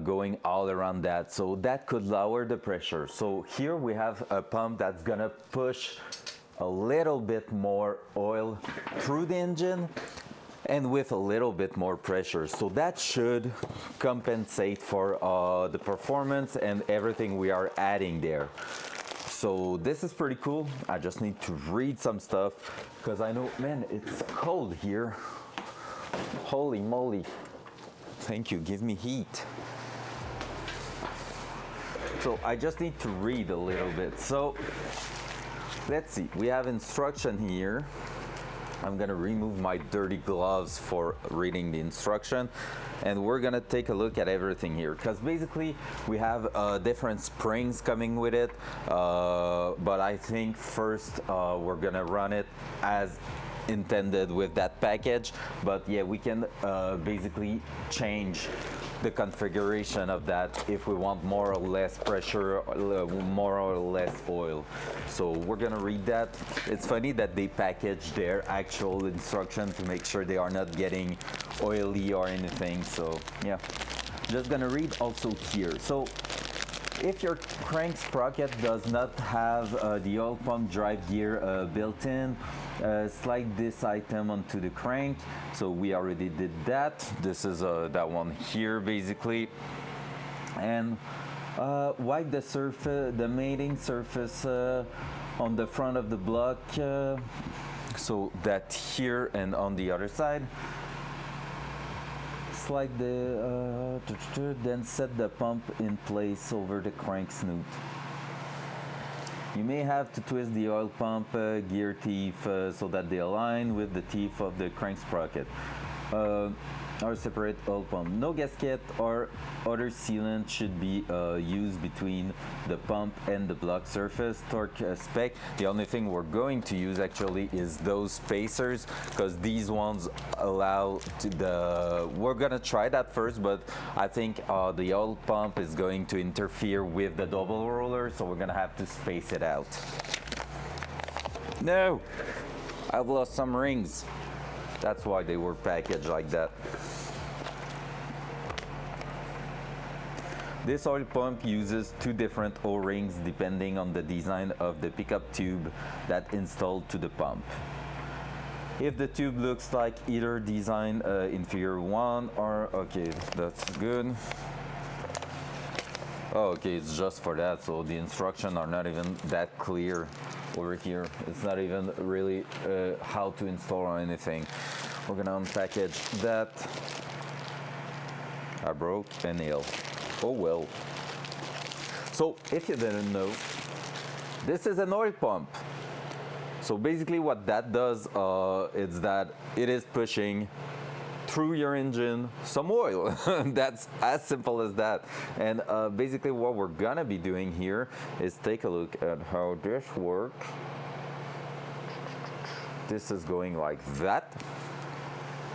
Speaker 1: going all around that, so that could lower the pressure. So here we have a pump that's gonna push a little bit more oil through the engine and with a little bit more pressure, so that should compensate for the performance and everything we are adding there. So this is pretty cool. I just need to read some stuff because I know, man, it's cold here. Holy moly. Thank you, give me heat. So I just need to read a little bit. So let's see, we have instruction here. I'm gonna remove my dirty gloves for reading the instruction, and we're gonna take a look at everything here, because basically we have different springs coming with it, but I think first we're gonna run it as intended with that package. But yeah, we can basically change the configuration of that if we want more or less pressure, more or less oil. So we're gonna read that. It's funny that they package their actual instruction to make sure they are not getting oily or anything. So yeah, just gonna read also here. So if your crank sprocket does not have the oil pump drive gear built in, slide this item onto the crank. So we already did that. This is that one here basically. And wipe the surface, the mating surface on the front of the block. So that here and on the other side. Slide the, then set the pump in place over the crank snoot. You may have to twist the oil pump gear teeth so that they align with the teeth of the crank sprocket. Or separate oil pump. No gasket or other sealant should be used between the pump and the block surface. Torque spec. The only thing we're going to use actually is those spacers, because these ones allow to the. We're gonna try that first, but I think the oil pump is going to interfere with the double roller, so we're gonna have to space it out. No, I've lost some rings. That's why they were packaged like that. This oil pump uses two different O-rings depending on the design of the pickup tube that's installed to the pump. If the tube looks like either design inferior one or, okay, that's good. Oh, okay, it's just for that, so the instructions are not even that clear over here. It's not even really how to install or anything. We're gonna unpackage that. I broke a nail. Oh well. So if you didn't know, This is an oil pump. So basically what that does is that it is pushing through your engine some oil. That's as simple as that. And basically what we're gonna be doing here is take a look at how this works. This is going like that.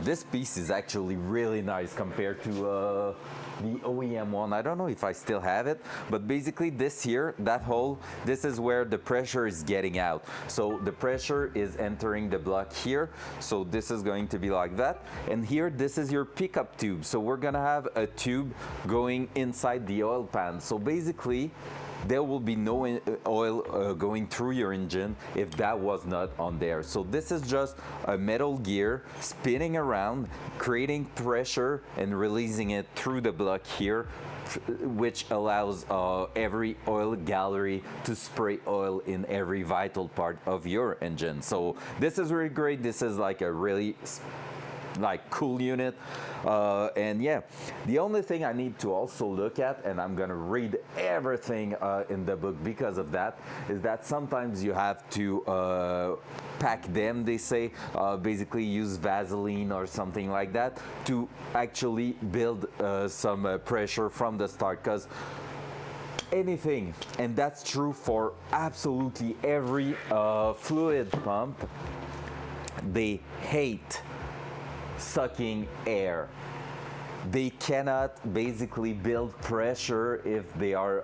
Speaker 1: This piece is actually really nice compared to the OEM one. I don't know if I still have it, but basically this here, that hole, this is where the pressure is getting out. So the pressure is entering the block here. So this is going to be like that. And here, this is your pickup tube. So we're gonna have a tube going inside the oil pan. So basically, there will be no oil going through your engine if that was not on there. So this is just a metal gear spinning around, creating pressure and releasing it through the block here, which allows every oil gallery to spray oil in every vital part of your engine. So this is really great. This is like a really cool unit. And yeah, the only thing I need to also look at, and I'm gonna read everything in the book because of that, is that sometimes you have to pack them, they say, basically use Vaseline or something like that to actually build some pressure from the start, because anything, and that's true for absolutely every fluid pump, they hate sucking air. They cannot basically build pressure if they are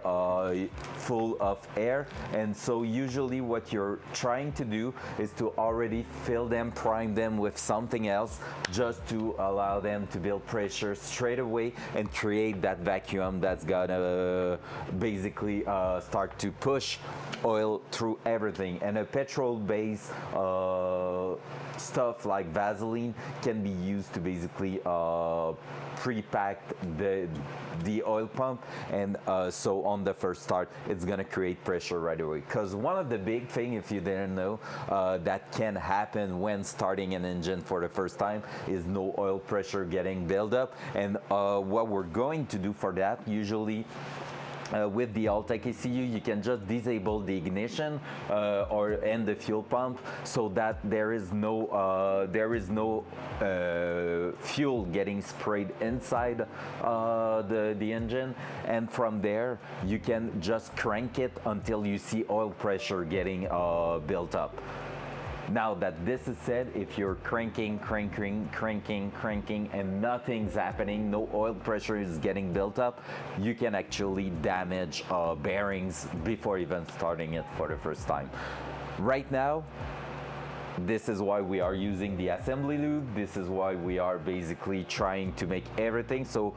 Speaker 1: full of air, and so usually what you're trying to do is to already fill them, prime them with something else, just to allow them to build pressure straight away and create that vacuum that's gonna basically start to push oil through everything. And a petrol-based stuff like Vaseline can be used to basically pre-packed the oil pump, and so on the first start it's gonna create pressure right away. Because one of the big thing, if you didn't know, that can happen when starting an engine for the first time is no oil pressure getting built up. And what we're going to do for that, usually with the Altec ECU, you can just disable the ignition and the fuel pump, so that there is no fuel getting sprayed inside the engine, and from there you can just crank it until you see oil pressure getting built up. Now that this is said, if you're cranking, and nothing's happening, no oil pressure is getting built up, you can actually damage bearings before even starting it for the first time. Right now, this is why we are using the assembly lube. This is why we are basically trying to make everything. So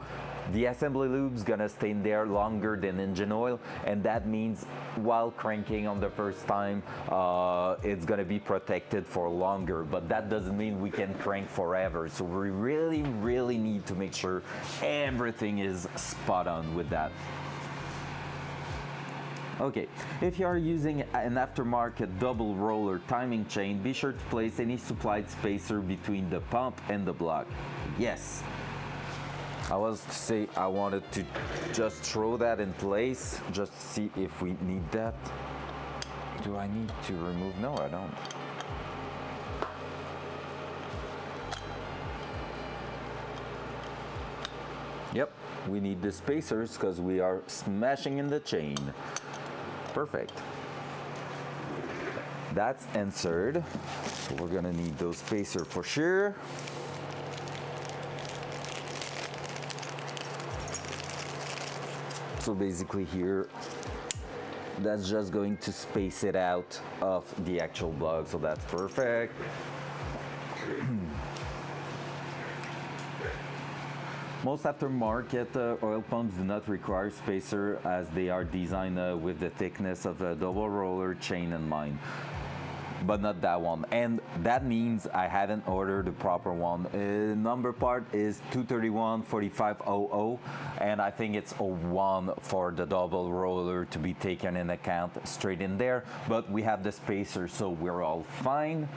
Speaker 1: the assembly lube's gonna stay in there longer than engine oil, and that means while cranking on the first time, it's gonna be protected for longer, but that doesn't mean we can crank forever. So we really need to make sure everything is spot on with that. Okay, if you are using an aftermarket double roller timing chain, be sure to place any supplied spacer between the pump and the block. Yes. I was to say I wanted to just throw that in place, just see if we need that. Do I need to remove? No, I don't. Yep, we need the spacers because we are smashing in the chain. Perfect. That's answered. So we're gonna need those spacers for sure. So basically here, that's just going to space it out of the actual block, so that's perfect. Most aftermarket oil pumps do not require spacer, as they are designed with the thickness of a double roller chain in mind. But not that one, and that means I haven't ordered the proper one. Number part is 231-4500, and I think it's 01 for the double roller to be taken in account straight in there, but we have the spacer, so we're all fine.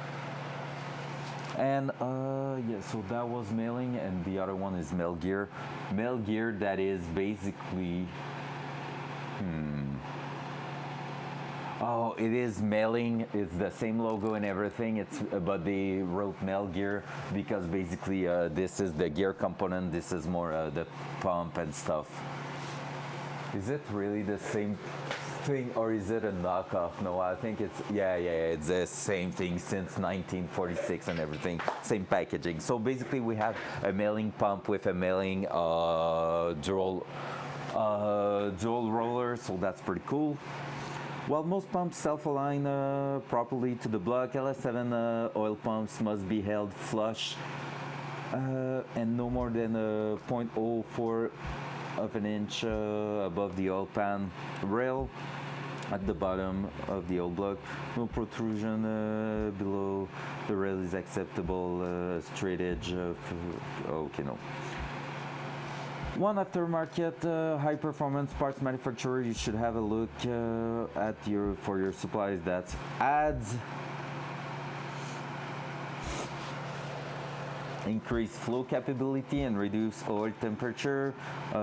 Speaker 1: And yeah, so that was mailing, and the other one is mail gear. Mail gear, that is basically Oh, it is mailing. It's the same logo and everything. It's but they wrote mail gear because basically this is the gear component. This is more the pump and stuff. Is it really the same thing or is it a knockoff? No, I think it's yeah. It's the same thing since 1946 and everything. Same packaging. So basically, we have a mailing pump with a mailing dual roller. So that's pretty cool. While most pumps self-align properly to the block, LS7 oil pumps must be held flush and no more than 0.04 of an inch above the oil pan rail at the bottom of the oil block. No protrusion below the rail is acceptable. Straight edge. Okay, no. One aftermarket high-performance parts manufacturer you should have a look at for your supplies. That's adds increase flow capability and reduce oil temperature.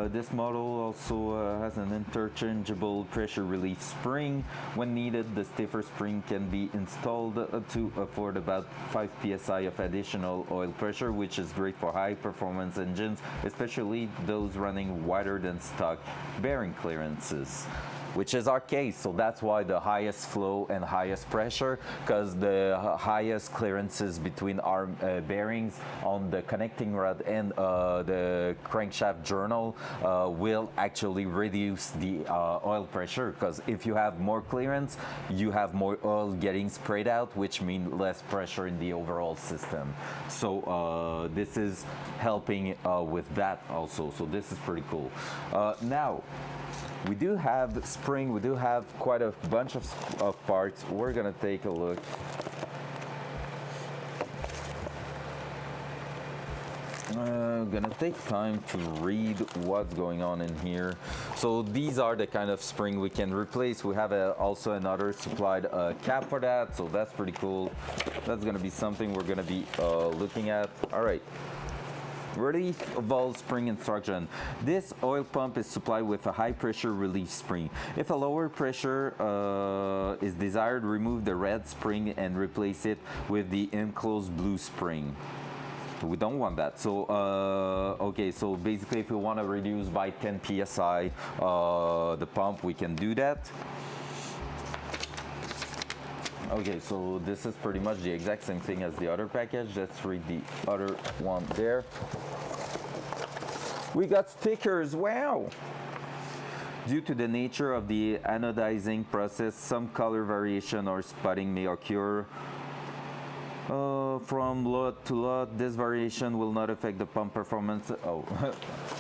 Speaker 1: This model also has an interchangeable pressure relief spring. When needed, the stiffer spring can be installed to afford about 5 psi of additional oil pressure, which is great for high performance engines, especially those running wider than stock bearing clearances, which is our case. So that's why the highest flow and highest pressure, because the highest clearances between our bearings on the connecting rod and the crankshaft journal will actually reduce the oil pressure, because if you have more clearance, you have more oil getting sprayed out, which means less pressure in the overall system. So this is helping with that also. So this is pretty cool. Now, we do have spring, we do have quite a bunch of parts. We're gonna take a look. Gonna take time to read what's going on in here. So these are the kind of spring we can replace. We have also another supplied cap for that, so that's pretty cool. That's gonna be something we're gonna be looking at. All right. Relief valve spring instruction. This oil pump is supplied with a high pressure relief spring. If a lower pressure is desired, remove the red spring and replace it with the enclosed blue spring. We don't want that. So okay, so basically if we want to reduce by 10 psi the pump, we can do that. Okay, so this is pretty much the exact same thing as the other package. Let's read the other one there. We got stickers, wow! Due to the nature of the anodizing process, some color variation or spotting may occur. From lot to lot, this variation will not affect the pump performance. Oh,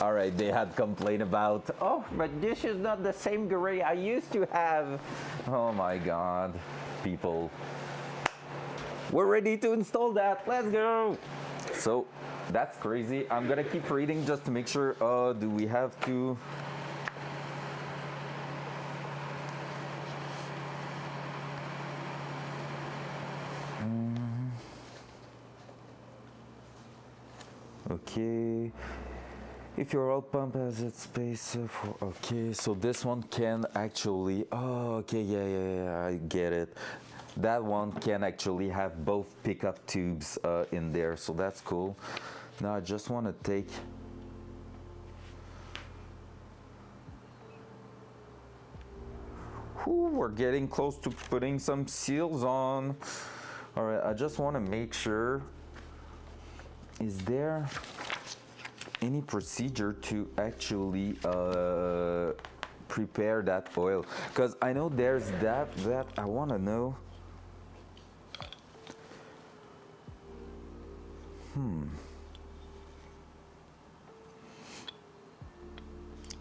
Speaker 1: all right, they had complained about, oh, but this is not the same gray I used to have. Oh my God, people. We're ready to install that, let's go. So, that's crazy. I'm gonna keep reading just to make sure, do we have to? Okay, if your oil pump has its space for, okay, so this one can actually, oh, okay, yeah, I get it. That one can actually have both pickup tubes in there, so that's cool. Now I just want to take, we're getting close to putting some seals on. All right, I just want to make sure, is there any procedure to actually prepare that oil? Because I know there's that I want to know.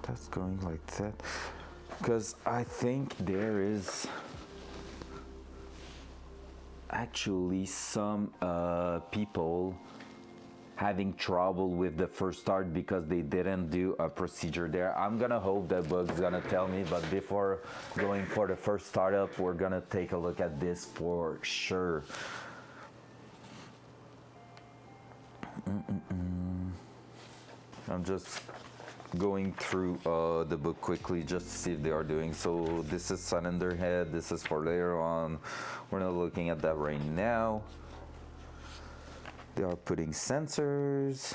Speaker 1: That's going like that. Because I think there is actually some people having trouble with the first start because they didn't do a procedure there. I'm gonna hope the bug's gonna tell me, but before going for the first startup, we're gonna take a look at this for sure. I'm just going through the book quickly just to see if they are doing. So this is cylinder head, this is for later on. We're not looking at that right now. They are putting sensors.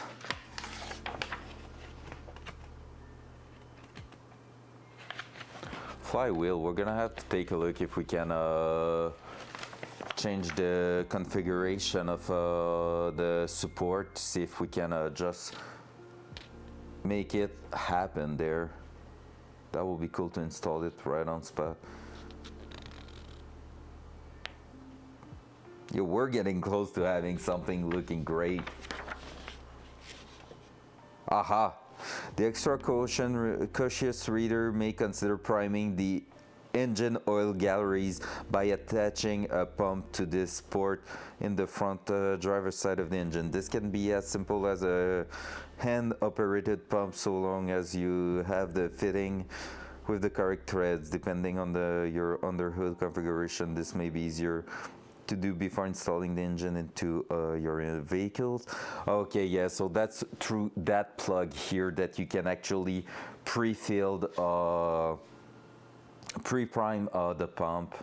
Speaker 1: Flywheel, we're gonna have to take a look if we can change the configuration of the support to see if we can just make it happen there. That will be cool to install it right on spot. Yeah, we're getting close to having something looking great. Aha! The extra cautious reader may consider priming the engine oil galleries by attaching a pump to this port in the front driver's side of the engine. This can be as simple as a hand-operated pump so long as you have the fitting with the correct threads. Depending on your underhood configuration, this may be easier to do before installing the engine into your vehicles. Okay, yeah, so that's through that plug here that you can actually pre-prime the pump,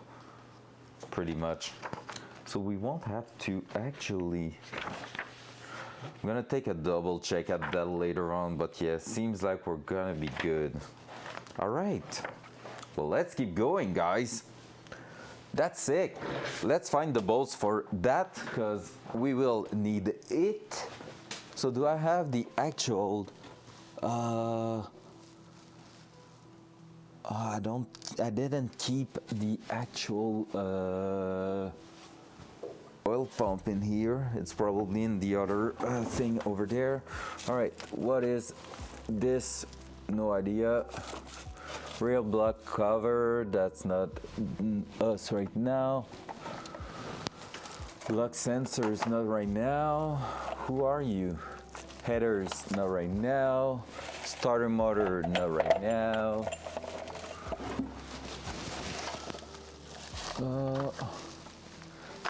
Speaker 1: pretty much. So we won't have to actually, I'm gonna take a double check at that later on, but yeah, seems like we're gonna be good. All right, well, let's keep going, guys. That's sick. Let's find the bolts for that because we will need it. So do I have the actual I didn't keep the actual oil pump in here. It's probably in the other thing over there. All right, what is this? No idea. Real block cover, that's not us right now. Block sensors, not right now. Who are you? Headers, not right now. Starter motor, not right now.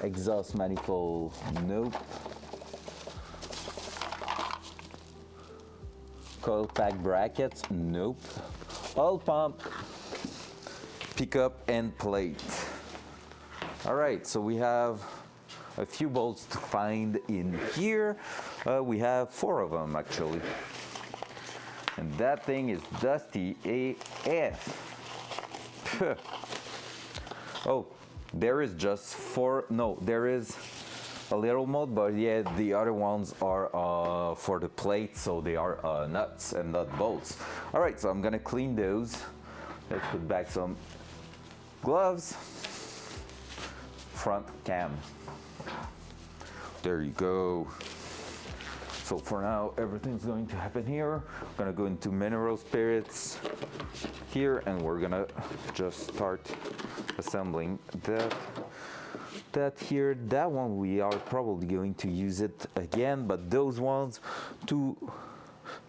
Speaker 1: Exhaust manifold, nope. Coil pack brackets, nope. Oil pump, pickup and plate. All right, so we have a few bolts to find in here. We have 4 of them actually. And that thing is dusty AF. Oh, there is just 4, no, there is a little mode, but yeah, the other ones are for the plate, so they are nuts and not bolts. All right, so I'm gonna clean those. Let's put back some gloves. Front cam. There you go. So for now, everything's going to happen here. I'm gonna go into mineral spirits here, and we're gonna just start assembling that here. That one we are probably going to use it again, but those ones to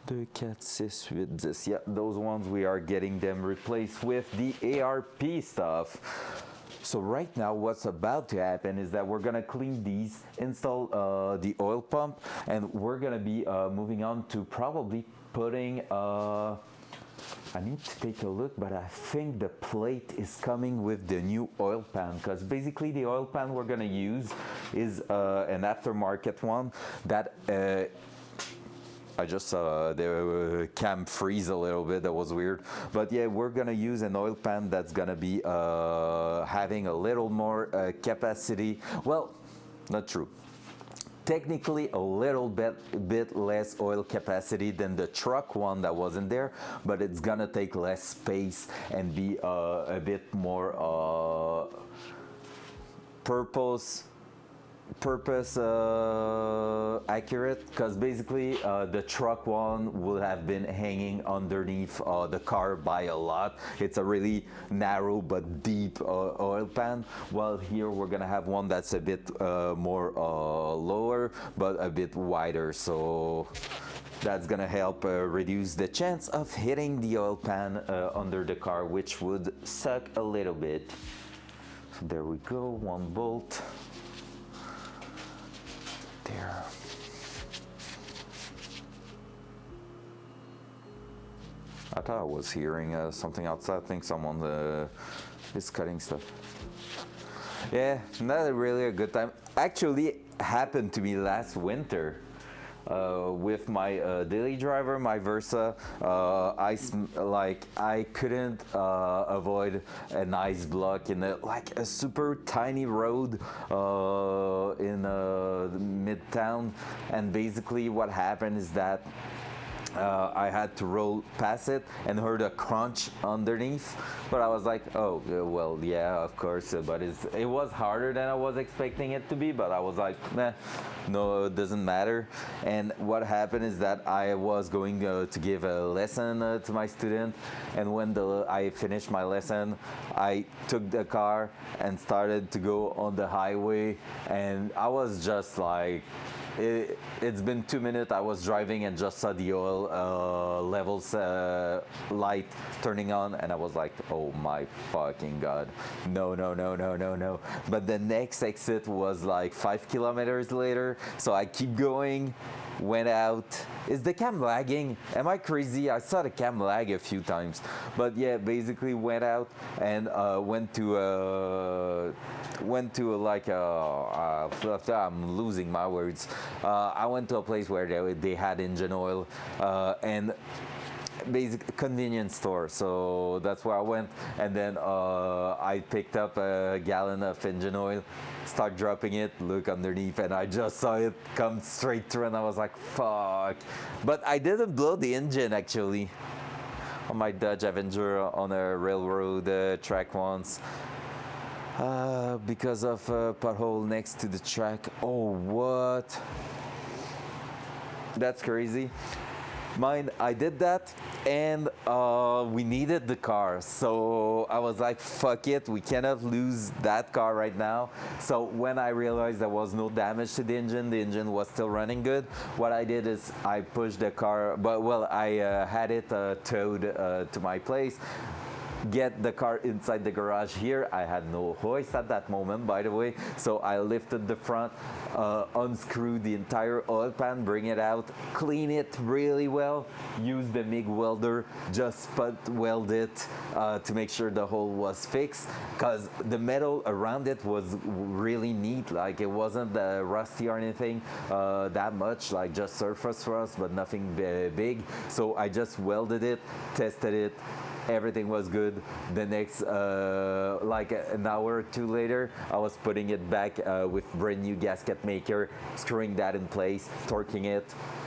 Speaker 1: the cat sits with this. Yeah, those ones we are getting them replaced with the ARP stuff. So right now what's about to happen is that we're gonna clean these, install the oil pump, and we're gonna be moving on to probably putting I need to take a look, but I think the plate is coming with the new oil pan, because basically the oil pan we're gonna use is an aftermarket one that I just saw the cam freeze a little bit. That was weird. But yeah, we're gonna use an oil pan that's gonna be having a little more capacity. Well, not true. Technically a little bit less oil capacity than the truck one that wasn't there, but it's gonna take less space and be a bit more purpose accurate, because basically the truck one would have been hanging underneath the car by a lot. It's a really narrow but deep oil pan, while here we're gonna have one that's a bit more lower but a bit wider, so that's gonna help reduce the chance of hitting the oil pan under the car, which would suck a little bit. So there we go, one bolt there. I thought I was hearing something outside. I think someone is cutting stuff. Yeah, not really a good time. Actually, happened to me last winter. With my daily driver, my Versa, I couldn't avoid an ice block in a super tiny road in midtown, and basically what happened is that I had to roll past it and heard a crunch underneath, but I was like, oh, well, yeah, of course, but it was harder than I was expecting it to be, but I was like, nah, no, it doesn't matter. And what happened is that I was going to give a lesson to my student, and when I finished my lesson, I took the car and started to go on the highway, and I was just like, it's been 2 minutes. I was driving and just saw the oil levels light turning on, and I was like, oh my fucking god, no, no, no, no, no, no. But the next exit was like 5 kilometers later, so I keep going, went out. Is the cam lagging? Am I crazy? I saw the cam lag a few times, but yeah, basically went out and went to like I'm losing my words. I went to a place where they had engine oil and basic convenience store, so that's where I went, and then I picked up a gallon of engine oil, start dropping it, look underneath, and I just saw it come straight through, and I was like, fuck. But I didn't blow the engine actually on my Dodge Avenger on a railroad track once. Because of a pothole next to the track. Oh, what? That's crazy. Mine, I did that, and we needed the car, so I was like, fuck it, we cannot lose that car right now. So when I realized there was no damage to the engine was still running good, what I did is I pushed the car, I had it towed to my place, get the car inside the garage here. I had no hoist at that moment, by the way, so I lifted the front, unscrew the entire oil pan, bring it out, clean it really well, use the MIG welder, just spot weld it to make sure the hole was fixed, because the metal around it was really neat, like it wasn't rusty or anything that much, like just surface rust, but nothing big. So I just welded it, tested it, everything was good. The next like an hour or two later, I was putting it back with brand new gasket maker, screwing that in place, torquing it,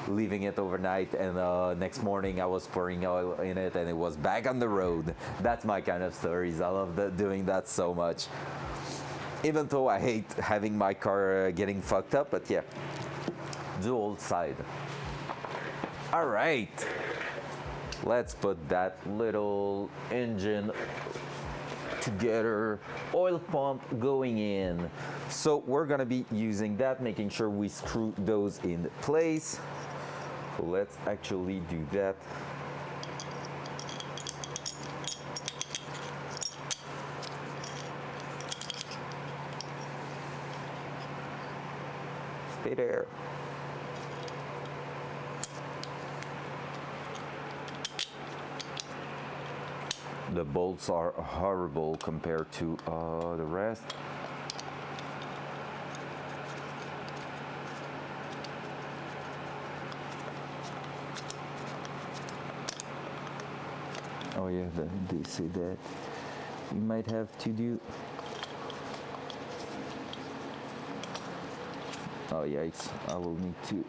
Speaker 1: leaving it overnight, and next morning I was pouring oil in it and it was back on the road. That's my kind of stories. I love doing that so much, even though I hate having my car getting fucked up, but yeah, dual side. All right, let's put that little engine together, oil pump going in. So we're gonna be using that, making sure we screw those in place. So let's actually do that. Stay there. The bolts are horrible compared to the rest. Oh yeah, they say that you might have to do. Oh yikes, I will need to.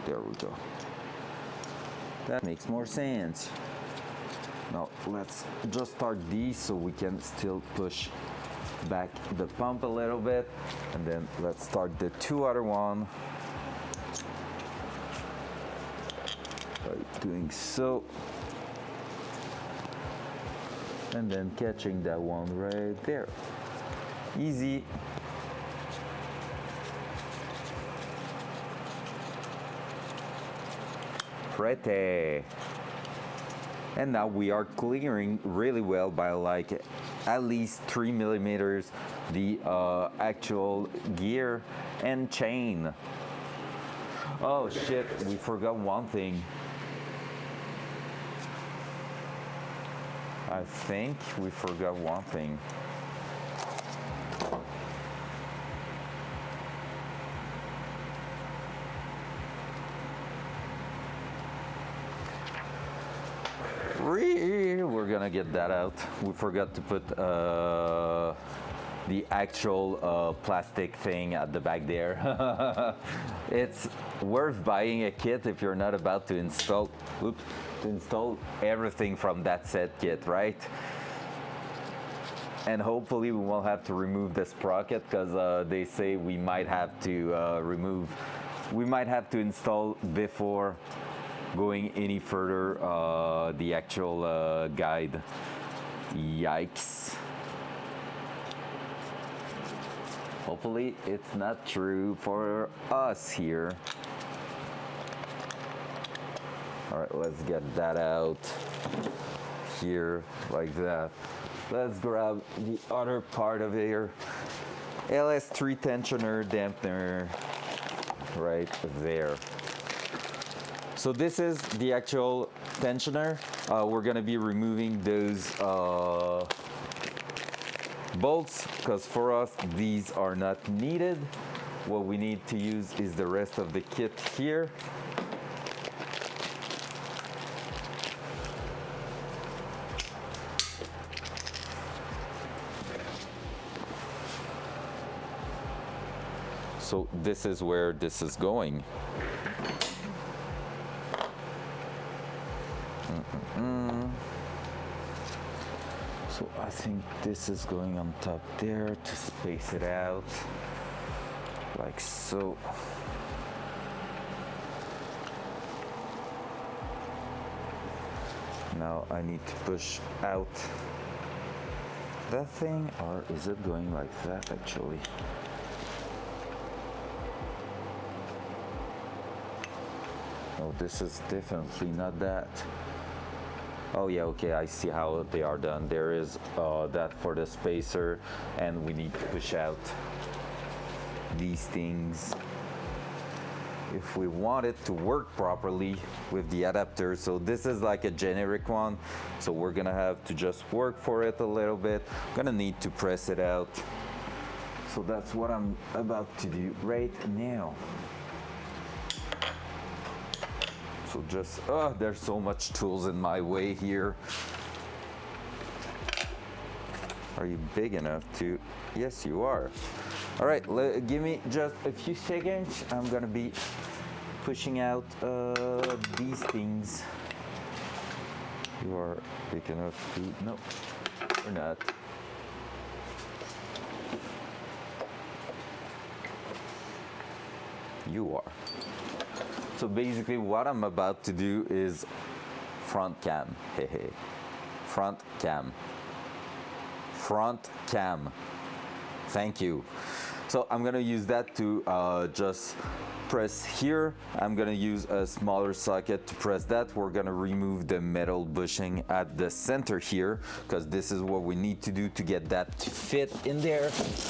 Speaker 1: There we go. That makes more sense. Now let's just start these so we can still push back the pump a little bit, and then let's start the two other one by doing so, and then catching that one right there. Easy. Pretty. And now we are clearing really well by like at least 3 millimeters the actual gear and chain. Oh shit, we forgot one thing. I think we forgot one thing. We're gonna get that out. We forgot to put the actual plastic thing at the back there. It's worth buying a kit if you're not about to install, to install everything from that set kit, right? And hopefully we won't have to remove the sprocket because they say we might have to we might have to install before going any further the actual guide. Yikes. Hopefully it's not true for us here. All right, let's get that out here like that. Let's grab the other part of here. LS3 tensioner dampener right there. So this is the actual tensioner. We're gonna be removing those bolts because for us these are not needed. What we need to use is the rest of the kit here. So this is where this is going. So I think this is going on top there to space it out, like so. Now I need to push out that thing, or is it going like that actually? Oh, this is definitely not that. Oh yeah, okay, I see how they are done. There is that for the spacer, and we need to push out these things if we want it to work properly with the adapter. So this is like a generic one, so we're gonna have to just work for it a little bit. I'm gonna need to press it out. So that's what I'm about to do right now. So just, there's so much tools in my way here. Are you big enough to? Yes, you are. All right, give me just a few seconds. I'm gonna be pushing out these things. You are big enough to, no, you're not. You are. So basically what I'm about to do is front cam. Hey. Front cam. Front cam. Thank you. So I'm gonna use that to just press here. I'm gonna use a smaller socket to press that. We're gonna remove the metal bushing at the center here because this is what we need to do to get that to fit in there.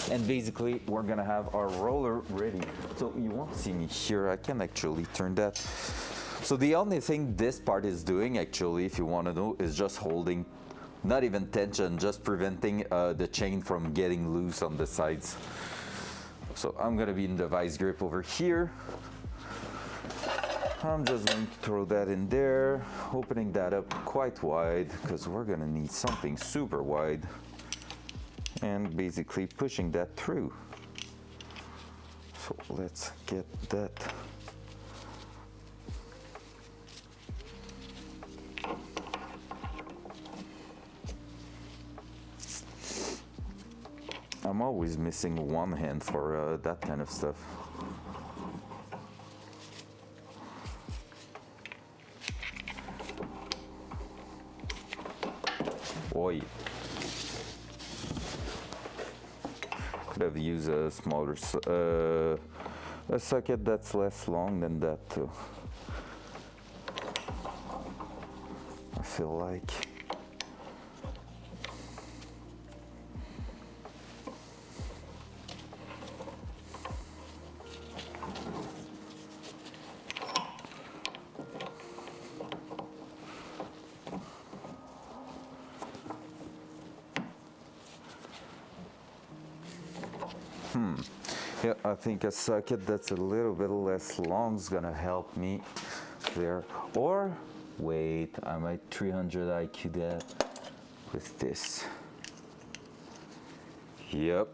Speaker 1: And basically we're gonna have our roller ready. So you won't see me here. I can actually turn that. So the only thing this part is doing actually, if you wanna know, is just holding, not even tension, just preventing the chain from getting loose on the sides. So I'm gonna be in the vice grip over here. I'm just going to throw that in there, opening that up quite wide because we're gonna need something super wide, and basically pushing that through. So let's get that. I'm always missing one hand for that kind of stuff. Oi. Could have used a smaller a socket that's less long than that too. I feel like. Yeah, I think a socket that's a little bit less long is gonna help me there. Or, wait, I might 300 IQ that with this. Yep.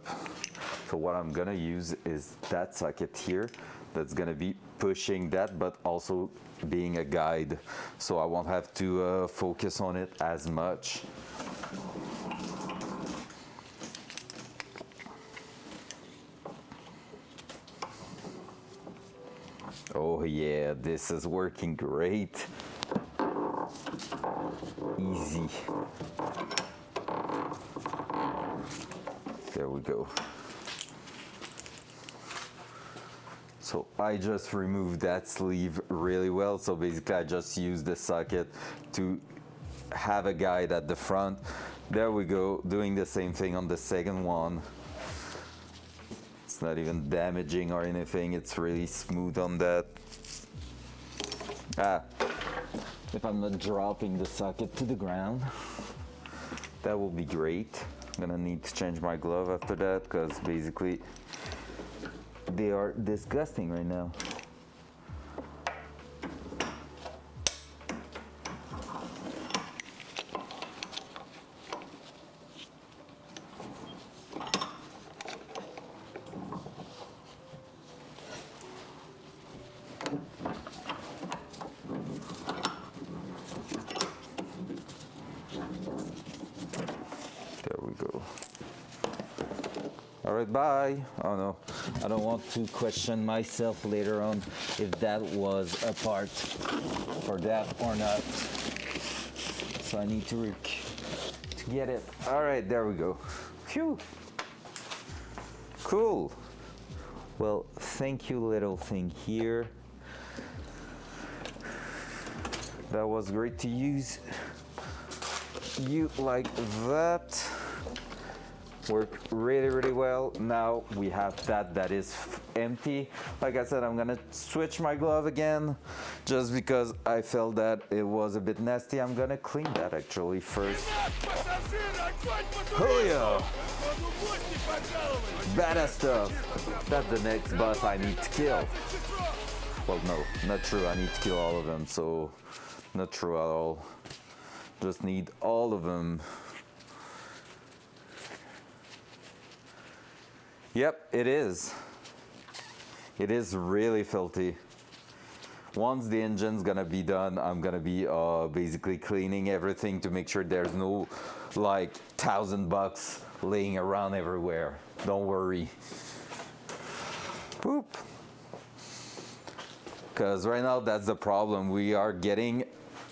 Speaker 1: So what I'm gonna use is that socket here that's gonna be pushing that, but also being a guide. So I won't have to focus on it as much. Oh yeah, this is working great. Easy. There we go. So I just removed that sleeve really well. So basically I just used the socket to have a guide at the front. There we go, doing the same thing on the second one. It's not even damaging or anything, it's really smooth on that. If I'm not dropping the socket to the ground, that will be great. I'm gonna need to change my glove after that because basically they are disgusting right now. All right, bye. Oh no, I don't want to question myself later on if that was a part for that or not. So I need to get it. All right, there we go. Phew. Cool. Well, thank you, little thing here. That was great to use. You like that. Work really, really well. Now we have that is empty. Like I said, I'm gonna switch my glove again just because I felt that it was a bit nasty. I'm gonna clean that actually first. Oh yeah! Badass stuff. That's the next boss I need to kill. Well, no, not true. I need to kill all of them, so not true at all. Just need all of them. Yep, it is. It is really filthy. Once the engine's gonna be done, I'm gonna be basically cleaning everything to make sure there's no like $1,000 laying around everywhere. Don't worry. Boop. Because right now that's the problem. We are getting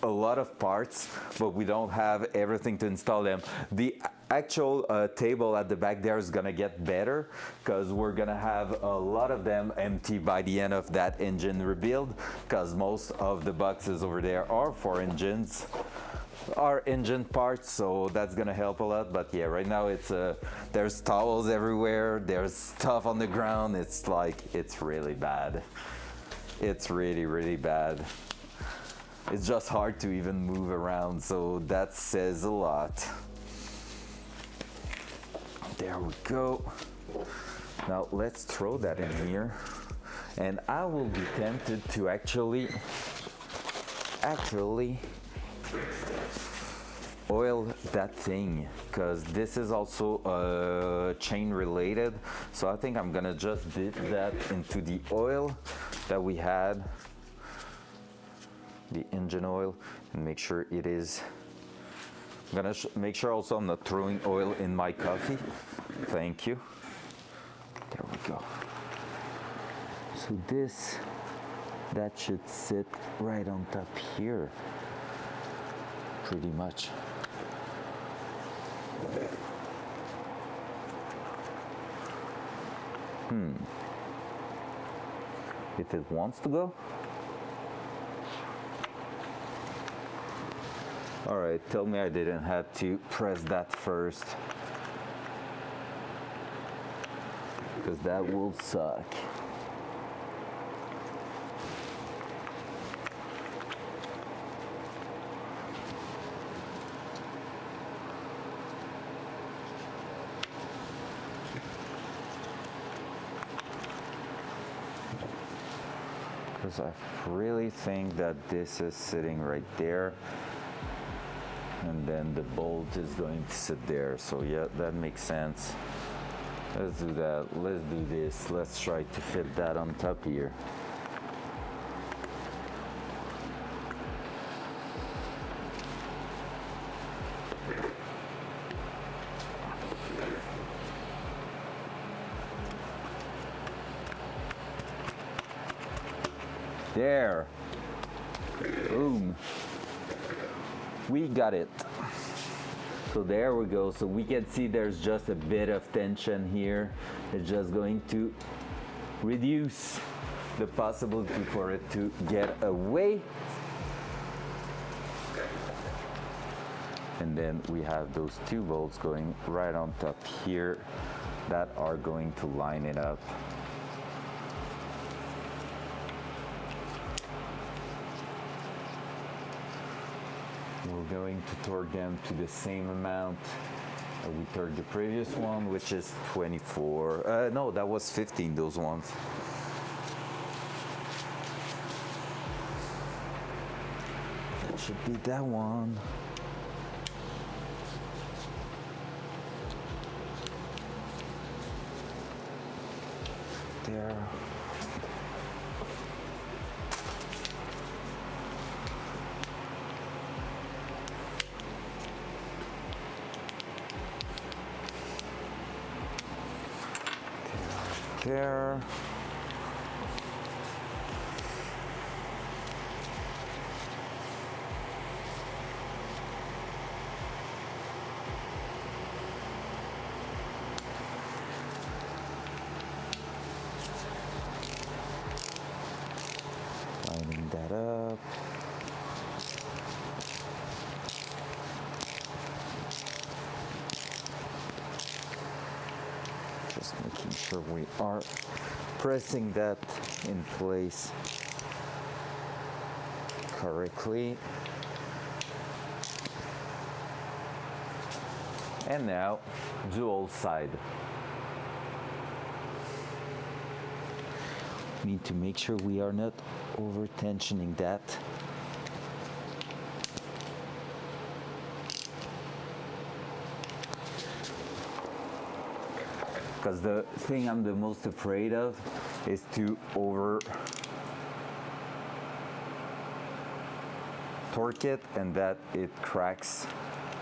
Speaker 1: a lot of parts, but we don't have everything to install them. The actual table at the back there is gonna get better because we're gonna have a lot of them empty by the end of that engine rebuild, because most of the boxes over there are for engines, are engine parts, so that's gonna help a lot. But yeah, right now it's there's towels everywhere, there's stuff on the ground. It's like, it's really bad. It's really, really bad. It's just hard to even move around, so that says a lot. There we go. Now let's throw that in here. And I will be tempted to actually oil that thing, because this is also chain related. So I think I'm gonna just dip that into the oil that we had, the engine oil, and make sure it is. I'm gonna make sure also I'm not throwing oil in my coffee. Thank you. There we go. So that should sit right on top here, pretty much. If it wants to go. All right, tell me I didn't have to press that first, because that will suck. because I really think that this is sitting right there, and then the bolt is going to sit there. So yeah, that makes sense. Let's do that. Let's do this. Let's try to fit that on top here. There. Boom. We got it. So there we go. So we can see there's just a bit of tension here. It's just going to reduce the possibility for it to get away. And then we have those two bolts going right on top here that are going to line it up. We're going to torque them to the same amount we torqued the previous one, which is 24. No, that was 15, those ones. That should be that one. There. There. Lining that up. Just making sure we are pressing that in place correctly. And now dual side. Need to make sure we are not over tensioning that. Because the thing I'm the most afraid of is to over torque it and that it cracks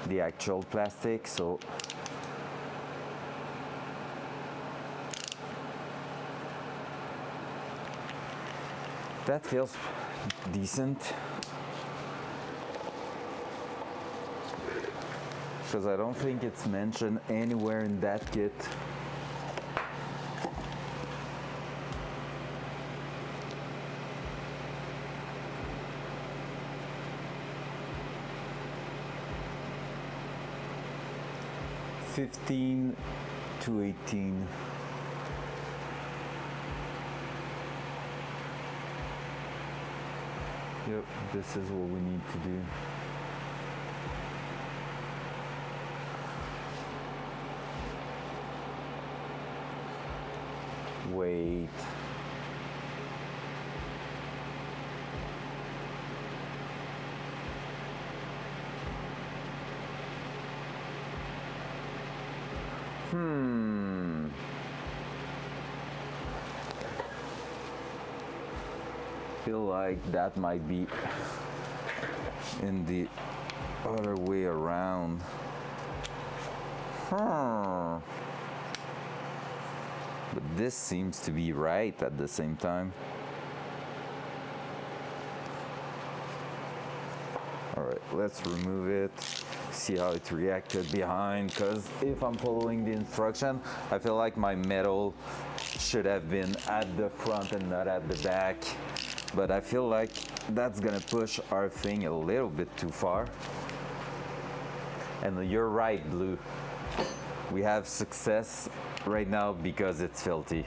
Speaker 1: the actual plastic. So that feels decent, because I don't think it's mentioned anywhere in that kit. (15 to 18). Yep, this is what we need to do. Wait. Feel like that might be in the other way around. But this seems to be right at the same time. All right, let's remove it, see how it reacted behind, because if I'm following the instruction, I feel like my metal should have been at the front and not at the back. But I feel like that's gonna push our thing a little bit too far. And you're right, Blue. We have success right now because it's filthy.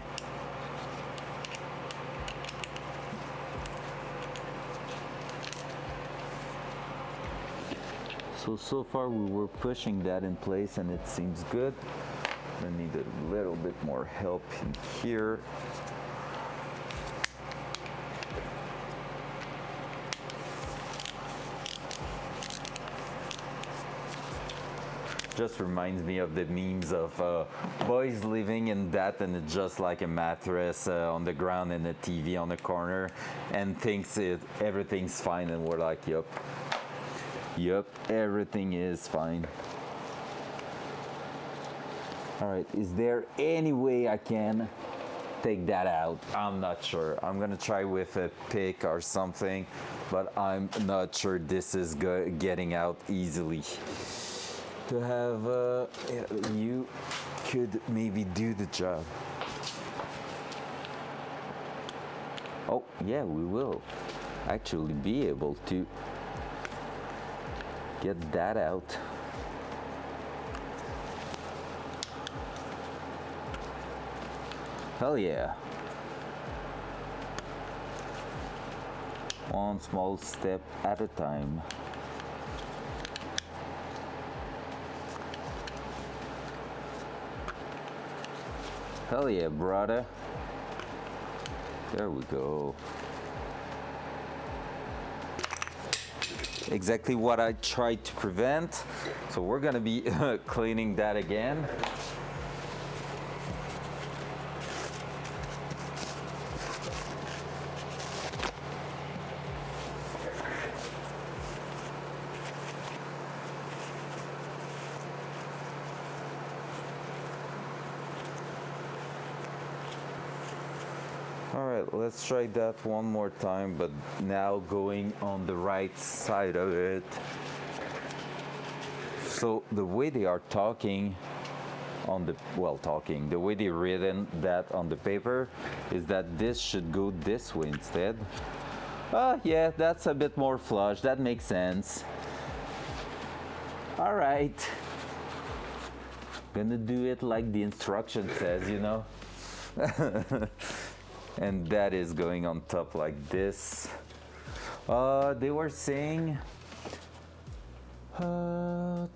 Speaker 1: So far we were pushing that in place and it seems good. I need a little bit more help in here. Just reminds me of the memes of boys living in that, and it's just like a mattress on the ground and a TV on the corner, and thinks everything's fine, and we're like, yep, everything is fine. All right, is there any way I can take that out? I'm not sure. I'm gonna try with a pick or something, but I'm not sure this is getting out easily. To have you could maybe do the job. Oh yeah, we will actually be able to get that out. Hell yeah. One small step at a time. Hell yeah, brother. There we go. Exactly what I tried to prevent. So we're gonna be cleaning that again. All right, let's try that one more time, but now going on the right side of it. So the way they are talking on the, the way they written that on the paper is that this should go this way instead. Yeah, that's a bit more flush. That makes sense. All right. Gonna do it like the instruction says, you know? And that is going on top like this. They were saying and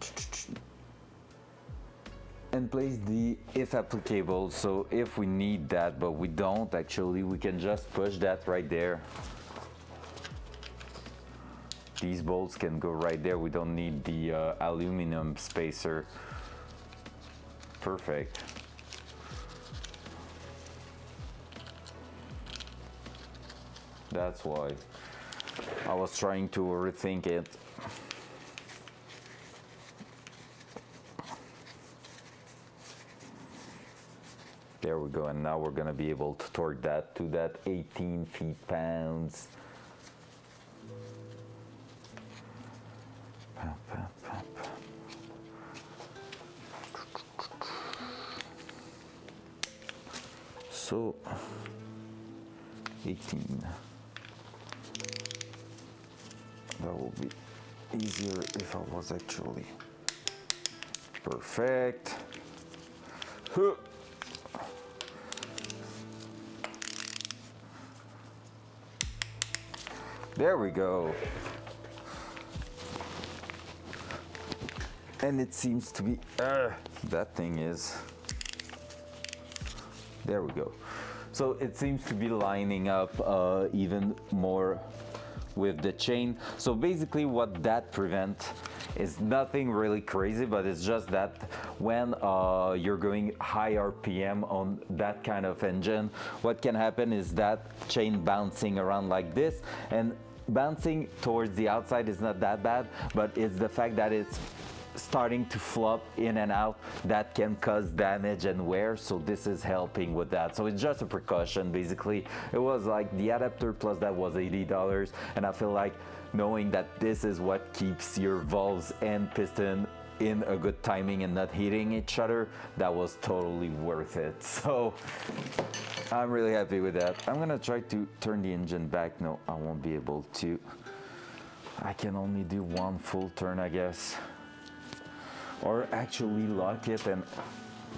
Speaker 1: place the if applicable. So if we need that, but we don't actually, we can just push that right there. These bolts can go right there. We don't need the aluminum spacer. Perfect. That's why I was trying to rethink it. There we go, and now we're gonna be able to torque that to that 18 feet-pounds. So 18. That will be easier if I was actually perfect. Huh. There we go. And it seems to be, that thing is, there we go. So it seems to be lining up even more with the chain. So basically what that prevents is nothing really crazy, but it's just that when you're going high RPM on that kind of engine, what can happen is that chain bouncing around like this, and bouncing towards the outside is not that bad, but it's the fact that it's starting to flop in and out that can cause damage and wear. So this is helping with that. So it's just a precaution. Basically it was like the adapter plus that was $80, and I feel like knowing that this is what keeps your valves and piston in a good timing and not hitting each other, that was totally worth it. So I'm really happy with that. I'm gonna try to turn the engine back. No, I won't be able to. I can only do one full turn, I guess. Or actually lock it and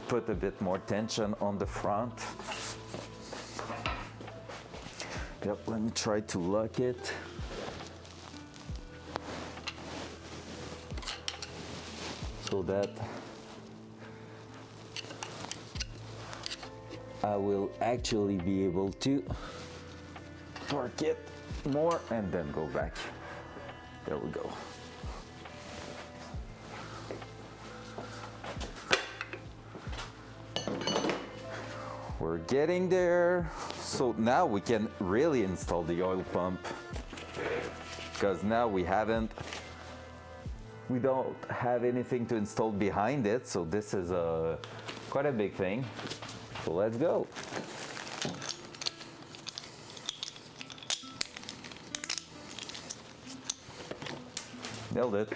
Speaker 1: put a bit more tension on the front. Yep, let me try to lock it. So that I will actually be able to torque it more and then go back. There we go. getting there. So now we can really install the oil pump, because now we don't have anything to install behind it. So this is quite a big thing. So let's go. Nailed it.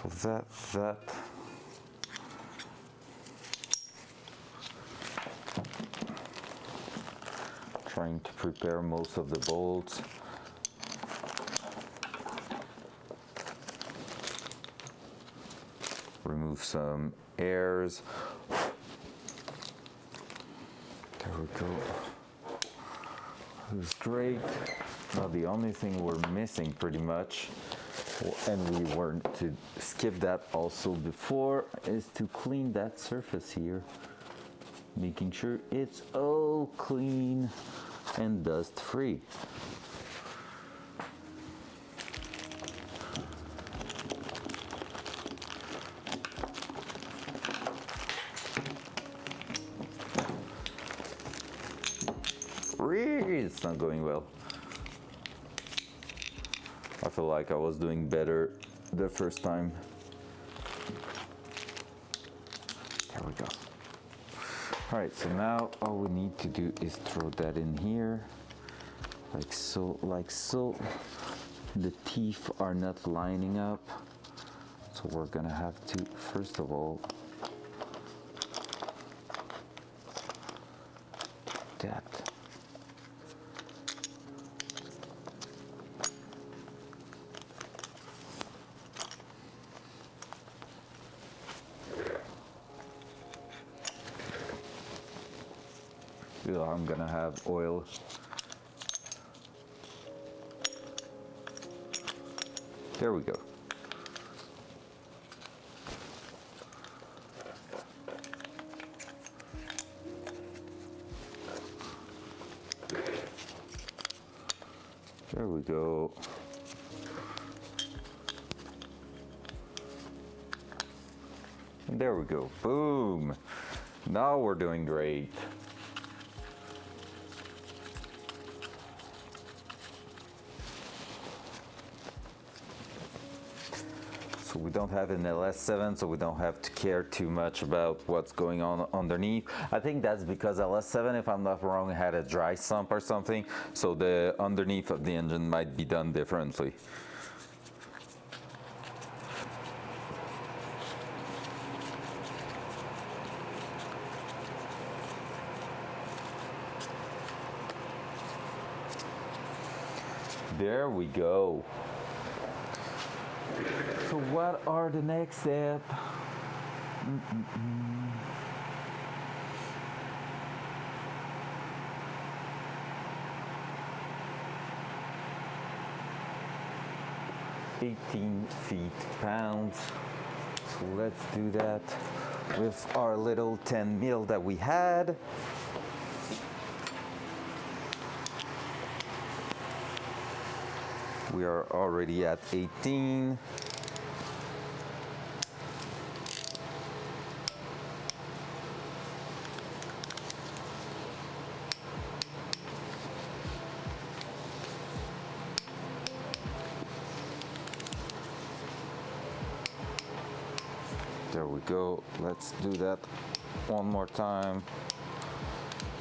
Speaker 1: So that. Trying to prepare most of the bolts. Remove some airs. There we go. This is great. Now the only thing we're missing pretty much, and we were to skip that also before, is to clean that surface here. Making sure it's all clean and dust free. It's not going well. I feel like I was doing better the first time. There we go. All right, so now all we need to do is throw that in here, like so, like so. The teeth are not lining up, so we're gonna have to, first of all, that. I'm gonna have oil. There we go. There we go. And there we go. Boom. Now we're doing great. So we don't have an LS7, so we don't have to care too much about what's going on underneath. I think that's because LS7, if I'm not wrong, had a dry sump or something, so the underneath of the engine might be done differently. There we go. So what are the next steps? £18 feet. So let's do that with our little 10 mil that we had. We are already at 18. There we go. Let's do that one more time.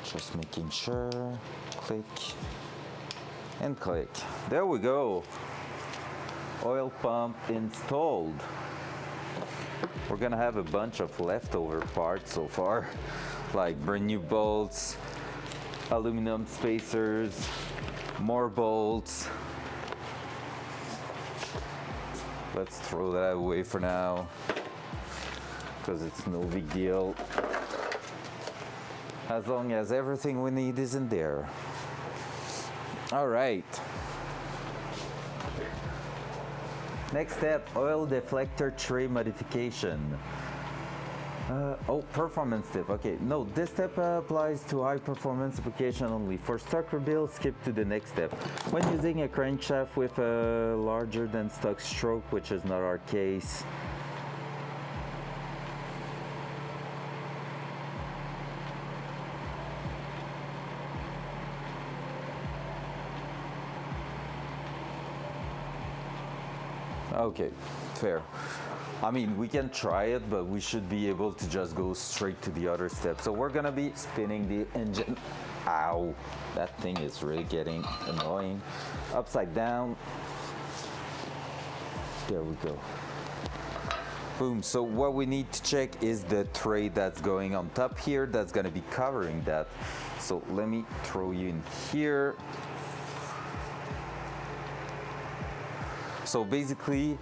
Speaker 1: Just making sure. Click. And click. There we go. Oil pump installed. We're gonna have a bunch of leftover parts so far, like brand new bolts, aluminum spacers, more bolts. Let's throw that away for now, because it's no big deal, as long as everything we need is in there. All right. Next step, oil deflector tray modification. Performance tip. Okay, no, this step applies to high performance application only. For stock rebuild, skip to the next step. When using a crankshaft with a larger than stock stroke, which is not our case. Okay, fair. I mean, we can try it, but we should be able to just go straight to the other step. So we're gonna be spinning the engine. Ow, that thing is really getting annoying. Upside down. There we go. Boom. So what we need to check is the tray that's going on top here that's gonna be covering that. So let me throw you in here. So basically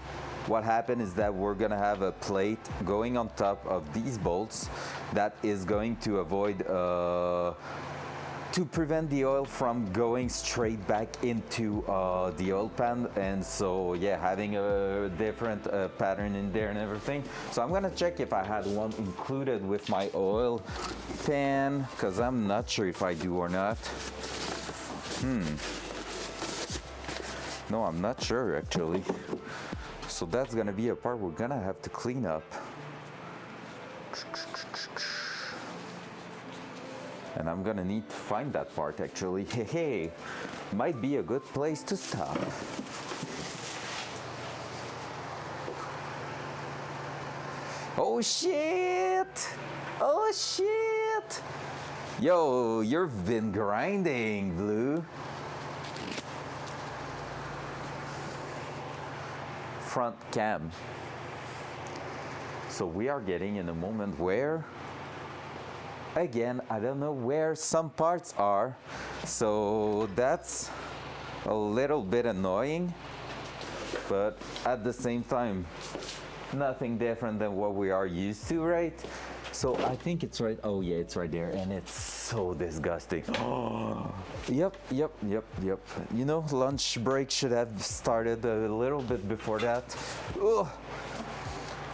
Speaker 1: what happened is that we're gonna have a plate going on top of these bolts that is going to avoid to prevent the oil from going straight back into the oil pan, and so yeah, having a different pattern in there and everything. So I'm gonna check if I had one included with my oil pan, because I'm not sure if I do or not. No, I'm not sure actually. So that's gonna be a part we're gonna have to clean up. And I'm gonna need to find that part actually. Hey, might be a good place to stop. Oh shit! Oh shit! Yo, you've been grinding, Blue. Front cam. So we are getting in a moment where, again, I don't know where some parts are, so that's a little bit annoying, but at the same time, nothing different than what we are used to, right? So I think it's right. Oh yeah, it's right there, and it's so disgusting. Yep. You know, lunch break should have started a little bit before that. Ugh.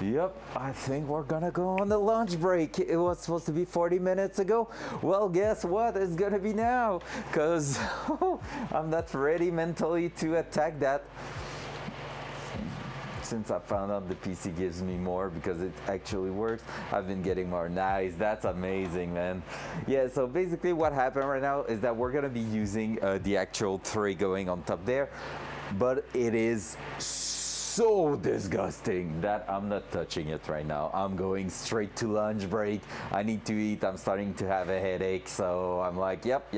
Speaker 1: Yep, I think we're gonna go on the lunch break. It was supposed to be 40 minutes ago. Well, guess what? It's gonna be now, because I'm not ready mentally to attack that. Since I found out the PC gives me more because it actually works, I've been getting more. Nice, that's amazing, man. Yeah, so basically what happened right now is that we're gonna be using the actual tray going on top there, but it is so disgusting that I'm not touching it right now. I'm going straight to lunch break. I need to eat. I'm starting to have a headache, so I'm like, yep,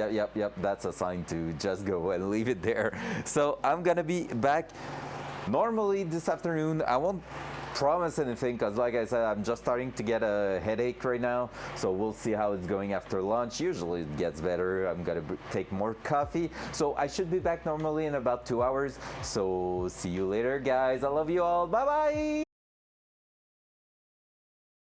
Speaker 1: that's a sign to just go and leave it there. So I'm gonna be back normally this afternoon. I won't promise anything because, like I said, I'm just starting to get a headache right now, so we'll see how it's going after lunch. Usually it gets better. I'm gonna take more coffee, so I should be back normally in about 2 hours. So see you later, guys. I love you all. Bye bye.